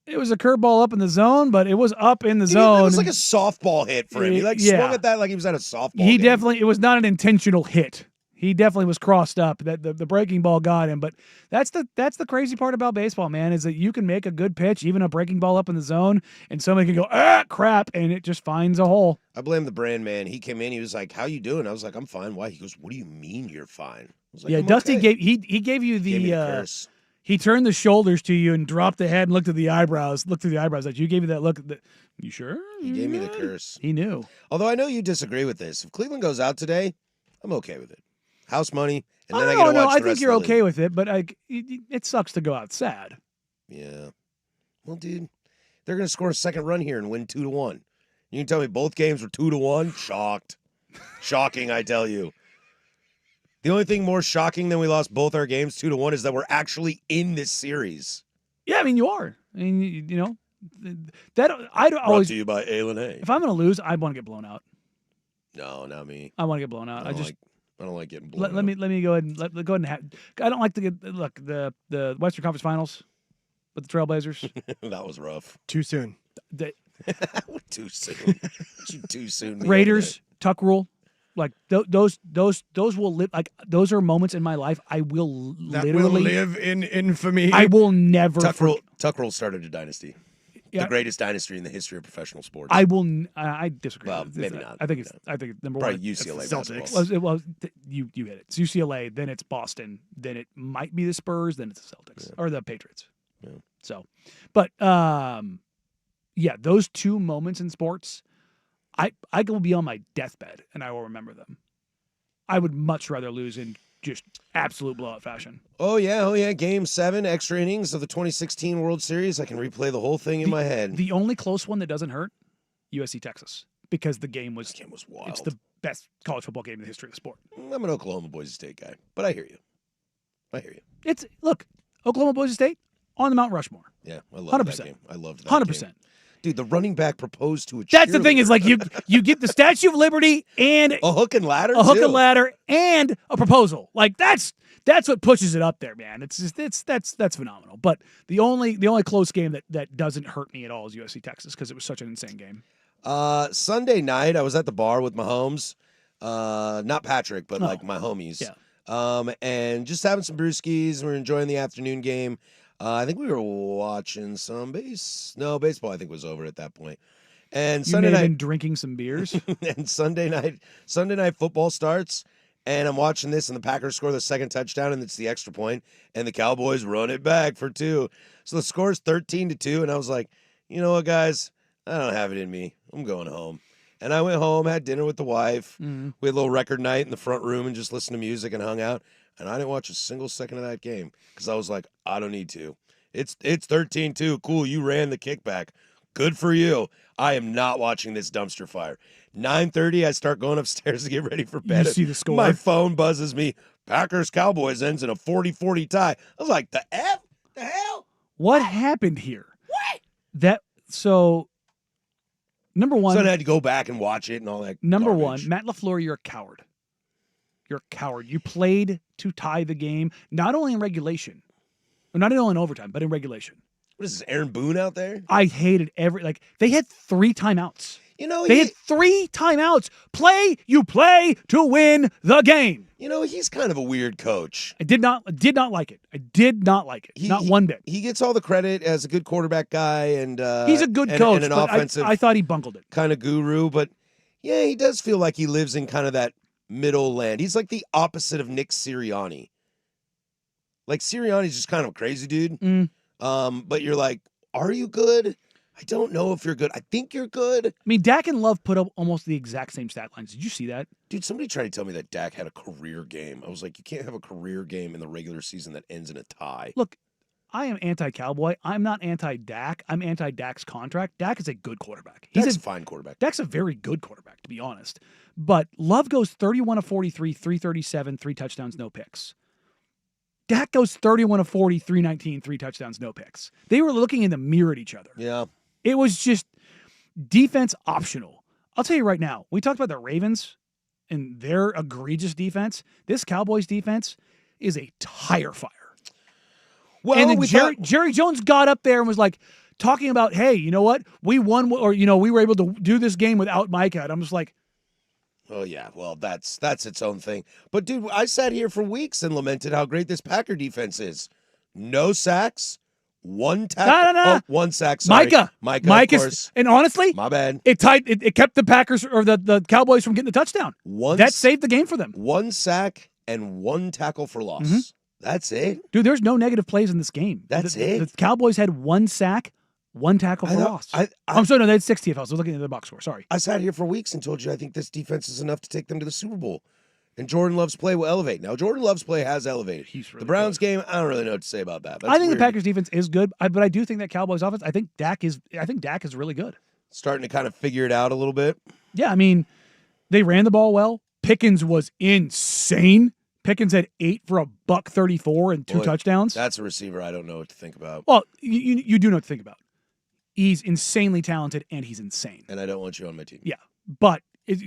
it was a curveball up in the zone, but it was up in the zone. It was like a softball hit for him. He swung at that like he was at a softball game. Definitely, it was not an intentional hit. He definitely was crossed up. That the breaking ball got him. But that's the crazy part about baseball, man, is that you can make a good pitch, even a breaking ball up in the zone, and somebody can go, crap, and it just finds a hole. I blame the brand man. He came in, he was like, how you doing? I was like, I'm fine. Why? He goes, what do you mean you're fine? I was like, yeah, Dusty okay. gave you the Gave me the curse. He turned the shoulders to you and dropped the head and looked at the eyebrows. Looked through the eyebrows. Like you gave you that look. You sure? He gave me the curse. He knew. Although I know you disagree with this. If Cleveland goes out today, I'm okay with it. House money, and then I get to watch the think rest you're of the okay league. with it, but it sucks to go out sad. Yeah. Well, dude, they're gonna score a second run here and win 2-1. You can tell me both games were 2-1? Shocked. Shocking, I tell you. The only thing more shocking than we lost both our games 2-1 is that we're actually in this series. Yeah, I mean you are. I mean you know that I Brought always. to you by Alan Hay. If I'm gonna lose, I want to get blown out. No, not me. I want to get blown out. I don't like getting blown out. Let me go ahead and go ahead and I don't like to get the Western Conference Finals with the Trailblazers. That was rough. Too soon. Too soon. Too soon. Raiders tuck rule. Like those will live. Like those are moments in my life I will That literally will live in infamy. I will never. Tuck rule started a dynasty. Yeah. The greatest dynasty in the history of professional sports. I will. I disagree. Well, maybe not. I think it's number Probably one. UCLA Celtics. Well, you hit it. It's UCLA, then it's Boston, then it might be the Spurs, then it's the Celtics or the Patriots. Yeah. So, but yeah, those two moments in sports, I will be on my deathbed and I will remember them. I would much rather lose in just absolute blowout fashion. Oh yeah. Game 7, extra innings of the 2016 World Series. I can replay the whole thing in my head. The only close one that doesn't hurt, USC Texas, because the game was wild. It's the best college football game in the history of the sport. I'm an Oklahoma Boise State guy, but I hear you. It's look, Oklahoma Boise State on the Mount Rushmore. Yeah, I love that 100%. game. I loved that 100%. game. Dude, the running back proposed to a That's the thing cheerleader. is like you get the Statue of Liberty and a hook and ladder, and a proposal. Like that's what pushes it up there, man. It's just that's phenomenal. But the only close game that doesn't hurt me at all is USC Texas because it was such an insane game. Sunday night, I was at the bar with Mahomes, not Patrick, but like my homies. Yeah. And just having some brewskis. We're enjoying the afternoon game. I think we were watching some baseball. I think was over at that point. And You Sunday may have night, been drinking some beers. and Sunday night football starts, and I'm watching this, and the Packers score the second touchdown, and it's the extra point, and the Cowboys run it back for 2. So the score is 13-2, and I was like, you know what, guys, I don't have it in me. I'm going home. And I went home, had dinner with the wife. Mm-hmm. We had a little record night in the front room and just listened to music and hung out. And I didn't watch a single second of that game because I was like, I don't need to. It's 13-2. Cool, you ran the kickback. Good for you. I am not watching this dumpster fire. 9:30, I start going upstairs to get ready for bed. see the score? My phone buzzes me. Packers-Cowboys ends in a 40-40 tie. I was like, the F? The hell? What happened here? So, number one. So I had to go back and watch it and all that. Number garbage. one, Matt LaFleur, you're a coward. You're a coward. You played to tie the game, not only in regulation, not only in overtime, but in regulation. What is this, Aaron Boone out there? I hated they had 3 timeouts. You know, They had 3 timeouts. You play to win the game. You know, he's kind of a weird coach. I did not like it. I did not like it. Not one bit. He gets all the credit as a good quarterback guy, and He's a good coach, and an but offensive I thought he bungled it. kind of guru. But yeah, he does feel like he lives in kind of that middle land. He's like the opposite of Nick Sirianni. Like Sirianni's just kind of a crazy dude. But you're like, are you good? I don't know if you're good. I think you're good. I mean, Dak and Love put up almost the exact same stat lines. Did you see that? Dude, somebody tried to tell me that Dak had a career game. I was like, you can't have a career game in the regular season that ends in a tie. Look, I am anti-Cowboy. I'm not anti-Dak. I'm anti-Dak's contract. Dak is a good quarterback. He's a fine quarterback. Dak's a very good quarterback, to be honest. But Love goes 31 of 43, 337, 3 touchdowns, no picks. Dak goes 31 of 40, 319, 3 touchdowns, no picks. They were looking in the mirror at each other. Yeah. It was just defense optional. I'll tell you right now, we talked about the Ravens and their egregious defense. This Cowboys defense is a tire fire. Well, and then Jerry Jones got up there and was like talking about, hey, you know what? We won, or, we were able to do this game without Micah. And I'm just like, oh, yeah. Well, that's its own thing. But, dude, I sat here for weeks and lamented how great this Packer defense is. No sacks, 1 tackle. No. Oh, 1 sack, sorry. Micah, of course. And honestly, My bad. It kept the Packers or the Cowboys from getting the touchdown. That saved the game for them. 1 sack and 1 tackle for loss. Mm-hmm. That's it. Dude, there's no negative plays in this game. That's it. The Cowboys had 1 sack, 1 tackle for loss. I'm sorry, no, they had 6 TFLs. I was looking at the box score. Sorry. I sat here for weeks and told you I think this defense is enough to take them to the Super Bowl. And Jordan Love's play will elevate. Now, Jordan Love's play has elevated. He's really the Browns good. game, I don't really know what to say about that. I think the Packers defense is good, but I do think that Cowboys offense, I think Dak is really good. Starting to kind of figure it out a little bit. Yeah, I mean, they ran the ball well. Pickens was insane. Pickens had 8 for $134 and 2 touchdowns. That's a receiver I don't know what to think about. Well, you do know what to think about. He's insanely talented and he's insane. And I don't want you on my team. Yeah, but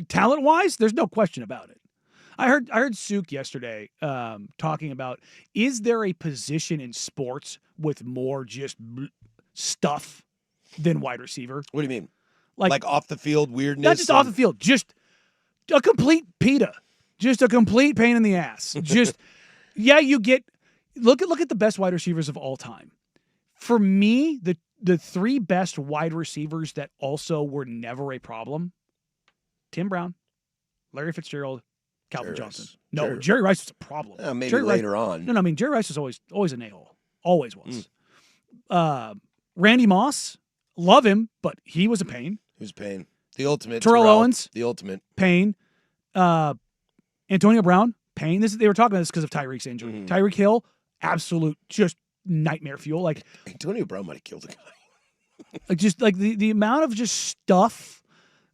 talent-wise, there's no question about it. I heard Suk yesterday talking about, is there a position in sports with more just stuff than wide receiver? What do you mean? Like off the field weirdness? Not just off the field, just a complete PETA. Just a complete pain in the ass. Just, yeah, you get, look at the best wide receivers of all time. For me, the 3 best wide receivers that also were never a problem, Tim Brown, Larry Fitzgerald, Calvin Johnson. No, Jerry Rice was a problem. Maybe Jerry later Rice, on. No, I mean, Jerry Rice was always an a-hole. Always was. Randy Moss, love him, but he was a pain. He was a pain. The ultimate. Terrell Owens. The ultimate. Pain. Antonio Brown, pain. They were talking about this because of Tyreek's injury. Mm-hmm. Tyreek Hill, absolute just nightmare fuel. Like Antonio Brown might have killed a guy. just like the amount of just stuff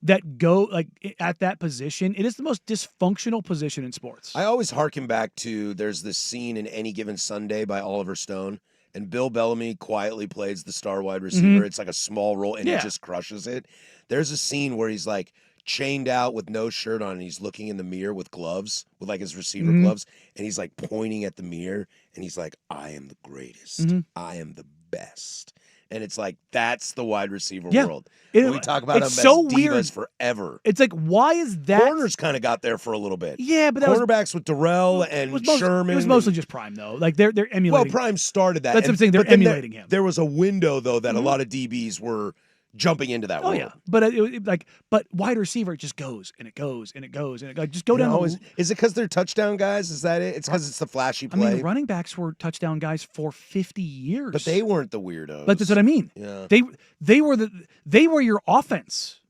that go like at that position. It is the most dysfunctional position in sports. I always harken back to there's this scene in Any Given Sunday by Oliver Stone, and Bill Bellamy quietly plays the star wide receiver. Mm-hmm. It's like a small role, and he just crushes it. There's a scene where he's like chained out with no shirt on, and he's looking in the mirror with gloves, with like his receiver gloves, and he's like pointing at the mirror, and he's like, I am the greatest. I am the best. And it's like, that's the wide receiver Yeah. world. We talk about them it's as so divas weird. forever. It's like, why is that? Corners kind of got there for a little bit. Yeah, but that was Quarterbacks with Darrell and Sherman. It was mostly just Prime, though. Like, they're emulating. Well, Prime started that. That's what I'm saying. They're but then emulating him. There was a window, though, that a lot of DBs were jumping into that world. Oh, yeah. But but wide receiver, it just goes, and it goes, and it goes, and it just go down No, the... is it because they're touchdown guys? Is that it? It's because it's the flashy play? I mean, the running backs were touchdown guys for 50 years. But they weren't the weirdos. But that's what I mean. Yeah. They were your offense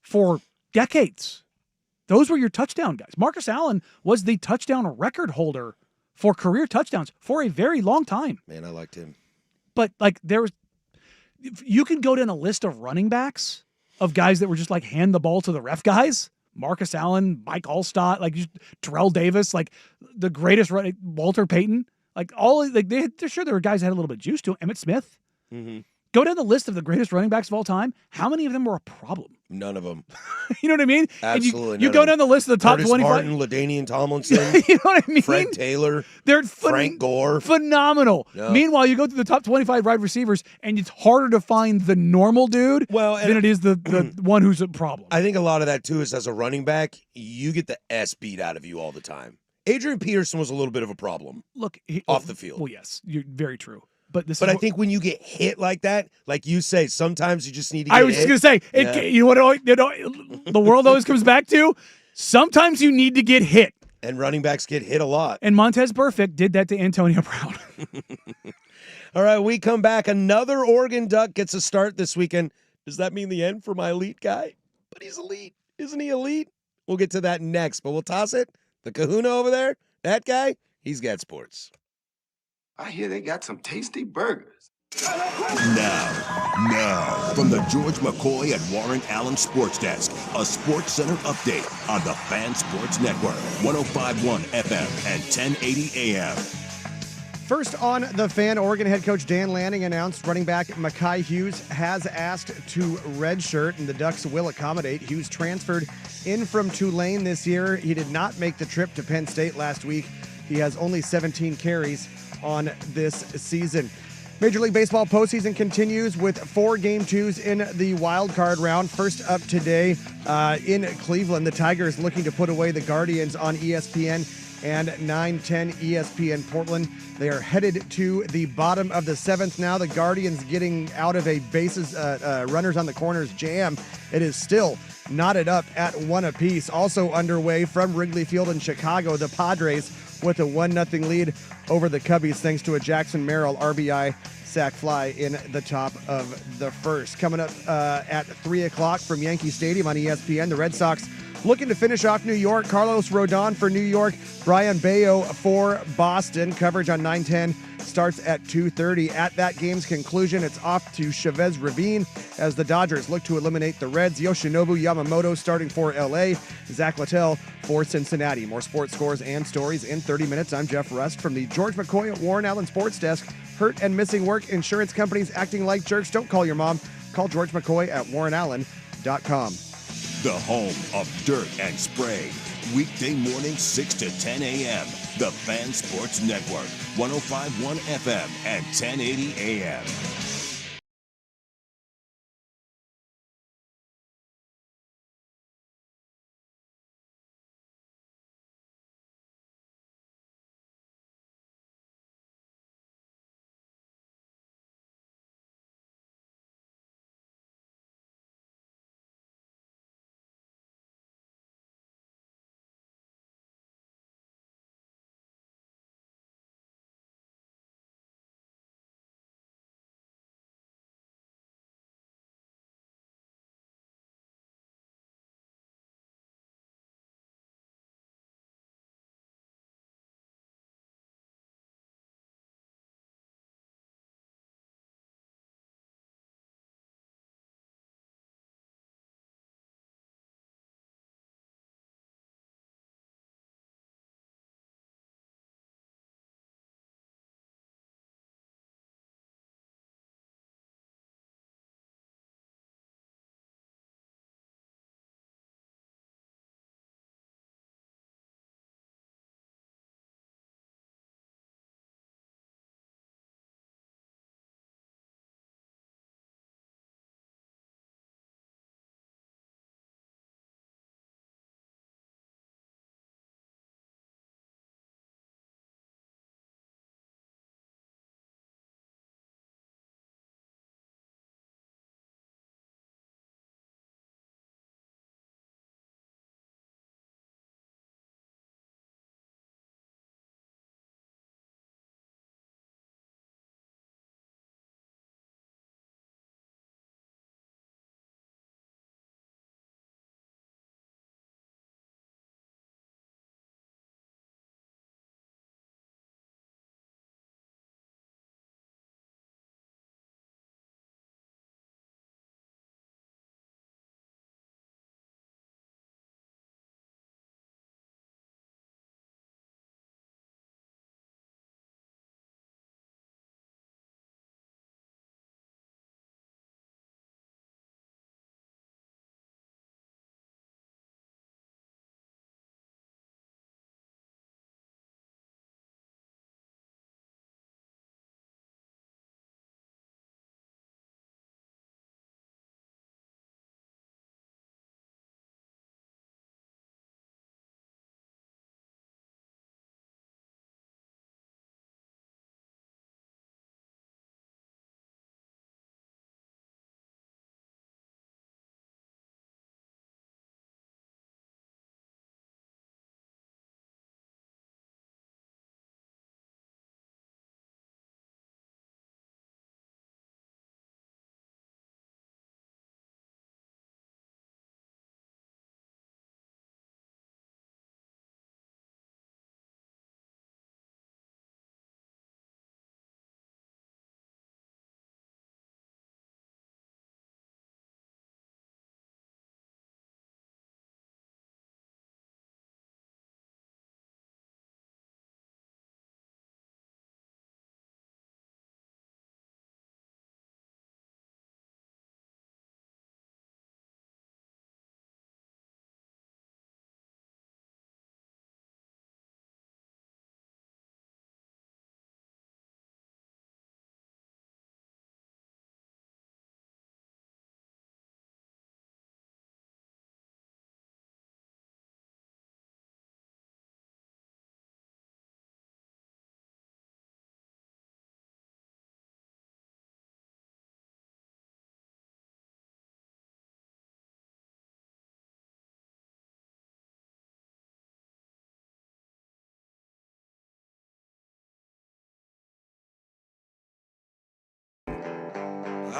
for decades. Those were your touchdown guys. Marcus Allen was the touchdown record holder for career touchdowns for a very long time. Man, I liked him. But like you can go down a list of running backs of guys that were just like hand the ball to the ref guys. Marcus Allen, Mike Allstott, like Terrell Davis, like the greatest Walter Payton, like all like they're sure there were guys that had a little bit of juice to them. Emmitt Smith. Mm-hmm. Go down the list of the greatest running backs of all time. How many of them were a problem? None of them. You know what I mean? Absolutely. And you go down the list of the top Curtis 25. Martin, LaDainian Tomlinson. You know what I mean? Fred Taylor. They're Frank Gore. Phenomenal. Yeah. Meanwhile, you go through the top 25 wide receivers, and it's harder to find the normal dude than it is the one who's a problem. I think a lot of that, too, is as a running back, you get the S beat out of you all the time. Adrian Peterson was a little bit of a problem. Look, off the field. Well, yes, you're very true. But I think when you get hit like that, like you say, sometimes you just need to get I was just going to say, you know what the world always comes back to? Sometimes you need to get hit. And running backs get hit a lot. And Montez Burfict did that to Antonio Brown. All right, we come back. Another Oregon Duck gets a start this weekend. Does that mean the end for my elite guy? But he's elite. Isn't he elite? We'll get to that next, but we'll toss it. The kahuna over there, that guy, he's got sports. I hear they got some tasty burgers. Now, from the George McCoy and Warren Allen Sports Desk, a Sports Center update on the Fan Sports Network, 105.1 FM and 1080 AM. First on the Fan, Oregon head coach Dan Lanning announced running back Mekhi Hughes has asked to redshirt, and the Ducks will accommodate. Hughes transferred in from Tulane this year. He did not make the trip to Penn State last week. He has only 17 carries on this season. Major League Baseball postseason continues with 4 Game 2s in the wild card round. First up today in Cleveland, the Tigers looking to put away the Guardians on ESPN and 9:10 ESPN Portland. They are headed to the bottom of the 7th now. The Guardians getting out of a bases runners on the corners jam. It is still knotted up at 1 apiece. Also underway from Wrigley Field in Chicago, the Padres with a 1-0 lead over the Cubbies thanks to a Jackson Merrill RBI sac fly in the top of the first. Coming up at 3 o'clock from Yankee Stadium on ESPN, the Red Sox looking to finish off New York. Carlos Rodon for New York, Brian Bayo for Boston. Coverage on 9:10 starts at 2:30. At that game's conclusion, it's off to Chavez Ravine as the Dodgers look to eliminate the Reds. Yoshinobu Yamamoto starting for LA, Zach Littell for Cincinnati. More sports scores and stories in 30 minutes. I'm Jeff Rust from the George McCoy at Warren Allen Sports Desk. Hurt and missing work, insurance companies acting like jerks. Don't call your mom. Call George McCoy at warrenallen.com. The home of dirt and spray. Weekday morning 6 to 10 a.m. The Fan Sports Network, 105.1 FM and 1080 AM.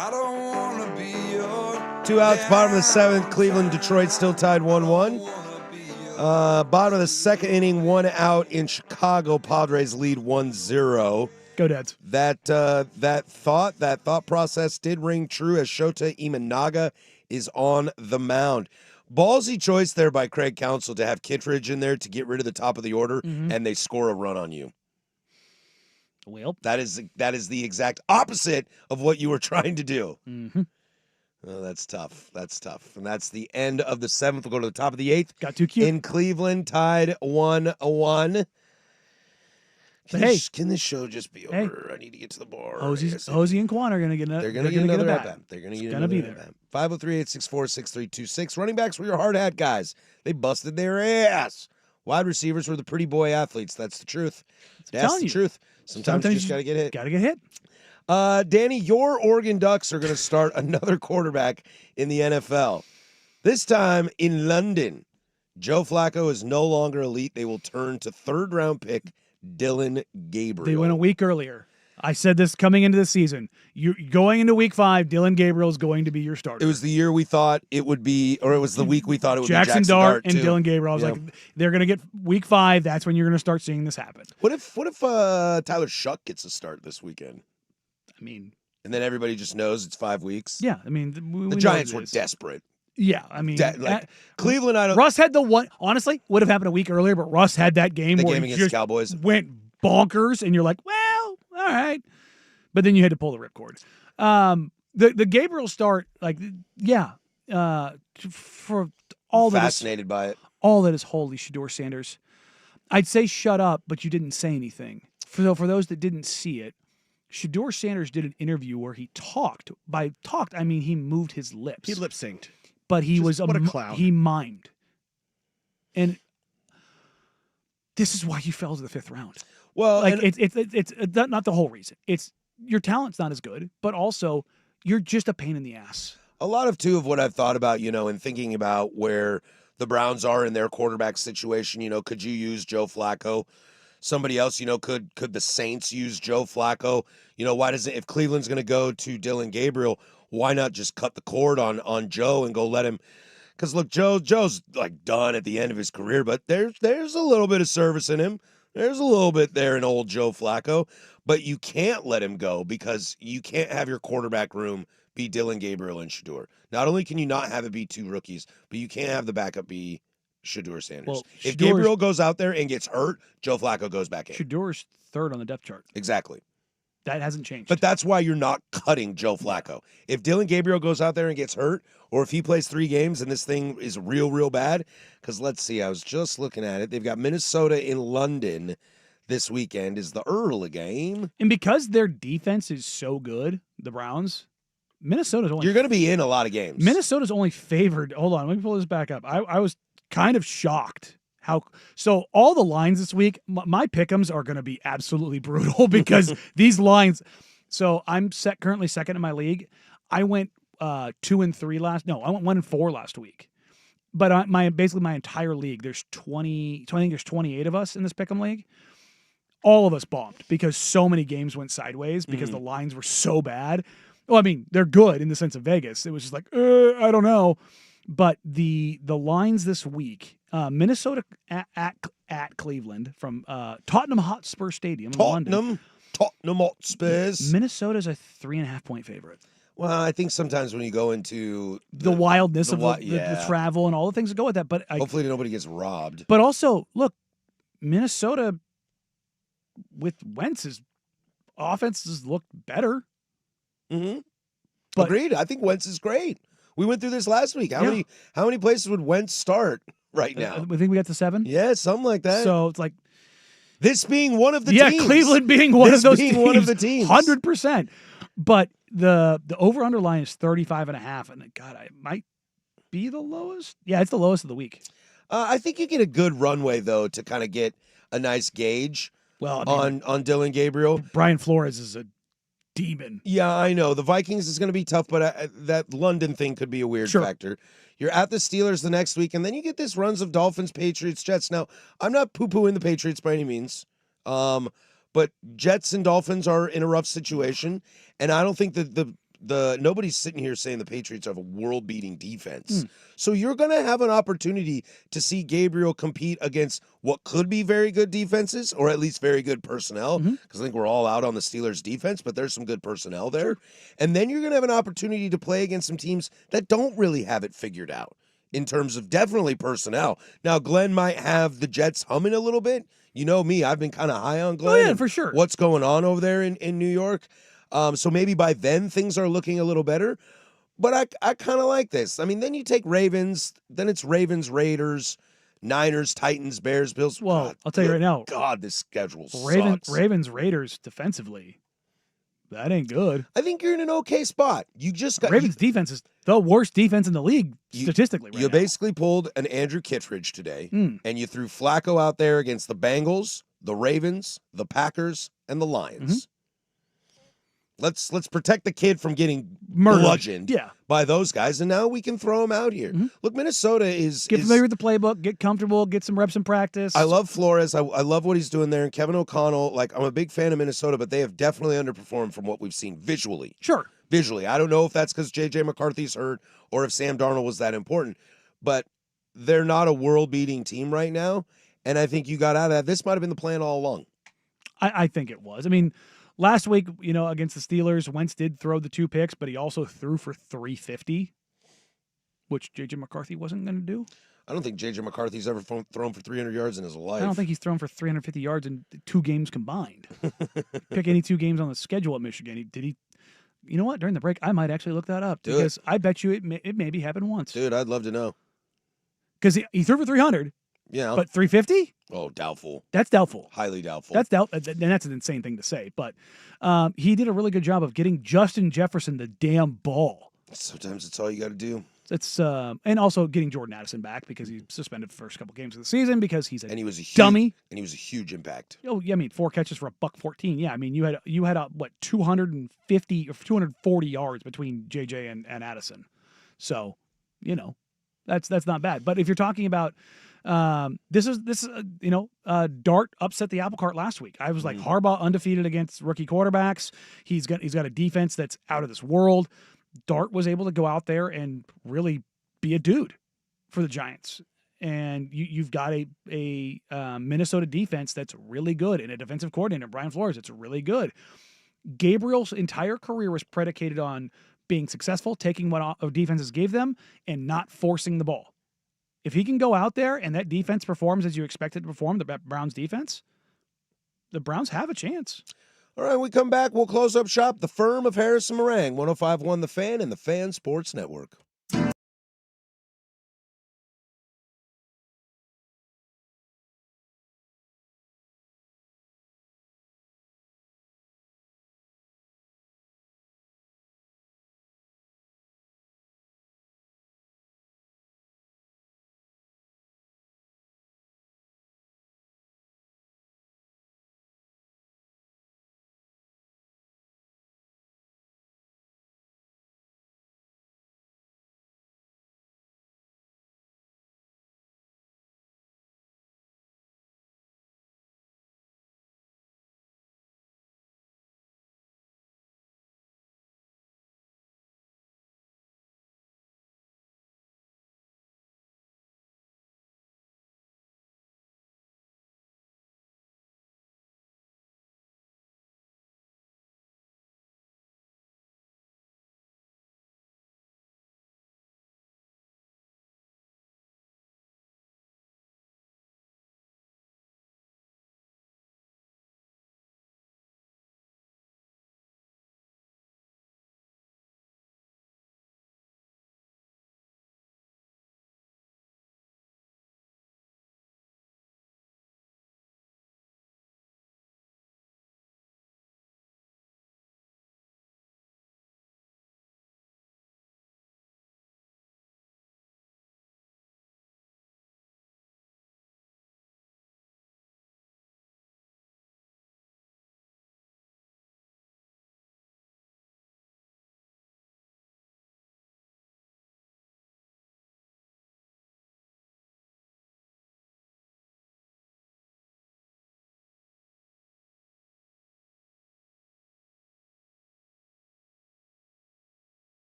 I don't wanna be your 2 outs, bottom of the 7th. Cleveland, Detroit still tied 1-1. Bottom of the 2nd inning, 1 out in Chicago. Padres lead 1-0. Go Dads. That thought process did ring true as Shota Imanaga is on the mound. Ballsy choice there by Craig Counsell to have Kittredge in there to get rid of the top of the order, and they score a run on you. Well, that is the exact opposite of what you were trying to do. Mm-hmm. Oh, that's tough. That's tough. And that's the end of the 7th. We'll go to the top of the 8th. Got too cute. In Cleveland, tied 1-1. Can this show just be over? I need to get to the bar. Hosey and Quan are going to get They're going to get another at bat. They're going to be there. 503-864-6326. Running backs were your hard hat guys. They busted their ass. Wide receivers were the pretty boy athletes. That's the truth. That's the truth. Sometimes you just got to get hit. Got to get hit. Danny, your Oregon Ducks are going to start another quarterback in the NFL. This time in London. Joe Flacco is no longer elite. They will turn to third-round pick Dillon Gabriel. They went a week earlier. I said this coming into the season. You going into week 5, Dillon Gabriel is going to be your starter. It was the year we thought it would be, or it was the week we thought it would be Jackson Dart and too. Dillon Gabriel. I was like, they're going to get week 5. That's when you're going to start seeing this happen. What if Tyler Shuck gets a start this weekend? I mean, and then everybody just knows it's 5 weeks. Yeah, I mean, the Giants were desperate. Yeah, I mean, Cleveland. Russ had the one. Honestly, would have happened a week earlier, but Russ had that game where against the Cowboys went bonkers, and you're like, well, all right, but then you had to pull the ripcord. The Gabriel start, for all that fascinated by it. All that is holy Shedeur Sanders. I'd say shut up, but you didn't say anything. For those that didn't see it, Shedeur Sanders did an interview where he talked. By talked, I mean he moved his lips. He lip synced. But he was what a clown. He mimed. And this is why you fell to the 5th round. Well, it's not the whole reason. It's your talent's not as good, but also you're just a pain in the ass. A lot of what I've thought about, in thinking about where the Browns are in their quarterback situation, could you use Joe Flacco? Somebody else, could the Saints use Joe Flacco? Why doesn't, if Cleveland's going to go to Dillon Gabriel, why not just cut the cord on Joe and go let him? Because look, Joe's like done at the end of his career, but there's a little bit of service in him. There's a little bit there in old Joe Flacco, but you can't let him go because you can't have your quarterback room be Dillon Gabriel and Shedeur. Not only can you not have it be 2 rookies, but you can't have the backup be Shedeur Sanders. Well, if Gabriel goes out there and gets hurt, Joe Flacco goes back in. Shedeur's 3rd on the depth chart. Exactly. That hasn't changed. But that's why you're not cutting Joe Flacco. If Dillon Gabriel goes out there and gets hurt, or if he plays 3 games and this thing is real, real bad, because let's see, I was just looking at it. They've got Minnesota in London this weekend is the early game. And because their defense is so good, the Browns, Minnesota's only... You're going to be in a lot of games. Minnesota's only favored... Hold on, let me pull this back up. I was kind of shocked. So all the lines this week, my pick'ems are going to be absolutely brutal because these lines. So I'm currently 2nd in my league. I went 2-3 last. No, I went 1-4 last week. But my entire league, there's 20. I think there's 28 of us in this pick'em league. All of us bombed because so many games went sideways because the lines were so bad. Well, I mean they're good in the sense of Vegas. It was just like I don't know, but the lines this week. Minnesota at Cleveland from Tottenham Hotspur Stadium in London. Tottenham Hotspurs. Minnesota's a 3.5-point favorite. Well, I think sometimes when you go into the wildness of the travel and all the things that go with that, but hopefully nobody gets robbed. But also, look, Minnesota with Wentz's offenses look better. Mm-hmm. Agreed. I think Wentz is great. We went through this last week. How many places would Wentz start right now? I think we got to 7. Yeah, something like that. So it's like this being one of the teams. Yeah, Cleveland being one of those teams. One of the teams. 100%. But the over-under line is 35.5, and God, it might be the lowest. Yeah, it's the lowest of the week. I think you get a good runway though to kind of get a nice gauge. Well, I mean, on Dillon Gabriel. Brian Flores is a demon. Yeah, I know. The Vikings is going to be tough, but that London thing could be a weird factor. You're at the Steelers the next week, and then you get this runs of Dolphins, Patriots, Jets. Now, I'm not poo-pooing the Patriots by any means, but Jets and Dolphins are in a rough situation, and I don't think that nobody's sitting here saying the Patriots have a world-beating defense. So you're going to have an opportunity to see Gabriel compete against what could be very good defenses, or at least very good personnel, because I think we're all out on the Steelers' defense, but there's some good personnel there. And then you're going to have an opportunity to play against some teams that don't really have it figured out in terms of definitely personnel. Now, Glenn might have the Jets humming a little bit. You know me, I've been kind of high on Glenn. Oh, yeah, for sure. What's going on over there in New York. So maybe by then things are looking a little better. But I kind of like this. I mean, then you take Ravens, then it's Ravens, Raiders, Niners, Titans, Bears, Bills. Well, God, I'll tell you right now. God, this schedule sucks. Ravens, Raiders defensively. That ain't good. I think you're in an okay spot. You just got Ravens defense is the worst defense in the league statistically right You now. basically pulled an Andrew Kittredge today, and you threw Flacco out there against the Bengals, the Ravens, the Packers, and the Lions. Let's protect the kid from getting bludgeoned by those guys, and now we can throw him out here. Look, Minnesota is Get familiar with the playbook, get comfortable, get some reps in practice. I love Flores. I love what he's doing there. And Kevin O'Connell, like, I'm a big fan of Minnesota, but they have definitely underperformed from what we've seen visually. Sure. Visually. I don't know if that's because J.J. McCarthy's hurt or if Sam Darnold was that important, but they're not a world-beating team right now, and I think you got out of that. This might have been the plan all along. I think it was. I mean, last week, against the Steelers, Wentz did throw the 2 picks, but he also threw for 350, which J.J. McCarthy wasn't going to do. I don't think J.J. McCarthy's ever thrown for 300 yards in his life. I don't think he's thrown for 350 yards in 2 games combined. Pick any 2 games on the schedule at Michigan. Did he? You know what? During the break, I might actually look that up because I bet you it maybe happened once. Dude, I'd love to know. Because he threw for 300. Yeah. But 350? Oh, doubtful. That's doubtful. Highly doubtful. And that's an insane thing to say. But he did a really good job of getting Justin Jefferson the damn ball. Sometimes it's all you got to do. It's and also getting Jordan Addison back because he suspended the first couple games of the season because he's a dummy. And he was a huge impact. Oh yeah, I mean 4 catches for $114. Yeah, I mean you had what 250 or 240 yards between JJ and Addison. So, that's not bad. But if you're talking about this is Dart upset the apple cart last week. I was like Harbaugh undefeated against rookie quarterbacks. He's got a defense that's out of this world. Dart was able to go out there and really be a dude for the Giants. And you've got a Minnesota defense that's really good, and a defensive coordinator, Brian Flores, it's really good. Gabriel's entire career was predicated on being successful, taking what defenses gave them, and not forcing the ball. If he can go out there and that defense performs as you expect it to perform, the Browns defense, the Browns have a chance. All right, we come back. We'll close up shop. The firm of Harrison Meringue, 105.1 The Fan and the Fan Sports Network.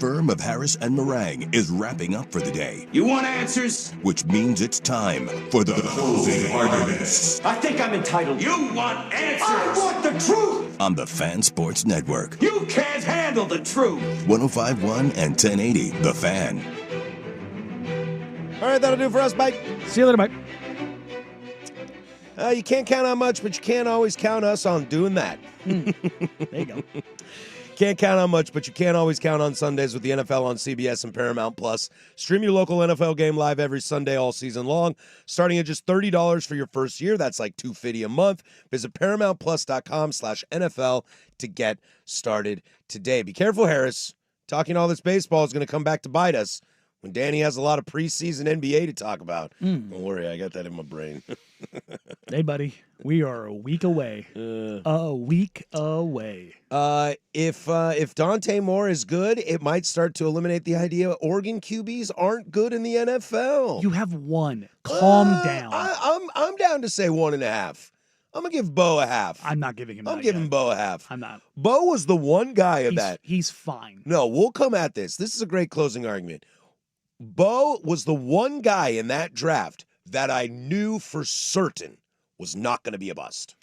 firm of Harris and Meringue is wrapping up for the day. You want answers? Which means it's time for the closing arguments. I think I'm entitled. You want answers? I want the truth! On the Fan Sports Network. You can't handle the truth! 105.1 and 1080, The Fan. All right, that'll do it for us. Bye. See you later, Mike. You can't count on much, but you can't always count us on doing that. There you go. Can't count on much, but you can't always count on Sundays with the NFL on CBS and Paramount Plus. Stream your local NFL game live every Sunday all season long, starting at just $30 for your first year. That's like $250 a month. Visit ParamountPlus.com/NFL to get started today. Be careful, Harris. Talking all this baseball is going to come back to bite us when Danny has a lot of preseason NBA to talk about. Don't worry, I got that in my brain. Hey, buddy, we are a week away. A week away. If Dante Moore is good, it might start to eliminate the idea Oregon QBs aren't good in the NFL. You have one. Calm down. I'm down to say 1.5. I'm gonna give Bo a half. I'm not giving him. I'm giving Bo a half. I'm not. Bo was the one guy of that. He's fine. No, we'll come at this. This is a great closing argument. Bo was the one guy in that draft that I knew for certain was not going to be a bust.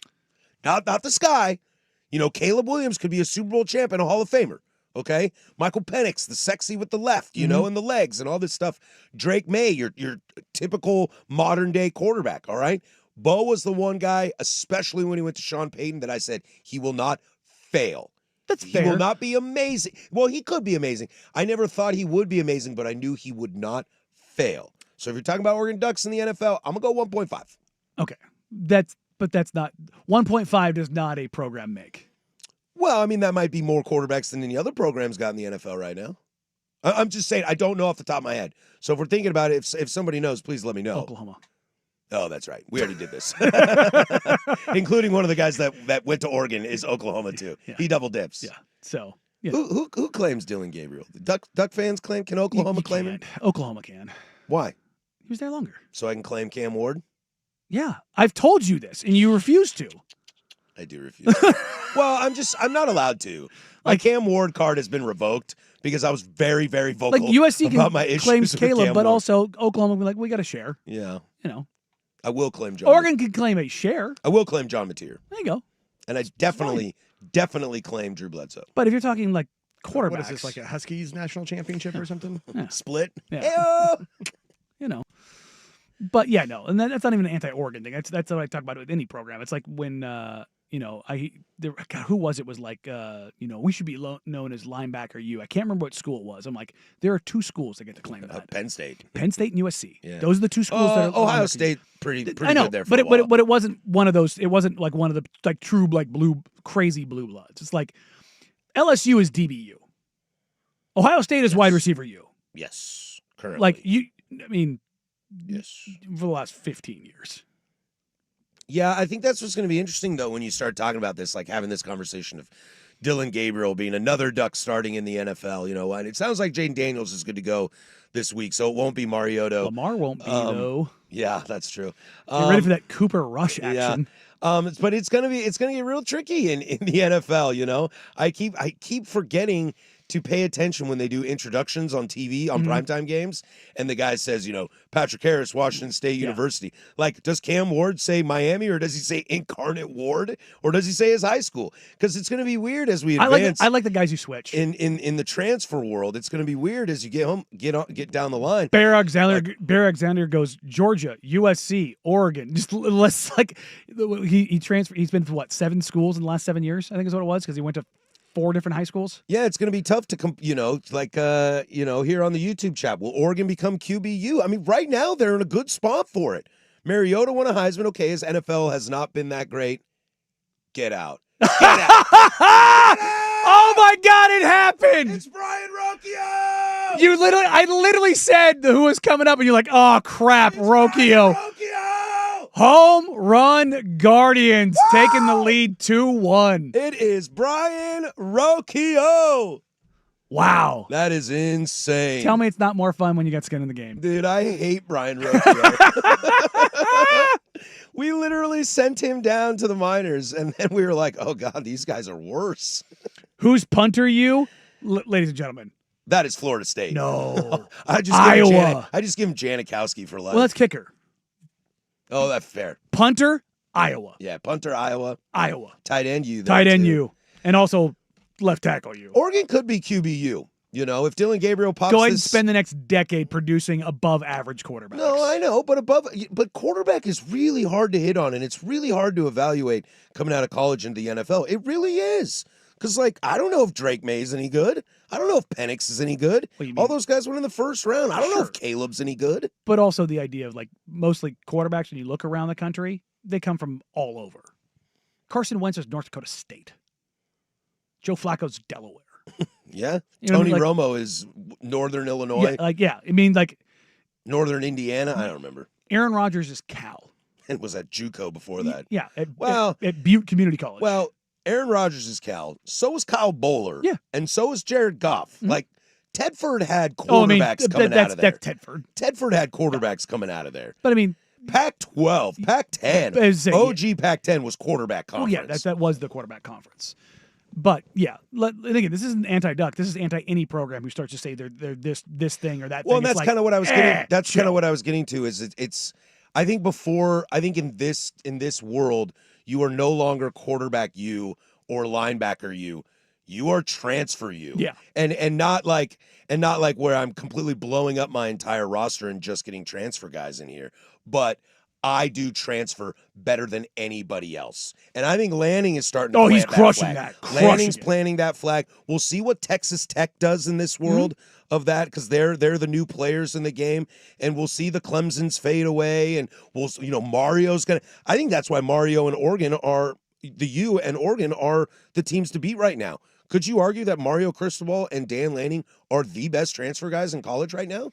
Not the sky. You know, Caleb Williams could be a Super Bowl champ and a Hall of Famer. Okay? Michael Penix, the sexy with the left, you know, and the legs and all this stuff. Drake May, your typical modern day quarterback. All right? Bo was the one guy, especially when he went to Sean Payton, that I said he will not fail. That's He fair. will not be amazing. Well, he could be amazing. I never thought he would be amazing, but I knew he would not fail. So if you're talking about Oregon Ducks in the NFL, I'm going to go 1.5. Okay. That's not 1.5 does not a program make. Well, I mean, that might be more quarterbacks than any other program's got in the NFL right now. I'm just saying, I don't know off the top of my head. So if we're thinking about it, if somebody knows, please let me know. Oklahoma. Oh, that's right. We already did this. Including one of the guys that went to Oregon is Oklahoma, too. Yeah. He double dips. Yeah. So, yeah. Who claims Dylan Gabriel? The Duck fans claim? Can Oklahoma claim him? Oklahoma can. Why? He was there longer. So I can claim Cam Ward? Yeah. I've told you this, and you refuse to. I do refuse. Well, I'm not allowed to. My Cam Ward card has been revoked because I was very, very vocal Like USC about my issues claims with Caleb, Cam but Ward. also Oklahoma will be like, we got to share. Yeah. You know. I will claim John. Oregon can claim a share. I will claim John Mateer. There you go. And I definitely claim Drew Bledsoe. But if you're talking like quarterbacks. What is this, like a Huskies national championship or something? Yeah. Split? Yeah. You know. But yeah, no, and that's not even an anti-Oregon thing. That's what I talk about with any program. It's like when God, who was it? Was like we should be known as linebacker U. I can't remember what school it was. I'm like, there are two schools that get to claim that. Penn State and USC. Yeah. Those are the two schools that are Ohio State pretty I know, good there for but a while. but it wasn't one of those. It wasn't like one of the like true like crazy blue bloods. It's like LSU is DBU. Ohio State is wide receiver U. Yes, currently. Like I mean. Yes. For the last 15 years. Yeah, I think that's what's going to be interesting, though, when you start talking about this, like having this conversation of Dylan Gabriel being another Duck starting in the NFL, and it sounds like Jaden Daniels is good to go this week, so it won't be Mariota. Lamar won't be, though. Yeah, that's true. Get ready for that Cooper Rush action. Yeah. But it's gonna get real tricky in the NFL, I keep forgetting to pay attention when they do introductions on TV on primetime games, and the guy says, Patrick Harris, Washington State University. Like, does Cam Ward say Miami, or does he say Incarnate Ward, or does he say his high school? Because it's going to be weird as we advance. I like the guys who switch in the transfer world. It's going to be weird as you get down the line. Bear Alexander goes Georgia, USC, Oregon. Just less like he transferred. He's been to what 7 schools in the last 7 years? I think is what it was, because he went to 4 different high schools. Yeah, it's going to be tough to, here on the YouTube chat. Will Oregon become QBU? I mean, right now they're in a good spot for it. Mariota won a Heisman. Okay, his NFL has not been that great. Get out. Get out. Oh my God, it happened! It's Brian Rocchio! I literally said who was coming up, and you're like, oh crap, Rocchio. Home run Guardians taking the lead 2-1. It is Brian Rocchio. Wow. That is insane. Tell me it's not more fun when you got skin in the game. Dude, I hate Brian Rocchio. We literally sent him down to the minors, and then we were like, oh, God, these guys are worse. Who's punter you? Ladies and gentlemen, That is Florida State. No. I just Iowa. I just give him Janikowski for life. Well, that's kicker. Oh, that's fair. Punter, Iowa. Yeah, punter, Iowa. Iowa. Tight end, you. Tight end, you. And also left tackle, you. Oregon could be QBU. You know, if Dylan Gabriel pops Go ahead and spend the next decade producing above average quarterbacks. No, I know, but quarterback is really hard to hit on, and it's really hard to evaluate coming out of college into the NFL. It really is. Because, like, I don't know if Drake May is any good. I don't know if Penix is any good. All those guys went in the first round. I don't know if Caleb's any good. But also the idea of, like, mostly quarterbacks, when you look around the country, they come from all over. Carson Wentz is North Dakota State. Joe Flacco's Delaware. Yeah. You know what I Tony mean? Like, Romo is Northern Illinois. I mean, like. Northern Indiana. I don't remember. Aaron Rodgers is Cal. And was at JUCO before that. Yeah. At Butte Community College. Well, Aaron Rodgers is Cal. So is Kyle Bowler. Yeah. And so is Jared Goff. Mm-hmm. Like, Tedford had quarterbacks coming out of there. That's Tedford. Tedford had quarterbacks coming out of there. But, I mean. Pac-12, Pac-10. OG Pac-10 was quarterback conference. Oh, yeah, that was the quarterback conference. But yeah, and again, this isn't anti-Duck. This is anti any program who starts to say they're this thing or that. Well, thing. and that's kind of what I was getting. That's kind of what I was getting to. Is it's? I think in this world, you are no longer quarterback you or linebacker you. You are transfer you. Yeah. And not like where I'm completely blowing up my entire roster and just getting transfer guys in here, but I do transfer better than anybody else. And I think Lanning is starting to plant he's crushing that. Lanning's planting that flag. We'll see what Texas Tech does in this world of that, because they're the new players in the game. And we'll see the Clemsons fade away. And Mario's going to – I think that's why Mario and Oregon are – the U and Oregon are the teams to beat right now. Could you argue that Mario Cristobal and Dan Lanning are the best transfer guys in college right now?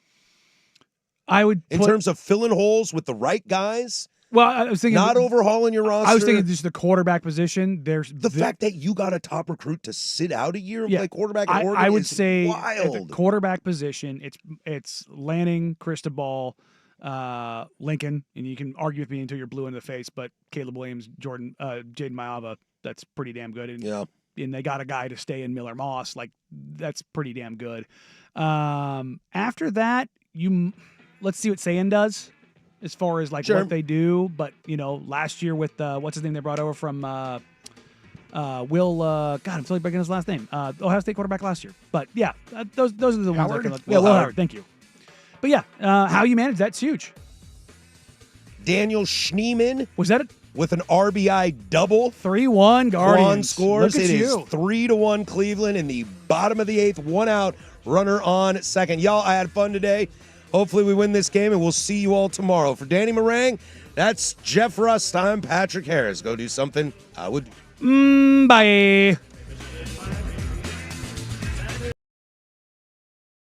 I would in terms of filling holes with the right guys. Well, I was thinking not overhauling your roster. I was thinking just the quarterback position. There's the fact that you got a top recruit to sit out a year and play quarterback at Oregon. I would is say wild. At the quarterback position, it's Lanning, Cristobal, Lincoln, and you can argue with me until you're blue in the face. But Caleb Williams, Jaden Maiava, that's pretty damn good. And they got a guy to stay in Miller Moss, like that's pretty damn good. After that, let's see what Sayin does as far as like what they do. But last year with what's his name they brought over from Will. God, I'm totally breaking his last name. Ohio State quarterback last year. But yeah, those are the ones I can look. Will Howard. Thank you. But yeah, how you manage that's huge. Daniel Schneemann was that it? With an RBI double. 3-1 Guardians. Scores. It is 3-1 Cleveland in the bottom of the 8th. 1 out. Runner on second. Y'all, I had fun today. Hopefully we win this game, and we'll see you all tomorrow. For Danny Marang, that's Jeff Rust. I'm Patrick Harris. Go do something I would. Bye.